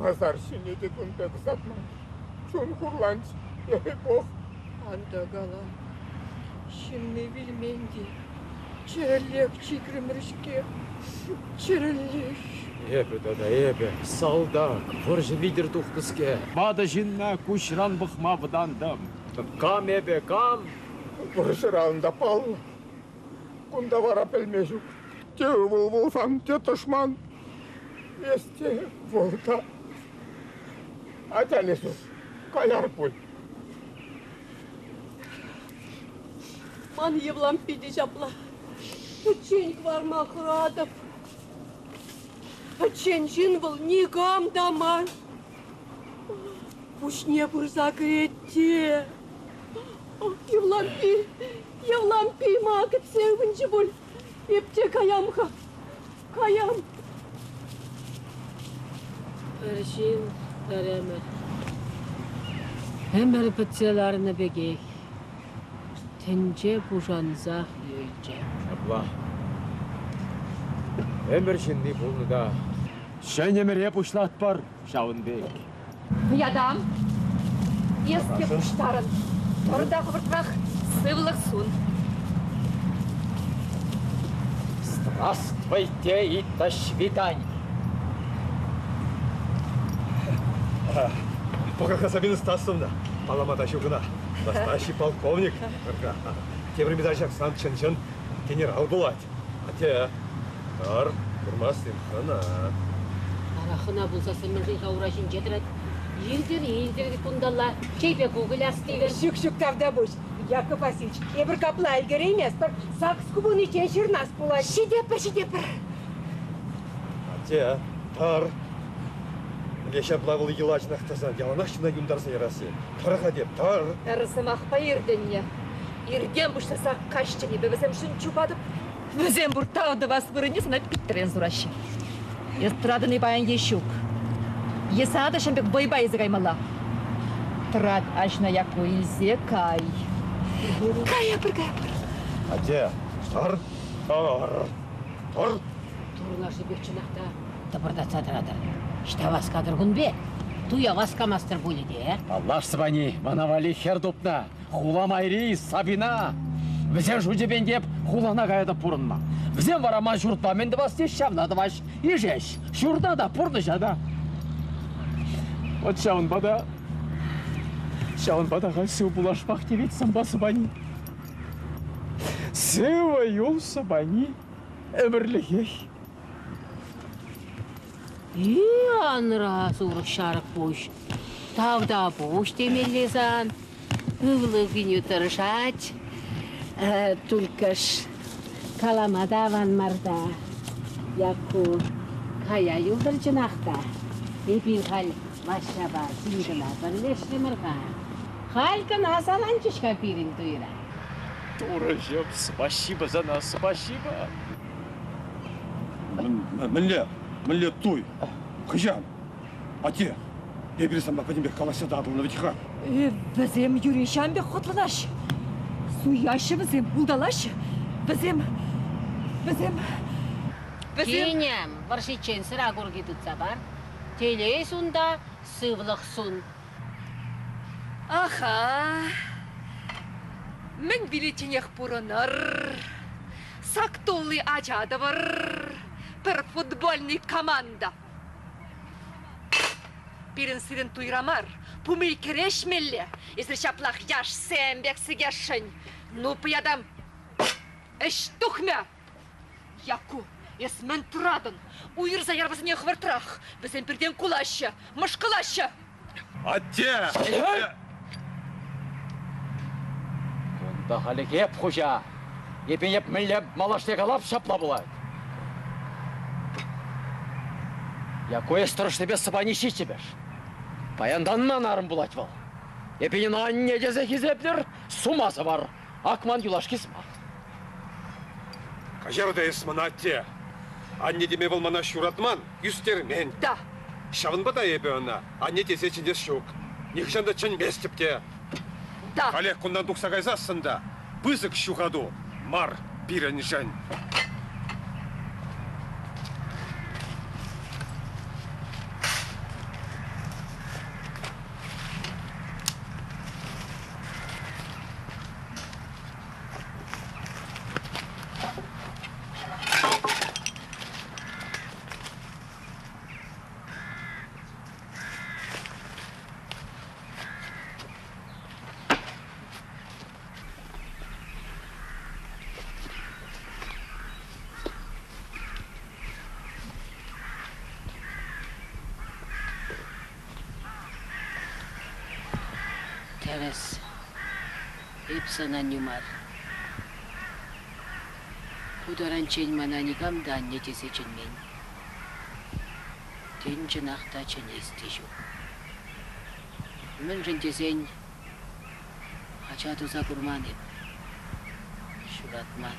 Speaker 3: Мазар шинеде күнде кызатма. Чон хурланч. Ей бог.
Speaker 9: Анда калам. Шынны билменди. Черлек чикремришке. Черлек.
Speaker 1: Эбе, дада, эбе, салдак, выржы лидер тухтыске. Бада жинна кушран бахма вдандам. Кам, эбе, кам.
Speaker 3: Выршырауында пал. Кунда вара пелмежук. Те был болсан, те тышман. Есте волта. Атялесу, каяр пуль.
Speaker 9: Ман евлам пиди жапла. Ченк var махрадов. Чен жин был нигам даман. Уж не был закрытие. Евлам пи магат севынчы бол. Епте каямха. Каям.
Speaker 10: Першин, перемер. Эмер пытселарыны бегей. Тенже бужанзах үйже.
Speaker 1: Абла. Эмер шинни болны да. Шәнемере пушлат бар, Шавынбек.
Speaker 4: Ядам. Еске пуштарын. Торда кыбыртмақ сывлық сун.
Speaker 1: Здравствуйте и до свидания.
Speaker 5: Пока Сабина Стасовна, Паламата Щукина, настоящий полковник. Темір медальшак сан чын-чын генерал болать. А те, тар, курмасын хана.
Speaker 10: Арахына болса сымыржын жаурашын жетірет. Елдер күндалла, чейпе Google астыйгір.
Speaker 9: Шүк-шүк тавда буш. Яков Васильевич, ебір капла әлгер емес, бір сақс күбін ечен шырнас болады.
Speaker 4: Шидепір.
Speaker 5: А те, тар. Леша плавал елачнах тазан, яланашчына юндарса ярасы. Тарха деп, тар.
Speaker 4: Әрісім ақпа ерденне. Ерден бұшты сақ қашчыны бәбізем шын чупадып. Бізем бұрттауды басбырыны сынат біттерен зұрашы. Естрадыны баян ешук. Есада шамбек бой-бай зағаймала. Трад ажна яку илзе кай. Кая-пыр.
Speaker 5: А те, тар.
Speaker 10: Турлашы бекчінақта табырда цадырадыр. Штавас кадыр күнбе, туя васкамастыр бөлі де.
Speaker 1: Аллаш сыбани, манавали хердупна, хула майри, Сабина. Візен жудебен деп, хулана гаяда пұрынма. Візен варама жұртма, менді бас деш шавнады баш, ежеш, жұрда да пұрны жада. Вот шауын бадаға сыу бұлашпақ девет сымба сыбани. Сыва юл сыбани, өмірлігей.
Speaker 10: Анра сурық шарық бош. Тавда бош темелезан. Ывлы күні тұрышач. Түлкіш каламадаван марда. Яку кая юлдыр жынақта. Епил хал вашаба сингіла бірлешті мырға. Халкан асалан чышқа пирин туйра.
Speaker 1: Туражем, спасибо за нас, спасибо.
Speaker 5: Міле той, қыжан, ате, ебіресам ба подембек каласа дадылына витиха.
Speaker 4: Бізем юришан бек хотланаш. Суяшы бізем бұлдалаш. Бізем...
Speaker 10: Кенем, варшичен сыра көрге тұтса бар. Телей сунда сывлық сун.
Speaker 4: Аха. Мен билетенех бұрыныр. Сақтолы ажады бар. Бір футбольный команда. Бірін сирен туйрамар. Пумый керешмелі. Езір шаплақ яш сәмбек сігешін. Ну пыядам. Эш тухмя. Яку, ес мен тұрадын. Уйыр заярбасыне хвартырақ. Бізен бірден кулашы, мұшқылашы.
Speaker 5: Ате!
Speaker 1: Онда халек еп хұжа. Епен еп мүллеп малаштек алап шапла бұлай. Якое строшны без сабани шичебеш. Паянданма нарым булать вал. Епенен анне дезе хизеплер сумасы бар. Акман юлашки смақ.
Speaker 5: Кажарда есмана ате. Анне деме бол мана шуратман, юстермен.
Speaker 4: Да.
Speaker 5: Шавын бата ебе она, анне тесе чиндес шук. Нихшанда чын бестепте.
Speaker 4: Да.
Speaker 5: Олег кундан тухса кайзасында. Пызык шухаду. Мар пирен жан.
Speaker 10: Херес. Ипсана нюмар. Хударан чень мананигам да не тесечен мен. Тен жинақта чен естежу. Мен жентесен ача туза курман еп. Шуратман.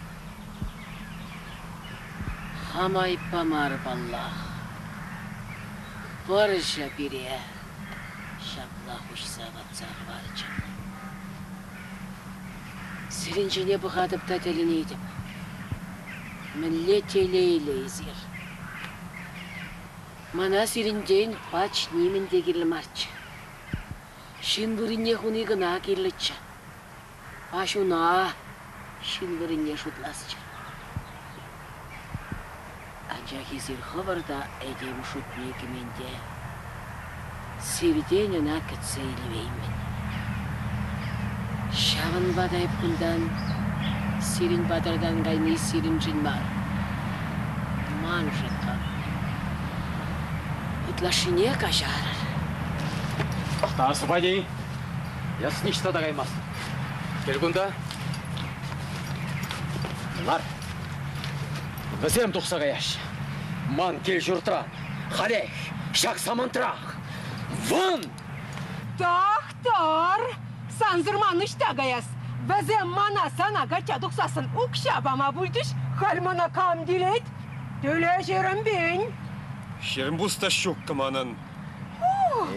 Speaker 10: Хамай памар баллах. Барыша бире. Шапла хушса ватсақ барыча. Сиринчене бұғадып та телінейдім. Мінле телейлі езер. Мана сириндейн пач немін дегірлі марчы. Шын бұрынне хуны гына керлічі. Паш уна шын бұрынне шутласчы. Анча хизир хабарда әдем шутне кеменде. Сирден она кыцейлівеймен. Шағын бадайып күндан, сирин бадардан гайны сирин жинмар. Ман жынған. Утлашыне кажарыр.
Speaker 1: Та, Сапани, я с ништа дагаймас. Келгунда. Нар. Візем тұқсаға яш. Ман кел жұртыран. Халех, шақ самантырақ. Вон!
Speaker 9: Тахтар! Санзырман іштагаяс. Візем мана сана гача дұқсасын ұқшабама бұлдыш, халмана кам дилет. Төле жерім бен.
Speaker 5: Шерім бұста шук кыманын.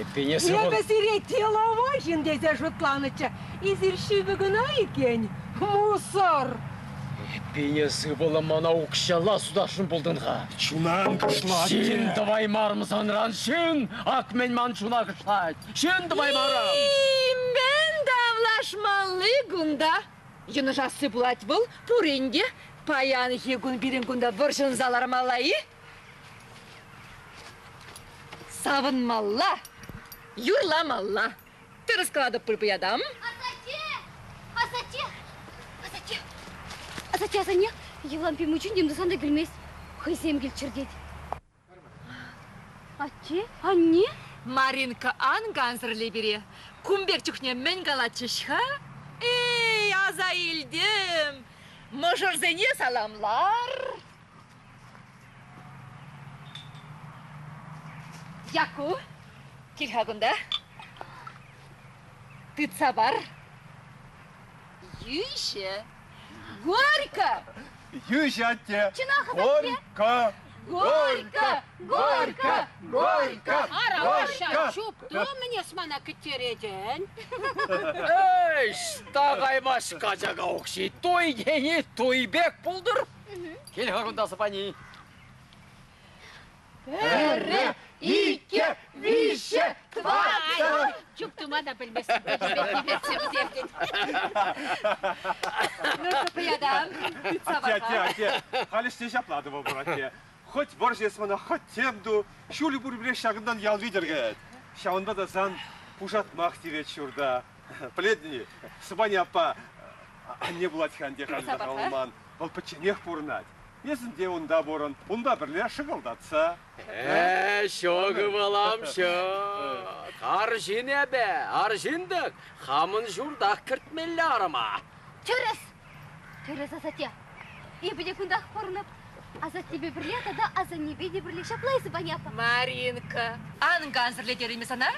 Speaker 1: Епенесі бұл.
Speaker 9: Ебесіре телова жіндезе жұтланычы. Изірші бүгіна екен. Мусор.
Speaker 1: Епенесі бұл мана ұқшала судашын бұлдынға.
Speaker 5: Чунан кышлат.
Speaker 1: Шын давай мармысан ран, шын акмен ман чуна кышлат. Шын давай марам.
Speaker 4: Мен давлашмалы гунда. Юны жасы булать был, пуренде. Паян егун бирин гунда выршын залармалайы. Савынмалла, юрламалла. Ты раскладып пырпыядам.
Speaker 6: Азате, азане, елан пемучун демді сандай гілмес. Хайсем кел чердет. Ате, анне?
Speaker 4: Маринка анганзырле бере. Кумбек чухне мен галатчышха. Эй, Азаилдем. Можорзене саламлар. Яку, келхагунда. Тыца бар. Юйше. Горько.
Speaker 5: Юж, ате.
Speaker 6: Горько.
Speaker 5: Горько.
Speaker 6: Горько. Горько.
Speaker 10: Араша, чупту мне смана кітереден.
Speaker 1: Эй, штағаймаш қажаға оқши. Той гені, той бек бұлдыр. Кел хағында, Сапани.
Speaker 6: Әрі, ике, вище, тваца.
Speaker 10: Чуптума да білмесін, білмесін дерден.
Speaker 4: Ну, Сапаядам, тыца бар.
Speaker 5: Ате. Халиште жаплады бұл ате. Хоть боржесмана, хоть темду, шулі бұрбіре шағындан ял видергет. Шауында да зан пужатмақ дирет шурда. Пледни, Сапани апа, анне бұлатхан де қалды қалман. Бұл пыченех бұрнат. Есінде онда борын, онда бірле шығылдатса.
Speaker 1: Шоғы балам, шо. Аржин әбе, аржиндық. Хамын жұрдақ кіртмелі арыма.
Speaker 6: Төрес. Төрес, Азате. Ебеде күндақ қорынып. Азат тебе бірле, тада азан небе де бірле шаплайсы баняпа.
Speaker 4: Маринка, анганзырле дерімес ана?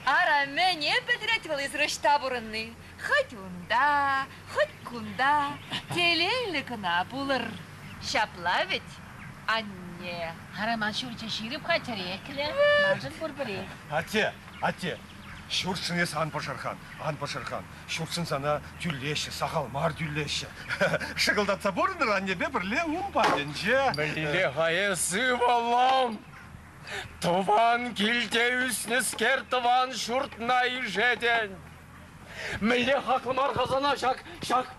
Speaker 4: Ара мене бедреттівал из рышта бұрынны. Хоть унда, хоть кунда, телейлі кына бұлыр. Шапла ведь, анне.
Speaker 10: Хараман шурча ширіп қатыреклі. Нажын бұрбірек.
Speaker 5: Ате. Шуршынес ан пашархан. Шуршын сана түллеші, сақалмар түллеші. Шығылдатса бұрыныр аннебе бірле ұмпаденже.
Speaker 1: Білділе ғайысы балам. Тыван келде үснескер тыван шұртна ежеден. Міле хақлымар қазана шақ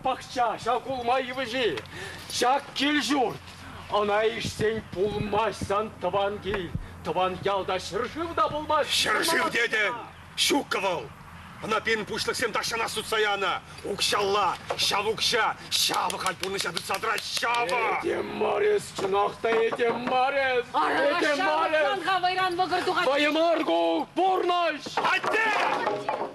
Speaker 1: пақча, шақ ұлмай вжи, шақ кел жұрт. Ана іштен пұлмашсан тыван кел, тыван ялда шыршыв да болмас.
Speaker 5: Шыршыв деден, шук кывыл. Ана пен пушлық сен ташана сутсаяна. Укшалла, шавукша, шавы хальпуны шады садра, шавы.
Speaker 7: Етем Марес, чынақта етем Марес. Етем Марес.
Speaker 10: Вайран вағырдуға.
Speaker 7: Байымаргу, борнаш.
Speaker 5: Атте!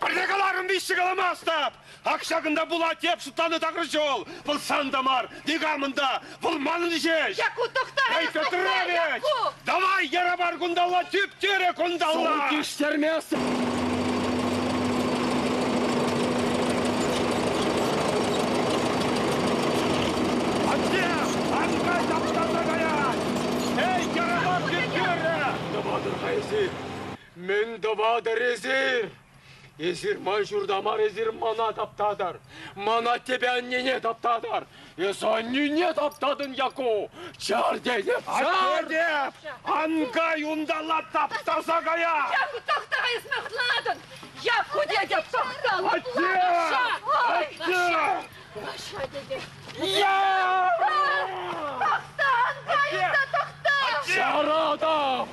Speaker 5: Бірдегаларым бейшік аламастап. Ақшағында бұл атеп сұттаны тағыр жол. Бұл сандамар, дегамында, бұл манын жеш.
Speaker 8: Яку тоқтағыз,
Speaker 5: тоқтағыз. Давай, ера бар күндалла, түптері күндалла.
Speaker 7: Сол кештермесі. Мен добадыр ezir. Ezir manşurdamar ezir mana taptadır. Mana тебе annene taptadır. Sen nene taptadın yako. Çar deyip çar.
Speaker 5: Deyip. Ангай ундала таптаса гая.
Speaker 8: Яку тоқтағыз, мұқтладын. Яку дедеп тоқталы. Маша деде. Тоқта, аңғайында тоқта.
Speaker 7: Çar adam.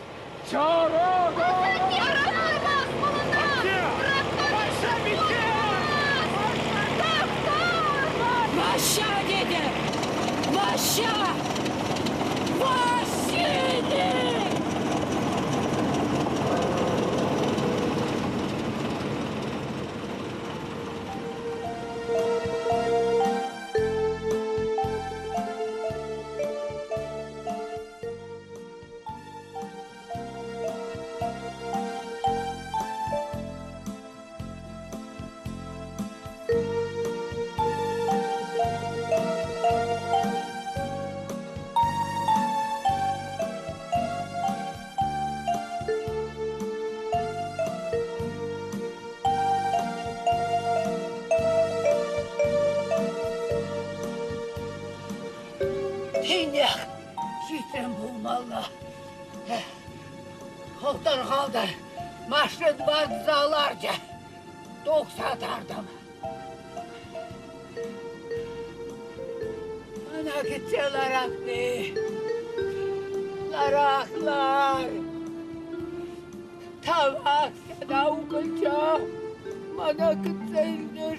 Speaker 7: Çar adam.
Speaker 10: Маша деді! Маша! Василий!
Speaker 8: Тинек, жетем bulmalı. Kaldır. Maşrıd var zalarca. Dok satardım. Ana gitseler aklı. Laraklar. Tavak sana ukılca. Bana gitseler.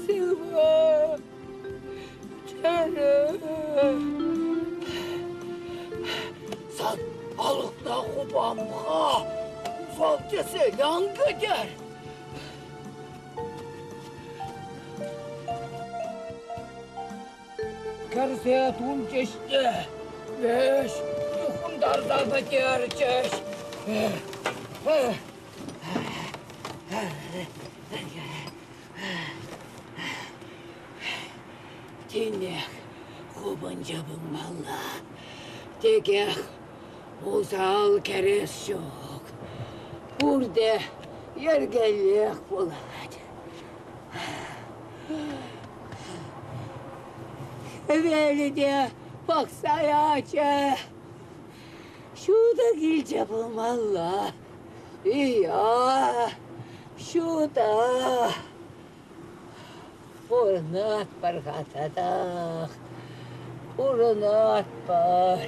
Speaker 8: Sıvı. Sen alıkta kubamğa ufalcası yangıdır. Kerseye tun çeşti. Beş, yukundarda biter çeş. Dinle, kubunca bulmalı. Dege, uzal keres yok. Burada yergellik buladı. Evveli de baksaya şu da gilce bulmalı. Ya, şu da. Урнат паргатадах, урнат пар.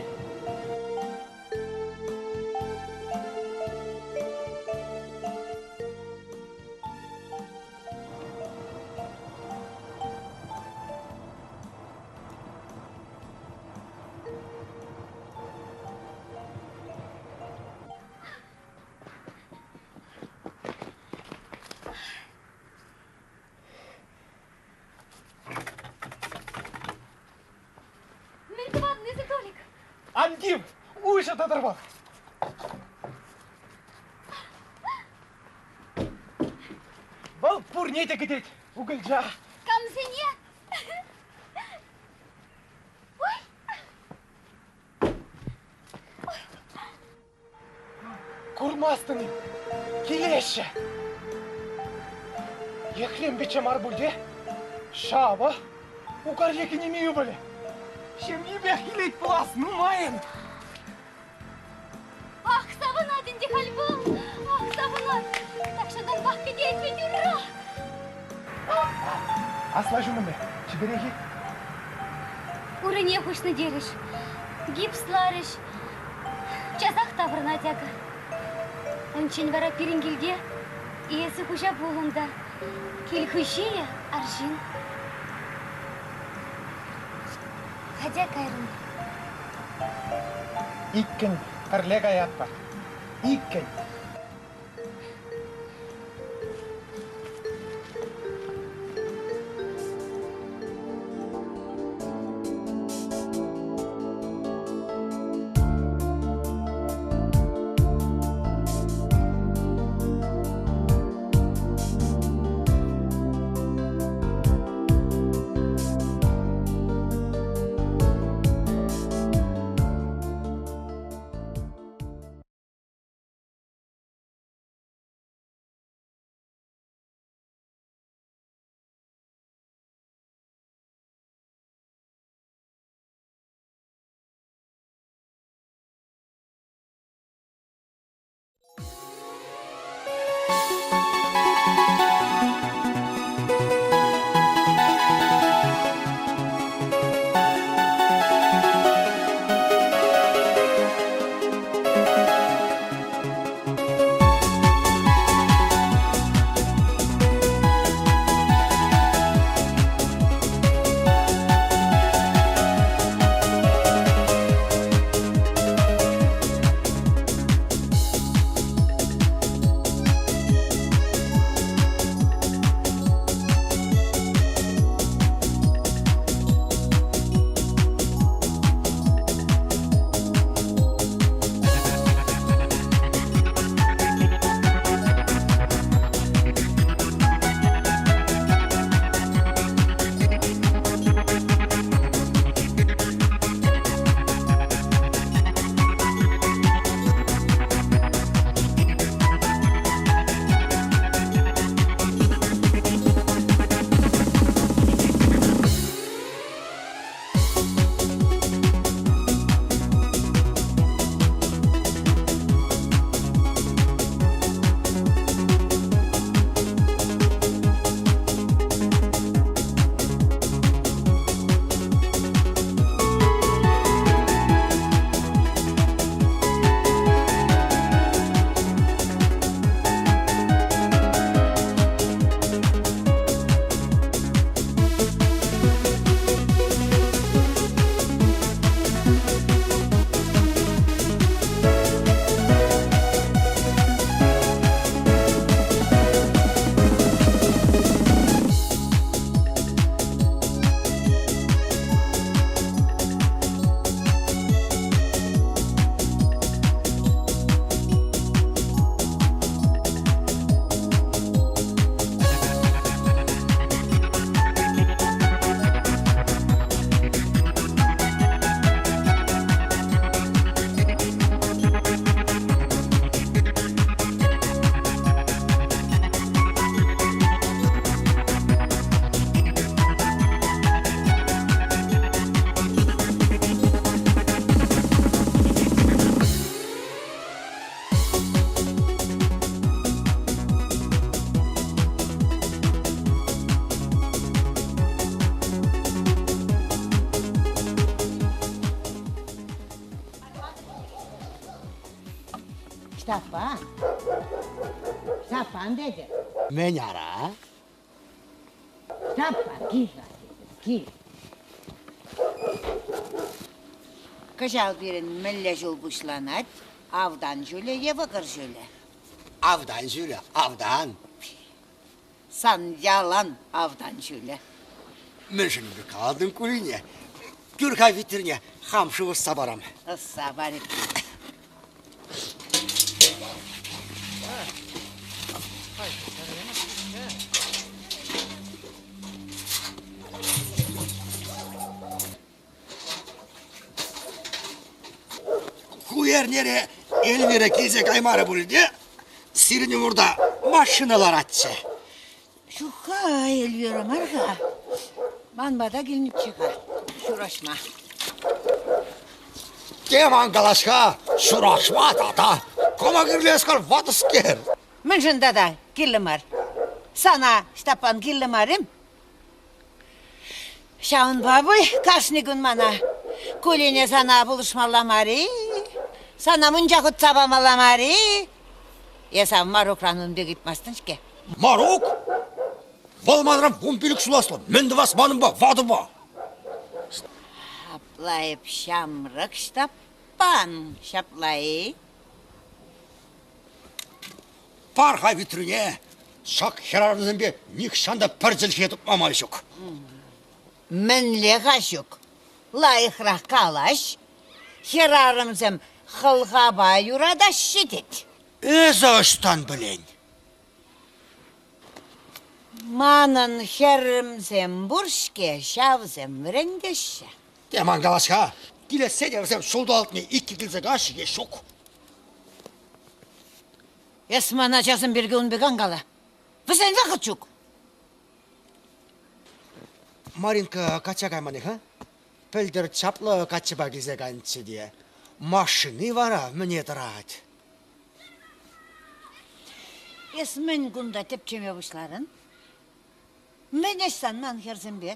Speaker 7: Андим, уйша татарбак. Бал пурнете кетет, угылжа.
Speaker 6: Камзине.
Speaker 7: Курмастын, келеші. Ехлем биче марбульде, шаба, укар еки немею были. Şimdi bekleyin plus numayın.
Speaker 6: Ah savunadın de kalbim. Ah savunad. Takşadan bak ki diyetme yürü.
Speaker 7: Asla şunu be. Çiberehi.
Speaker 6: Урыне хушны дереш. Гипсларыш. Часах таврна тяга. Ончен вара пирингилге. Иесі құжа болында. Келхүшея аржин. Хадя кайрын.
Speaker 7: Иккен қырлек аят бар. Иккен.
Speaker 8: Stefan. Stefan dedi.
Speaker 12: Men ara.
Speaker 8: Stefan, gir. Gir. Kışal birin mille jul buşlanat, avdan jöle, yevakır jöle.
Speaker 12: Avdan jöle, avdan.
Speaker 8: San yalan avdan jöle.
Speaker 12: Men şimdi bir kaldım kulüne. Gürkay vitrine, hamşı sabaram.
Speaker 8: Sabarım.
Speaker 12: Kuyer nere Elvira kilse kaymara buldu. Sirinin orada maşinalar atça.
Speaker 8: Şu Elvira marga. Manbada gelinip çıkar. Şuraşma.
Speaker 12: Keman kalaşka, şuraşma tata. Koma girleskal vatısker.
Speaker 8: Mınşında da gillimar. Sana Stepan gillimarım. Şahın babuy kaçını gün bana. Kuline sana buluşmalamari. Sana mınca kutsabalamari. Есам Марокранын бегіп мастыншке.
Speaker 12: Марок? Болмадырам, он билік суласлы. Менді басманым ба, вады ба.
Speaker 8: Шаплайып шамрық штаппан, шаплай.
Speaker 12: Парха витріне, шақ херарының бе, никшанда пәрзіл кетіп мамай жүк.
Speaker 8: Мінле ғашық, лайықрақ қалаш, херарымзым қылғаба юрада шетет.
Speaker 12: Өзі ұштан білен.
Speaker 8: Манын херімзем бұршке, шавзем рендеші.
Speaker 12: Деман қалашқа, келесе девізем шолды алтыне икі келзе ғашы ешік.
Speaker 8: Есмана жазым берге үнбеген қала. Бізен вақыт жүк.
Speaker 12: Маринка қачағай маны, ха? Пілдір чаплы қачыба келзе ғанчы де. Машыны вара міне дырад.
Speaker 8: Есмін күнда тепчеме бұшларын. Мен ешсан ман херзім бе.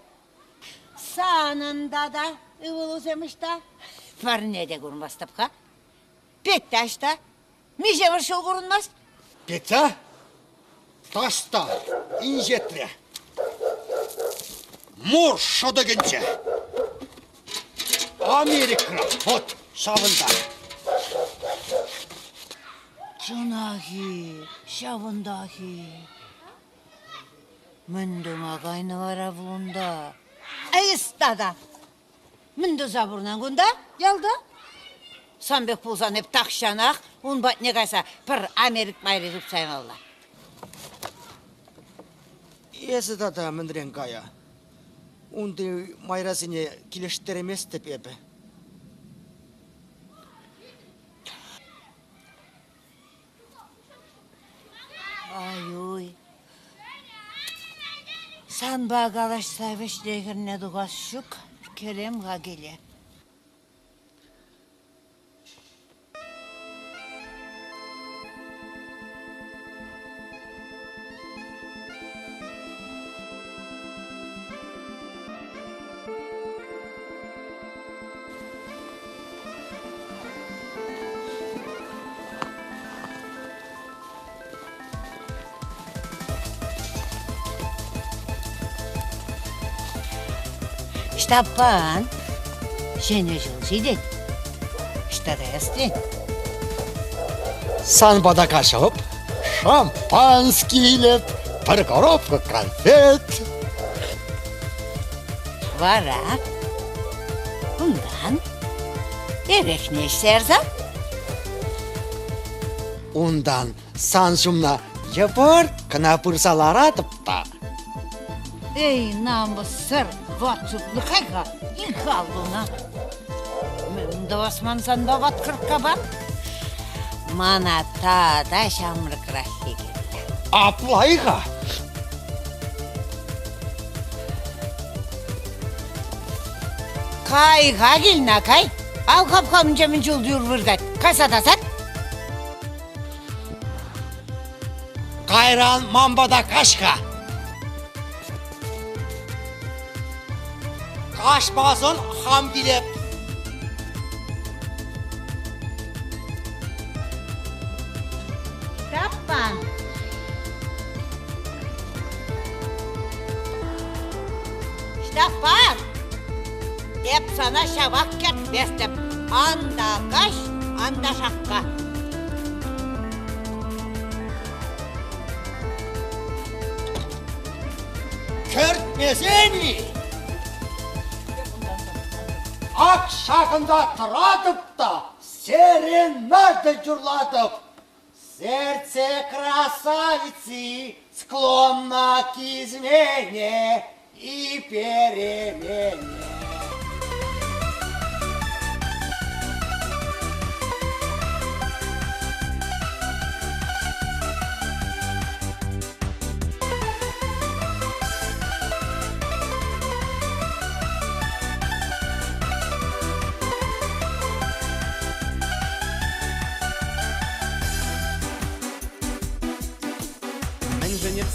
Speaker 8: Санында да үвіл өземішта. Парне де көрінбастапқа. Петті ашта. Меже бір шол көрінмас.
Speaker 12: Петя? Таста, инжетре. Мор шода генче. Америка, вот, шавында.
Speaker 8: Чунахи, шавындахи. Міндім ағайны вара бұлында. Айыстада. Мінді забырнан күнда, ялда. Санбек болсан еп тақшанақ, он батне қайса бір Америк майры жұпсайын алла.
Speaker 12: Есі дада міндірен қая. Онды майрасыне келештер емес деп ебі.
Speaker 8: Ай-ой. Сан бағалаш сайвеш дегірне дұғас жүк, керем ғагеле. Штапан, сені жыл жиден, штада ястрен.
Speaker 12: Санбада қашып, шампанский илеп, бір коробка конфет.
Speaker 8: Вара, ұндан, ерекне серза.
Speaker 12: Ондан сан жұмна ебір кінапырсалар атыпта.
Speaker 8: Ей, намы сыр, ватсутлы қайға, иқалуна. Мінді осман санба ват қырққа бар. Мана тада шамрық рахи келді.
Speaker 12: Аплайға.
Speaker 8: Қайға келіна қай. Ал қапқамын жемін жолды үрбіргат. Қайсадасат?
Speaker 12: Қайран мамбада қашқа. Қашпасын хам келеп.
Speaker 8: Штапан. Штапан. Деп сана шабақ кетпестіп. Анда қаш, анда шаққа.
Speaker 12: Кертмесені. Ақ шағында тұратып та, серенады жүрладып. Сердце красавицы склонно к измене и перемене.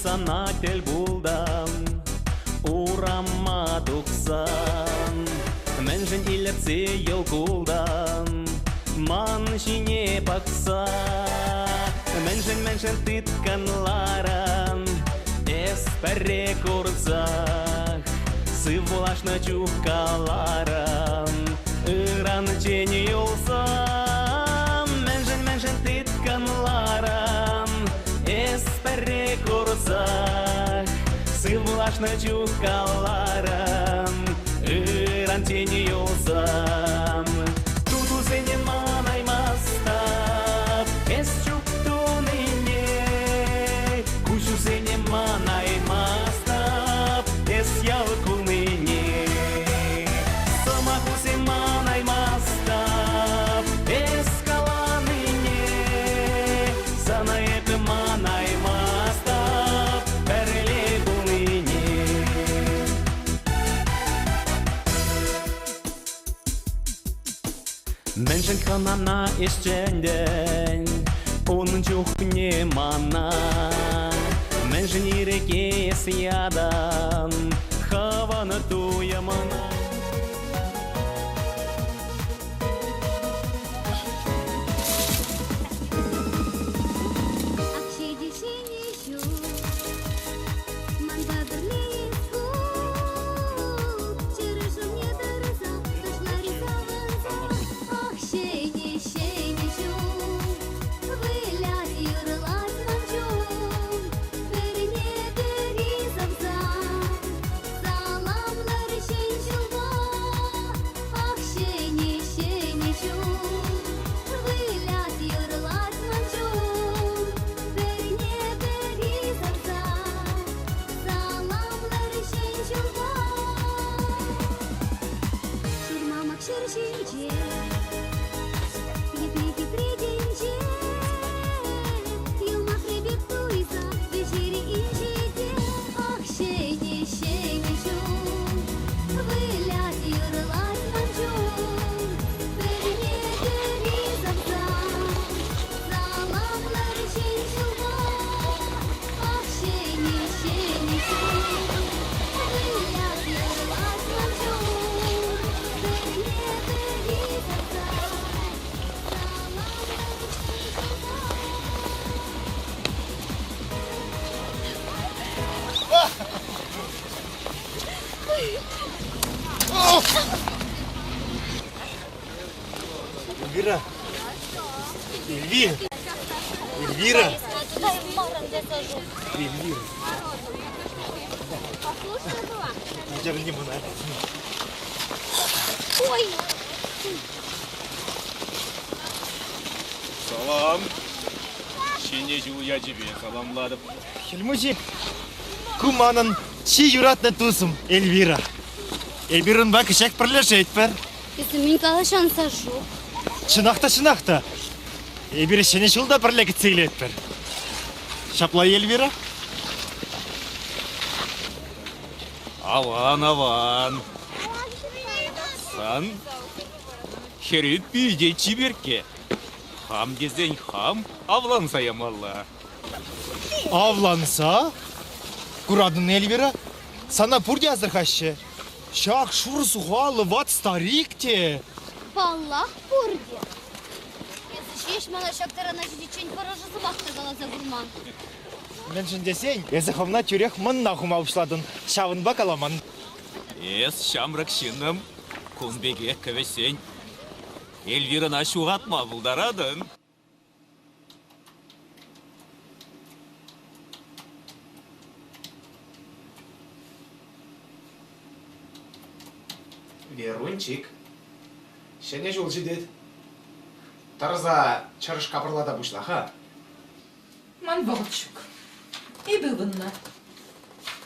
Speaker 13: Санатель булдам, урама дуксан. Мен жен илепсе ел кулдам, ман жине пакса. Меншен тытканларан эспәре курсах сывлашна чухкаларан ыран чени юлсам меншен тытканларан эспәре курсах сывлашна чухкаларан ыран чени юлсам туту сене манаймастап эс Манаймастап, эс ялкулныне. Самахусе манаймастап, эс каланыне. Санаепе манаймастап, бәреле булныне. Меншен ханана ешченден, onun чухне мана. Меншен иреке сиядан, хаваны туямана.
Speaker 12: Эльвира! Эльвира! Эльвира! Эльвира! Наверни мына.
Speaker 6: Ой!
Speaker 5: Салам. Шинежу я тебе саламладым.
Speaker 12: Хельмужи, куманын чи юратны тусым, Эльвира. Эльвирын ба кішек бірлешет бір.
Speaker 6: Мен калашан сашу.
Speaker 12: Шынақта. Эльвира шене жылда бірле кетсейлет бір. Шаплай, Эльвира?
Speaker 5: Аван. Сан. Херет бейде чиберке. Хам дезен хам, авланса ямалла.
Speaker 12: Авланса? Курадын, Эльвира? Сана пурди азырхашы. Шақ шурсу ғалы ват старикте.
Speaker 6: Паллах пурди. Еш мала шактарана жидичень поражысы бақты залаза гурман.
Speaker 12: Мен жіндесен, езіховна тюрех мұнна хумаушладын. Шавын бакаламан.
Speaker 5: Ес шамрак шиным, кунбеге көвесен. Эльвирана шуғатма бұлдарадын.
Speaker 7: Верунчик, шене жол жидет. Тарза чарыш капырлада бушла, ха?
Speaker 9: Ман бағытшук. Ебі бұнна.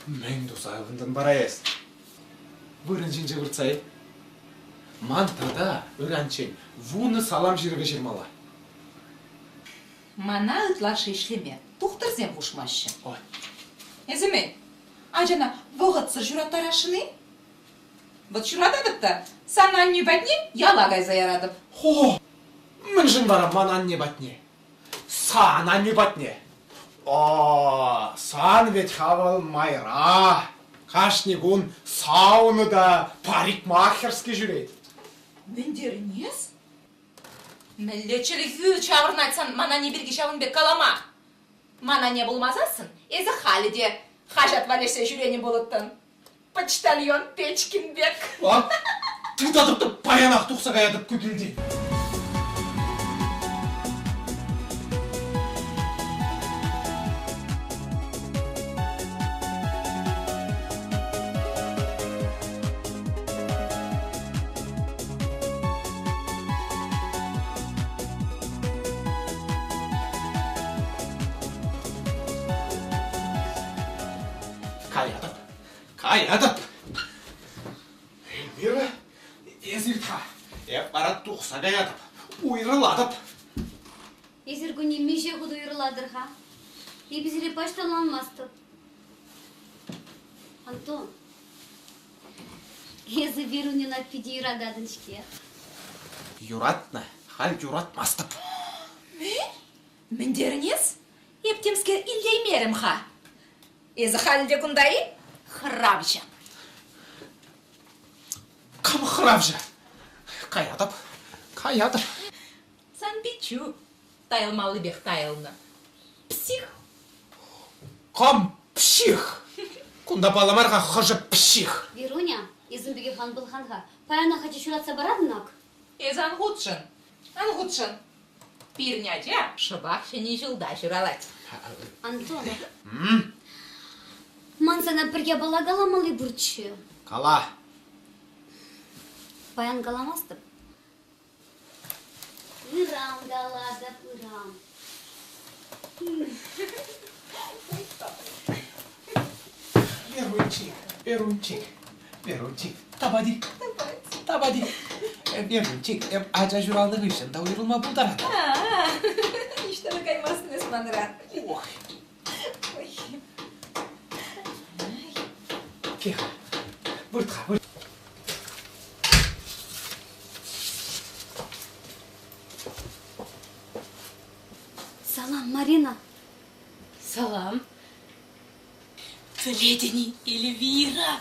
Speaker 7: Мен дұсай бұндан бара ес. Бұрын жинже бұртсай. Ман тада өранчен вуны салам жирге жирмала.
Speaker 9: Мана ытлашы ишлеме. Тухтырзем бушмашы.
Speaker 7: Ой.
Speaker 9: Езімен, ажана вғытсы жұраттар ашыны? Вот жұрада бітті, санан не бәтне ялагай заярадып.
Speaker 7: Хо! Мен жын бара манан не батне. Санан не батне. О, сан ведь хавал майра. Кашнигун сауны да парикмахерский жүрейді.
Speaker 9: Мендері нес?
Speaker 14: Міллечілік чағырын айтсан, мана не бірге шағынбек қалама. Мана не болмазасын, езі халі де хажат валесе жүрені болыттын. Почтальон Печкинбек.
Speaker 7: Тұтатыпты баянақ тұқса қаятып көкелдей. Каядып. Эльвира, езірта. Барат тұқса қаядып. Уйрыладып.
Speaker 6: Езіргүні меже құды ұйрыладырға. Ебізірі пашталанмасты. Антон, езі верунен аппеде юрададыншке.
Speaker 7: Юратна, хал юратмастып.
Speaker 14: Міндерінес? Ептемскер илдеймерім ха. Езі халде күндайы? Хравжа.
Speaker 7: Кам хравжа? Каядып.
Speaker 14: Сан бичу. Тайылмалы бек тайылны. Псих.
Speaker 7: Кам псих. Кунда баламарға хожа псих.
Speaker 6: Веруня, езімбеге хан бұл ханға. Паяна хачы шуратса барадынақ.
Speaker 14: Езі ангутшын. Пирняде шыбақ шені жылда жүралать.
Speaker 6: Антон. Ман sana бірге бала қаламалы бұртшы.
Speaker 7: Кала.
Speaker 6: Паян қаламастып. Ирам далада ирам.
Speaker 7: Верунчик. Табади. Верунчик, acа juraldığı için de uyurulma bu tarafa.
Speaker 14: İşte kaymasın esmanıra.
Speaker 7: Тихо. Бұртқа.
Speaker 6: Салам, Марина.
Speaker 10: Салам. Пледени Эльвира.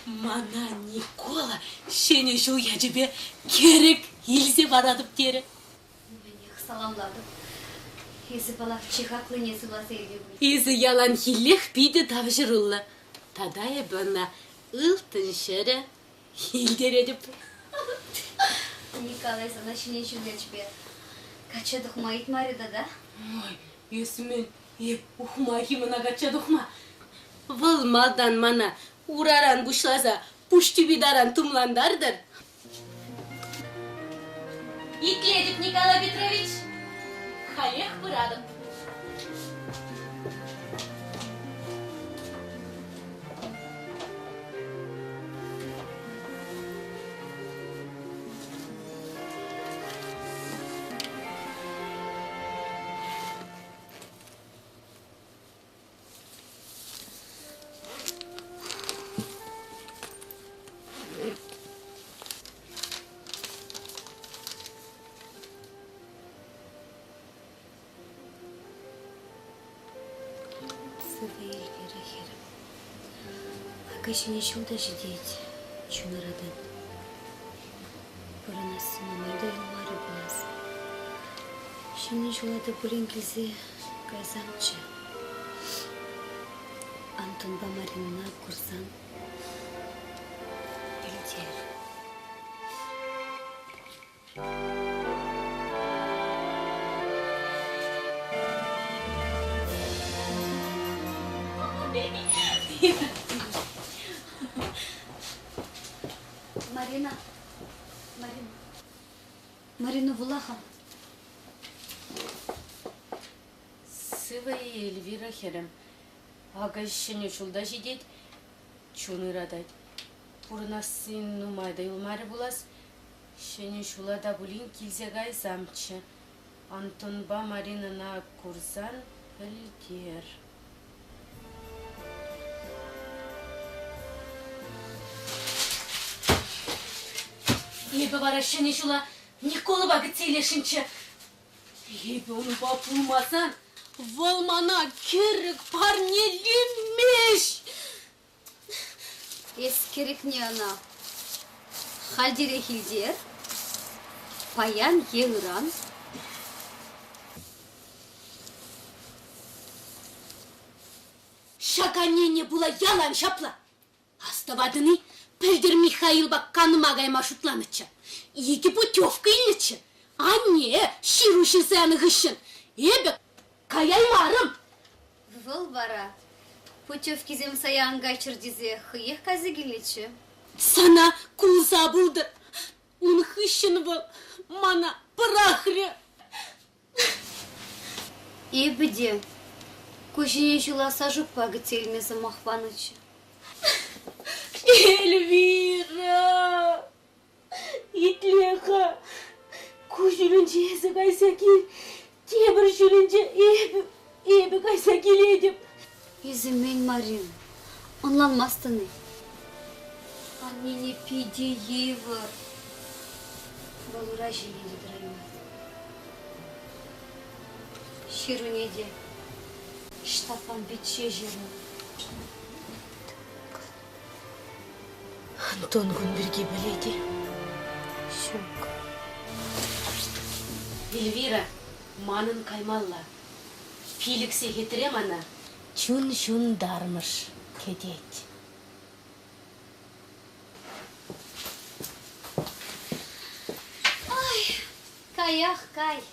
Speaker 10: Мана Никола. Сені жыл я тебе керек елзе барадып дері.
Speaker 6: Менех саламладым. Езі балақ чихақлы несі басы елге бұл.
Speaker 10: Езі ялан хиллех биді тавжырылы. Тадая бана ылтын шәрі елдер едіп.
Speaker 6: Николай sana şine şülечбе. Kaça dıkma itmarida da?
Speaker 10: Ой, есімен, ухма химына кача дұқма. Выл малдан мана ураран бұшлаза, пуштибидаран тумландардыр. Итледіп, Николай Петрович. Халех бұрадым.
Speaker 6: Кашине шулда жидеть, чунарадан. Баранасы мамайда илмары булас. Шимне шулада булен келсе кайсамчы. Антон Бамаринна курсан. Билдер. Марина Вулаха.
Speaker 10: Сывай Эльвира херем. Ага шене шулда жидет, чуны радать. Пурнасын нумайда илмары булас, шене шулада булин килзегай замчы. Антонба Маринана курсан білдер. Ебі бара шене шула, Никола багыт сейлешінчі. Ебі оны бапылмасан, Волмана керек парнелемеш.
Speaker 6: Ескерек не она. Хальдере хилдер, паян еғыран, Шаганене була ялан шапла. Аставадыны Пельдер Михаил бак канымагай маршрутланычы. Екі путевка илечі. А не, ширушын саяны ғышын. Эбі, каяй марым.
Speaker 15: Выл бара. Путевки зем саянга чырдизе хыех казы келечі.
Speaker 6: Сана кулза булды. Он хыщын был. Мана пырахры.
Speaker 15: Эбіде. Көшіне жыла сажып пағы телмезі махванычы.
Speaker 6: Эльвира! Итлеха! Көшілінше есі қайса кел. Темір жүрінше ебі қайса келедім.
Speaker 15: Изімен Марин. Онланмастыны. Аннене пиде евір. Балыра желері дырайма. Ширунеде. Штапан бетше жері.
Speaker 6: Антон Гунберге біледі.
Speaker 15: Шок.
Speaker 6: Эльвира, манын каймалла. Пиліксе хетерем ана. Чун дармыш кедет.
Speaker 15: Ай, каях кай.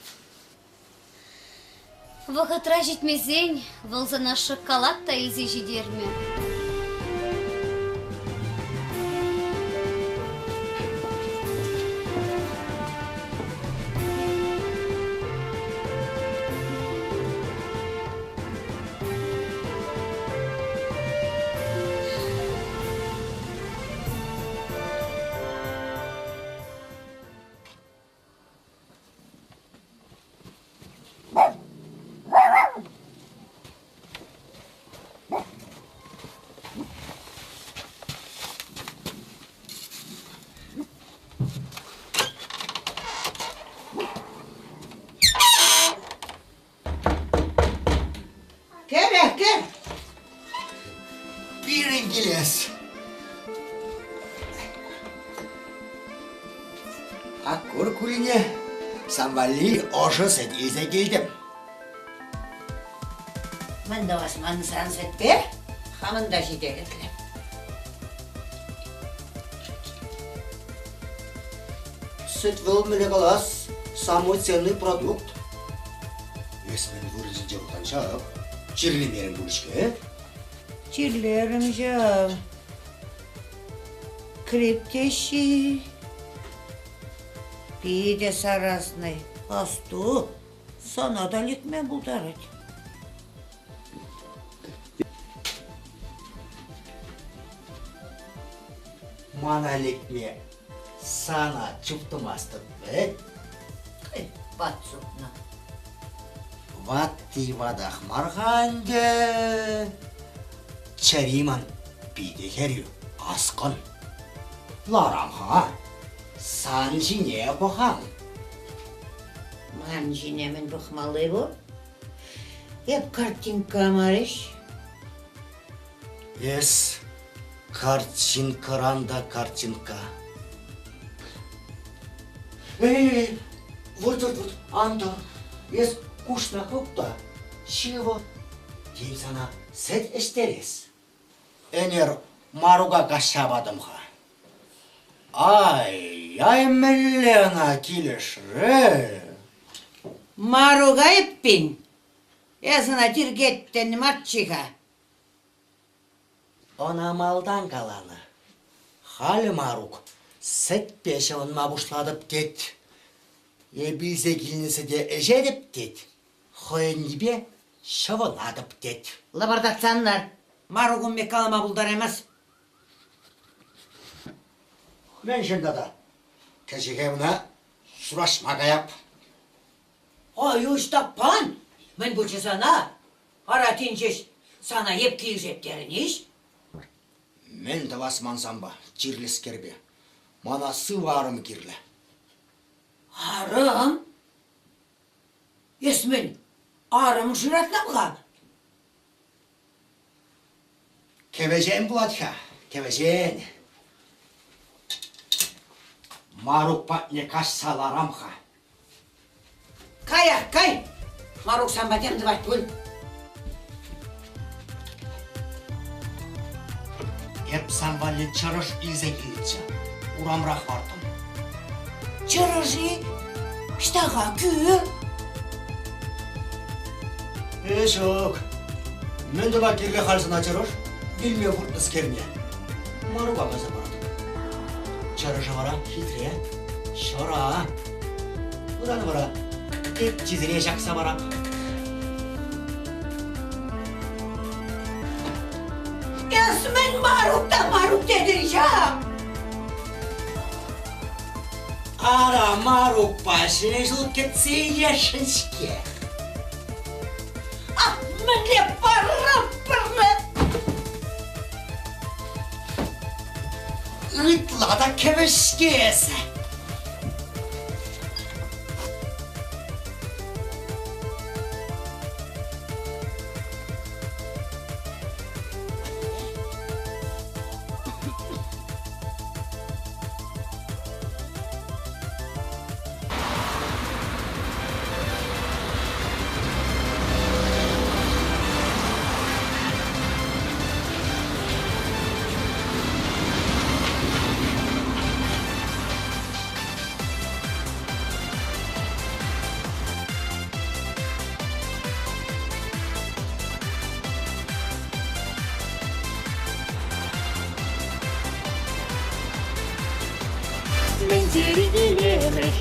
Speaker 15: Вақытра жетмезен, вылзана шоколад та изе жидерме.
Speaker 12: Gel. Bir İngiliz. Akkur kulüne samvalli oşu sedize geldim.
Speaker 8: Ben de Osmanlı sansetbe, hamın da jidelikle.
Speaker 12: Süt вылмелі қалас, самый ценный продукт. Өсмен вырызын жаудан шағып, жерлемерін бөлішке.
Speaker 8: Чирлерим жав. Крептеши. Пиде сарасный. Асту. Sana da likme buldarık.
Speaker 12: Mana likme sana çuptumastın be.
Speaker 8: Batsukna.
Speaker 12: Vatti vadah marhange. Çeriman pide heriyo askın. Laram ha. Sanjine bakam.
Speaker 8: Manjinemin bıkmalı bu. Hep kартинка marış.
Speaker 12: Yes. Картинкаранда картинка. Вот, Антон, есть кушна купта. Чего? Тем sana set isteriz. Ener maruga kaşabadım ha. Ay mellena kiliş re.
Speaker 8: Maruga ipin. Ya sana tirgetten matçıka.
Speaker 12: Ona maldan kalanı. Hali maruk. Set peşeğin mabuşladıp get. Bilse gelinisi de ejedip get. Hoyen gibi şavıladıp get.
Speaker 8: Labardatsanlar. Marugun bir kalama buldar emez.
Speaker 12: Ben şimdi de keşikevine suraşmaga yap.
Speaker 8: Ay ustapan. Ben bu sana. Aratinceş sana hep kiyeceklerin iş.
Speaker 12: Men de vasmansam ba, cirlis kerbe. Mana sıvarım kirle.
Speaker 8: Arım? Esmin, arım şıratla mı kan?
Speaker 12: Keveceğim bulatya, keveceğin. Maruk patne kaşsalaram ha.
Speaker 8: Kay. Maruk sen badem de bak bul.
Speaker 12: самвалли чарыш илзе илча. Урамрах бардым. Чарыжи? Штаға күй? Жоқ. Мен де бакерге қалсына чарыш, билме фуртныс керне. Маруға қаза барады. Чарыжы бара хитре, шора. Бұданы бара, тек жезіре жақса бара.
Speaker 9: Esmen maruk dedireceğim.
Speaker 12: Ara maruk başını jıl ketse yaşınşke.
Speaker 9: Ah, mene para.
Speaker 12: Itla da keveşkese.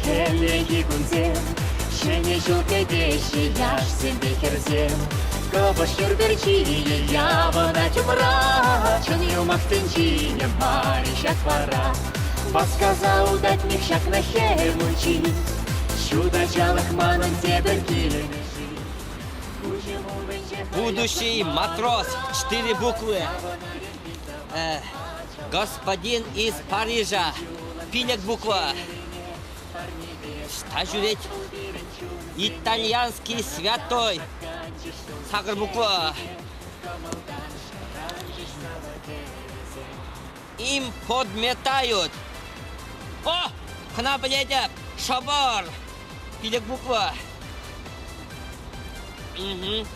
Speaker 13: Хелеги гунзем, шене жылке деши яш сенде керзем. Кабаш юрберчи явана тюмра, чын юмахтенчи не маришак пора. Басказа удать михшак на хемунчи, чудо жалых манан теберки.
Speaker 16: Будущий матрос, 4 буквы. Господин из Парижа, пилек буква. Что жюреть? Итальянский святой. Сагр буква. Им подметают. О! К нам едет шабар. Пилек буква. Угу.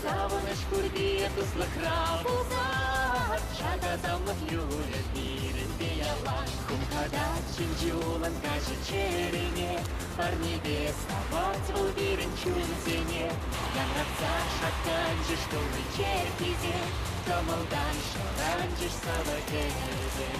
Speaker 13: Савыныш курди тузлы крабузар, шада замлых юрет мирінде ялан. Кумкада чинжулан каши черене, парни без авать убирен чунзене. Янратса шаканжи, что мы черкизе, камалдан шаранжиш савакезе.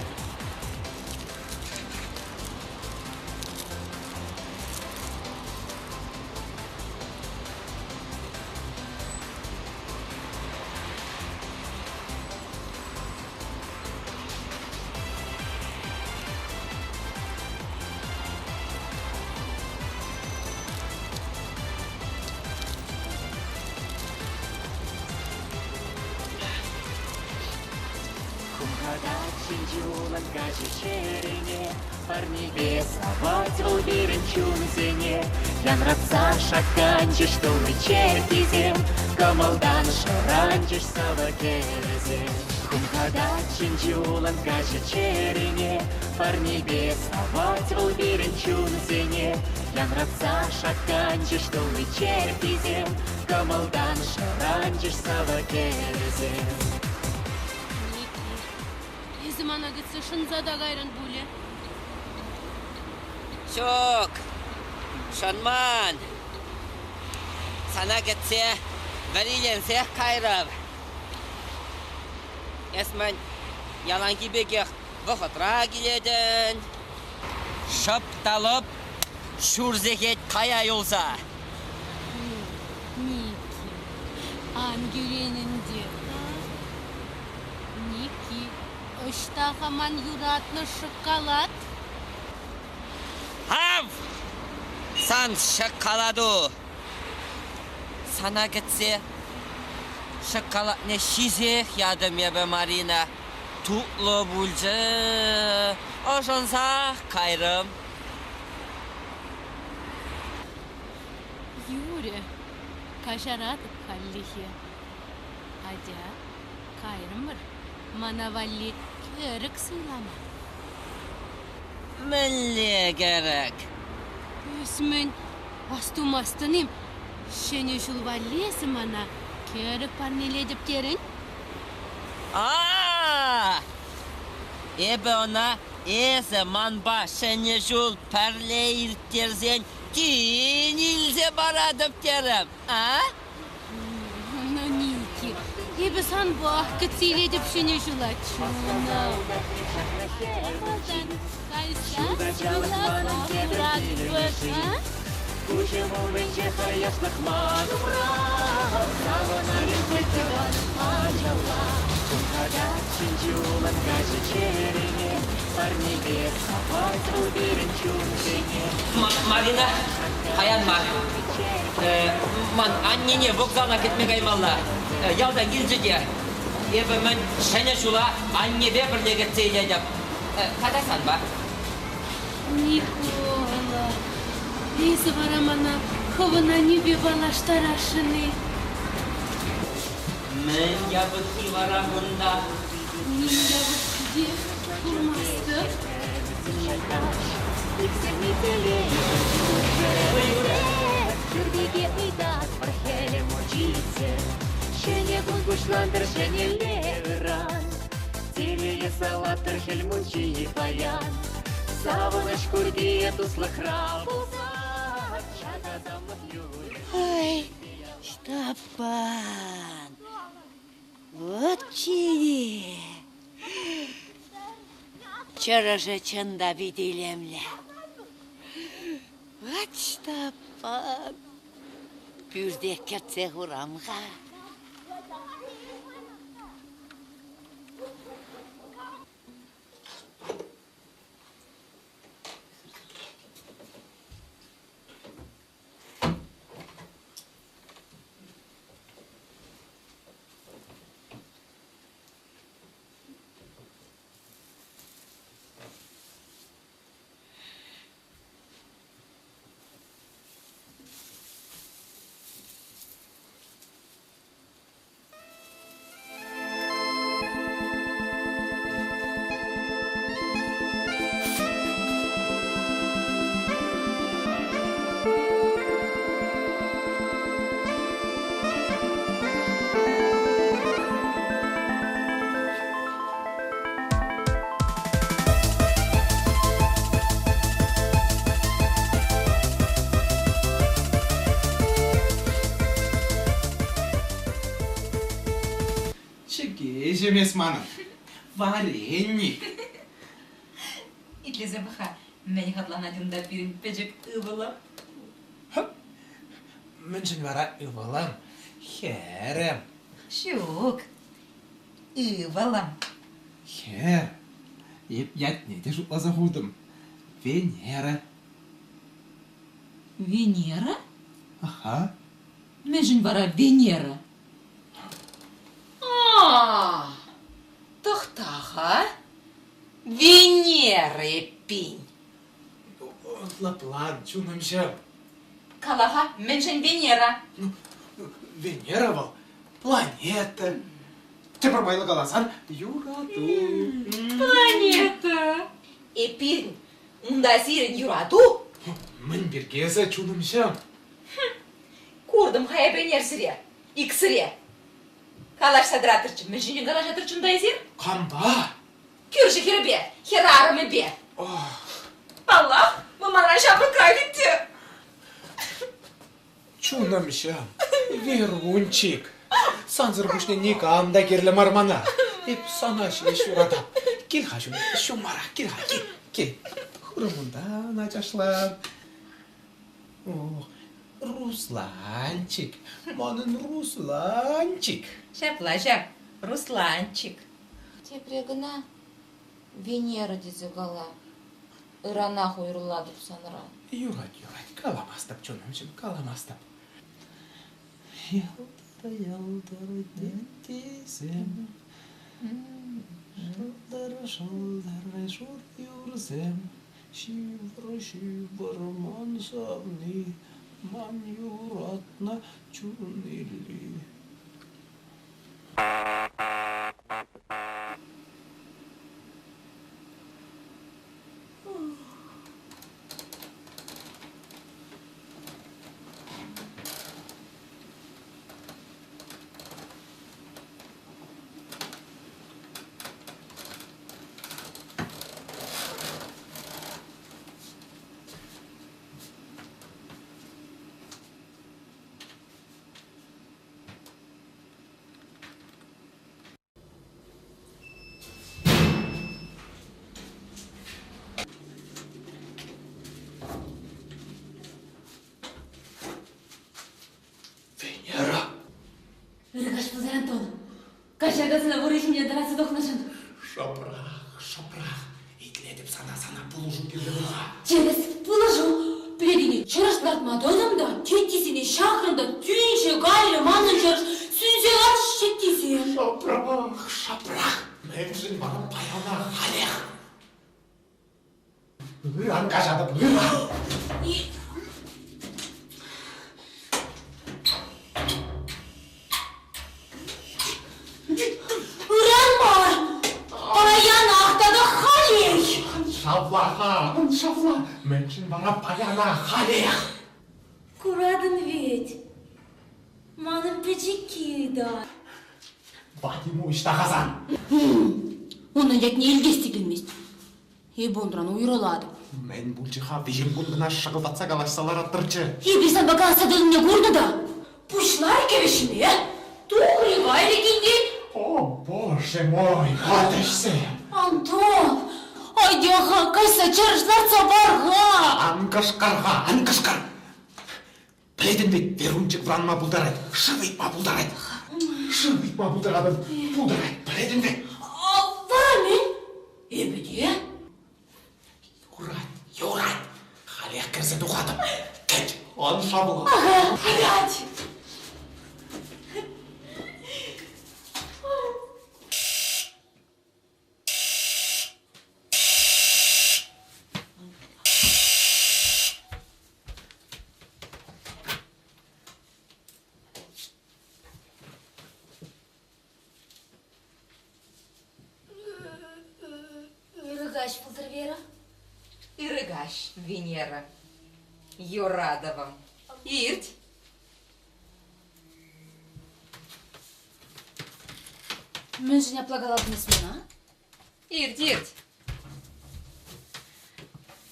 Speaker 13: Чинжулан каши черене, парни без авать убирен чунзене. Янратса шаканжи, что мы черкизем, камалдан шаранжиш савакезе. Кумкада чинжулан каши черене, парни без авать убирен чунзене. Янратса шаканжи, что мы черкизем, камалдан шаранжиш савакезе.
Speaker 10: Mana gitse şunza gayrın bule.
Speaker 16: Çok. Şanman. Sana gitse verilense kayrab. Esmen yalan gibi vakıtra giledin. Şaptalıp şurzeket kaya yolza.
Speaker 10: Niki. Angürenindi. Niki. Iştahaman yuratlı şokolad.
Speaker 16: Hav! San şokoladı. Sana gitse şokolad ne şizeh yadım ya be Marina. Tutlu bulcu. Oşonsa kayrım.
Speaker 10: Юре, кашарат халлихи. Адя, кайрымыр, манавалли көрік сыйлама.
Speaker 16: Мілі керек.
Speaker 10: Өсмін, астым-астыным. Шені жулваллесі мана көрік парнеледіп керін.
Speaker 16: Ебе она eze manba şeni jul perleyir terzen kin ilze baradıp terim. Ha?
Speaker 10: Ну, Ники, ебі сан бақыт сейледіп шені жула чуна. Кайса, жуласың брат бұд, а?
Speaker 13: Кучему менче хаяшных манумрам, Саванарин бетеван анжала, Кунхада чинчулан качы черене, Парни без сапать уберен чунсене.
Speaker 16: Marina, hayanma. Man annene vokzalına gitmek aymallah. Yaldan gilcige. Ebe men şene şula anne be birlege tseyleyip. Kadasan ba?
Speaker 10: Никола, есі барамана, хована небе балаштарашыны.
Speaker 16: Men yapıt ivaramında.
Speaker 10: Мен ябыт где курмасты.
Speaker 13: Жүргеге ыйдат пархеле мочице, Шене гунгушландыр шене левран, Телее салатыр хельмунчи и паян, Савыныш курдие туслых рабузат, Шагазамлых юй.
Speaker 17: Ой, Стапан, вот чиди. Вчера же чанда виделемле. Вот Стапан, пюрдек кетсе хурамға.
Speaker 7: Жемес маным, вареник.
Speaker 14: Итлезе баха, мен хатланадымда бирин пежек ыбылым.
Speaker 7: Міншін бара ыбылым, херем.
Speaker 14: Шук, ыбылым.
Speaker 7: Хер, еп ятнеде жұтлаза худым. Венера.
Speaker 14: Венера?
Speaker 7: Аха.
Speaker 14: Мен бара Венера. Тоқтаға, Венера еппин.
Speaker 7: Лаплан, чунымшым.
Speaker 14: Калаға, мен Венера.
Speaker 7: Венера бұл планета. Тепір байлы қаласан, юраду.
Speaker 14: Планета. Еппин, мұнда сирен юраду?
Speaker 7: Мен бергезі чунымшым.
Speaker 14: Көрдім қая Венер сіре, ик сіре. Калаш садыратырчы, мен жинен калаш атырчында езер?
Speaker 7: Қамба?
Speaker 14: Кюржі хербе, херарымы бе. Аллах, мамана жабы кайдетті.
Speaker 7: Чунымшым, верунчик. Санзыр күшне никамда керлі мармана. Еп сана шіне шурада. Кел хашым, шумара, кел ха, кел. Хұрымында начашлам. Русланчик, манын Русланчик.
Speaker 14: Шапла жап, Русланчик.
Speaker 18: Тепрегіна Венера дезігала. Ирана хуйруладып саныран.
Speaker 7: Юрать, каламастап, чонымшым, каламастап. Ялдары деттесем, шалдары жур юрзем, шивыр мансамны, Ман юратна чунили.
Speaker 4: Ыргаш пузыр Антон. Кашагасына вырышымне дарасы дохнашын.
Speaker 7: Шапрах. Итлетіп сана пулыжу келдіға.
Speaker 4: Через пулыжу. Пледini çırışlatma dozumda, çetkisini şakrında, tüyünşe gayrı manın çırış, sünse karşı çetkisi.
Speaker 7: Шапрах. Меншін барып баяна халех. Ыран қажадып, ыран.
Speaker 4: Iran var. Bayan ahtada halek.
Speaker 7: Шавла. Меншін барып баяна халех.
Speaker 4: Kuradın ведь. Manın peciki da.
Speaker 7: Батиму иштахасан.
Speaker 4: Onun yetine ilgisi bilmez. Bondraны uyuraladı.
Speaker 7: Мен бұлжыға вежен күндіна шығылдатса қалашсалар аттырчы.
Speaker 4: Bir sen bakan sadılın ne kurdu da. Puşlar kevişini. Doğru gayrı gindi.
Speaker 7: О, боже мой, атышсы.
Speaker 4: Антон. Haydi ağa kaysa çarışlarsa barға.
Speaker 7: Анкашкар. Білетін бет, верунчик вранма бұлдарайды, шывитма бұлдарайды. Бұлдарайды, білетін бет.
Speaker 4: Vara men? Ebedi?
Speaker 7: Юрат. Халех кірсе дұқатып. Кет, он шабыла.
Speaker 4: Hadi. Ирыгаш пылдыр Вера.
Speaker 14: Ирыгаш, Венера. Юрадовым. Ирть.
Speaker 4: Мен жіне плагаладыңыз мен, а?
Speaker 14: Ирть.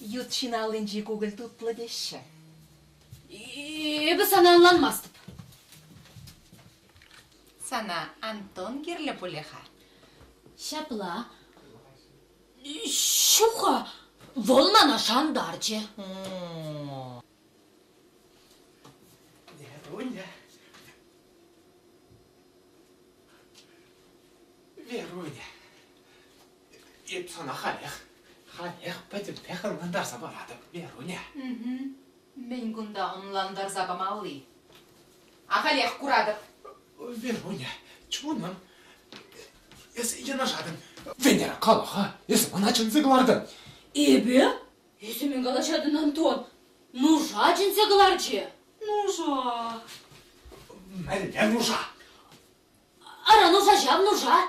Speaker 14: Ютшина алынжи көгіл тұтлы деші.
Speaker 4: Ебі sana anlanmazdıp.
Speaker 14: Sana Антон керлі пулеха.
Speaker 4: Şapla. Şuha. Volmana şandarcı.
Speaker 7: Веруня. Еп сана халех. Бәтіп пәхірмандарса барады, Веруня.
Speaker 14: Мен күнда онландар забамалы. Ағалех курадып.
Speaker 7: Веруня, чуным. Я нажадым. Венера қалаға, есімін ачын зығылардың.
Speaker 4: Ебе? Есімен қалашадын Антон. Нужа жінсе қыларчы. Нужа.
Speaker 7: Мәлі нужа.
Speaker 4: Ара нужа жав, нужа.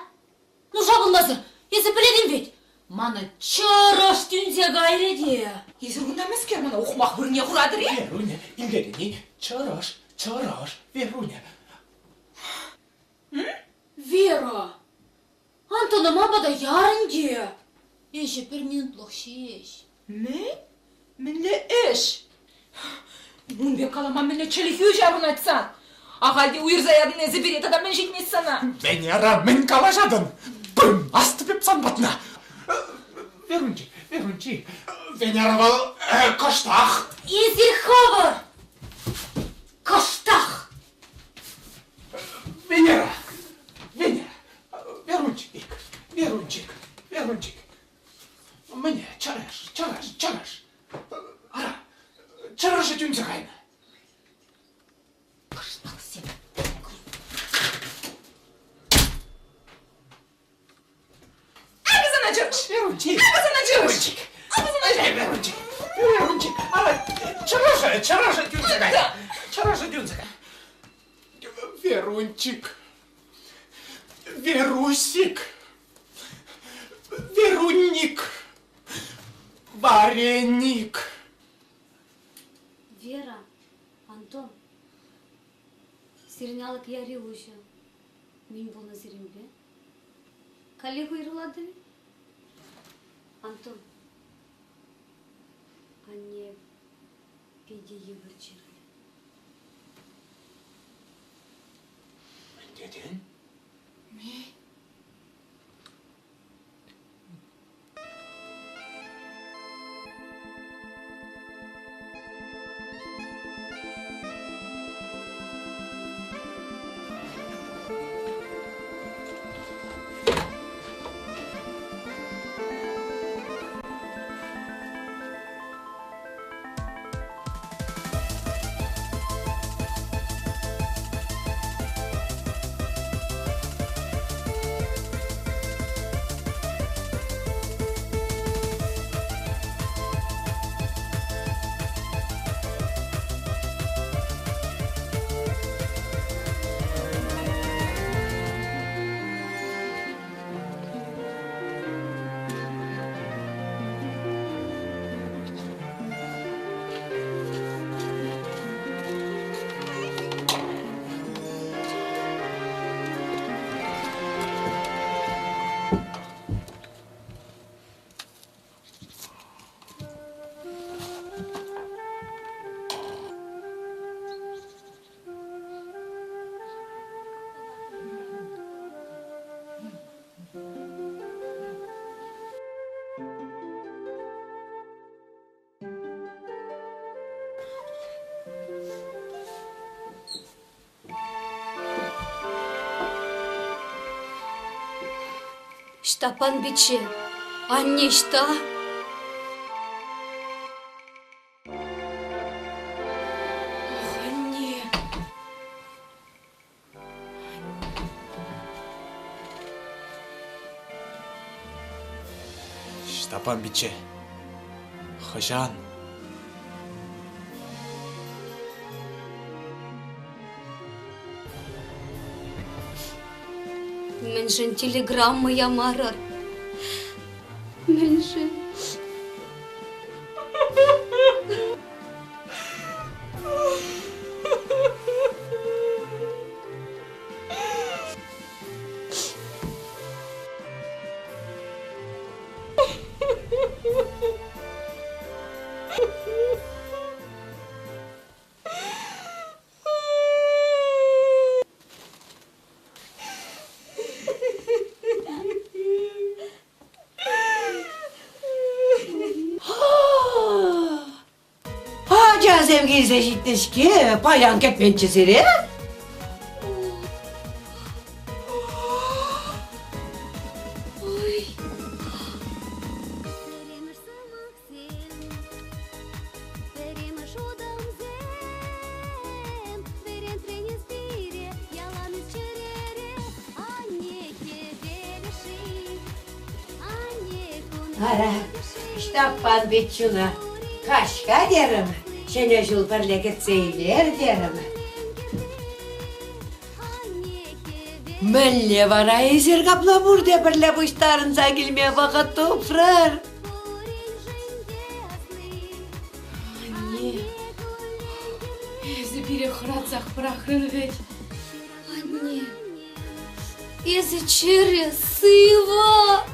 Speaker 4: Нужа болмазыр. Есі біледім бет. Мана чараш түнсе гайреде.
Speaker 14: Езіргінда мәскер мана оқымақ біріне құрадыр, е?
Speaker 7: Веруня, илгеріне чараш, Веруня.
Speaker 4: Вера. Антона мамада ярынде. Еші бір минутлық шеш.
Speaker 14: Мінле эш. Мұнбе қалама мінле чіліхю жарын айтсан. Ағалде уйырзаядын әзі берет адам мен жетмес сана.
Speaker 7: Венера, мен қалажадын. Бірін асты беп санбатына. Верунчик. Венера был каштах.
Speaker 4: Езерхавар. Каштах.
Speaker 7: Венера. Верунчик. Мне чараш. Ара, чараш етюнсе қайны.
Speaker 4: Каштах сен.
Speaker 14: Верунчик.
Speaker 7: Верунчик, чараша дюнзага. Чараша дюнзага. Верунчик. Верусик. Верунник. Вареник.
Speaker 6: Вера, Антон, сирнялык яри уже. Мен болна зерембе. Коллегу ирулады? Антон, анне педи еврчер.
Speaker 7: Деден?
Speaker 6: Me? Штапан биче, анне шта? Анне.
Speaker 7: Штапан биче. Хажан.
Speaker 6: Меншин телеграмма ямарар. Меншин.
Speaker 17: Sevgili seyirciler, payan ketmençileri. Ara, Штапан бичуна, kaşka derim. Şene jul birleket seyler derim. Mölle vara ezer kapla burada birle buştarınsa gelmeye vakit toprar.
Speaker 18: Anne. Ezi biri hıratzak bırakın veç.
Speaker 6: Anne. Ezi çere sıva.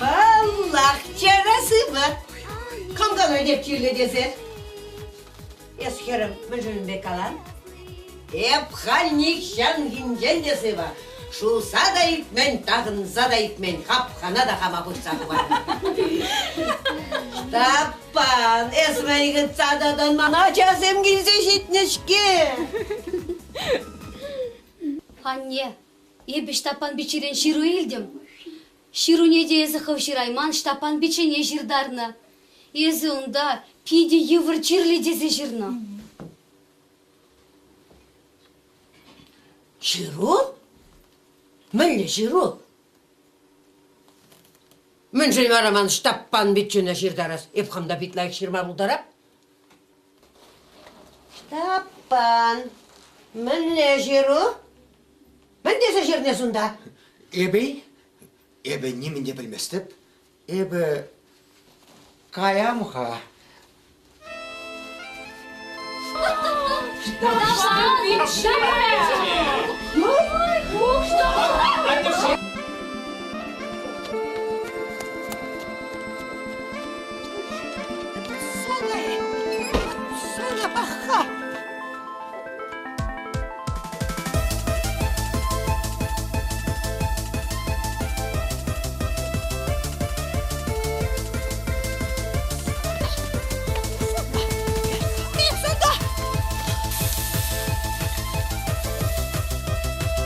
Speaker 17: Allah çarası mı? Kangal ödep çirle deser. Eskerim mücünde kalan. Hep halnik şan hincen desi var. Şu sada itmen, tağınsa da itmen, kapkana da kama bıçak var. Tapan, esmeyi gıt sadadan bana çasem gilse şitmiş ki.
Speaker 6: Anne, ebe Штапан бичерен şiru ildim. Шируне де езі хавширайман штапан бичене жирдарна. Езі онда пиде евр чирлі дезе жирна.
Speaker 17: Жиру? Міне жиру? Мен жын араман штаппан бичене жирдарас. Епхамда битлайық ширма бұлдарап. Штаппан. Міне жиру? Мен десе жирне сонда?
Speaker 12: Эбе немен де білместіп, эбе каямға.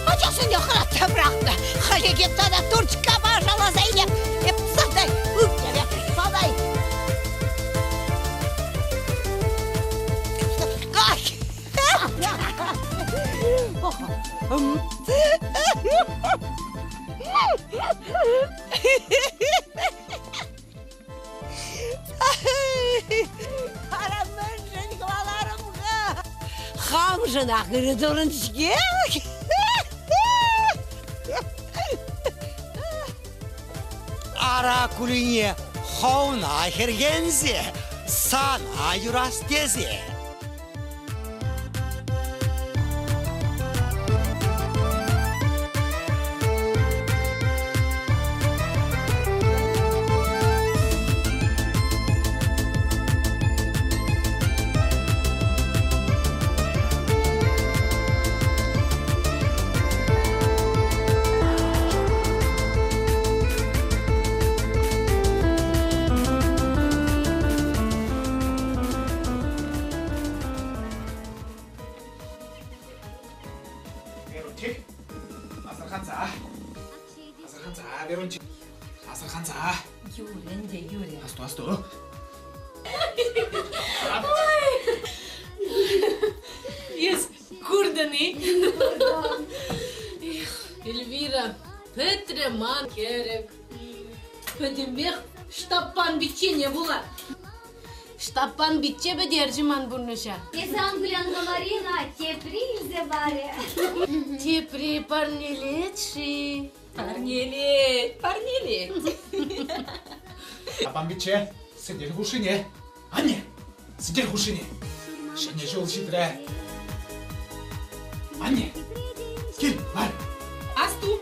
Speaker 8: Açasın ya hıratta bıraktı. Hadi git sana Turçka maşallah Zeynep. Hep saday. Üptele saday. Ay. Paramın rınkvalarımga. Hamşına kırıdırın çıkıyor.
Speaker 12: Ара күліне хауна хергензе, сана юрас дезе.
Speaker 18: Yes, Kurdani. Elvira, Petre man gerek. Pedimber, штаппан бичене була. Штаппан биче бедержиман бурнуша.
Speaker 6: Езан гулян Марина, тепри зе баре.
Speaker 18: Тепри парнелечи. Парнелет.
Speaker 7: Штапан биче, сидер гушине. Анне, сидер гушине. Шене жол жидре. Анне, кел, бар.
Speaker 18: Асту.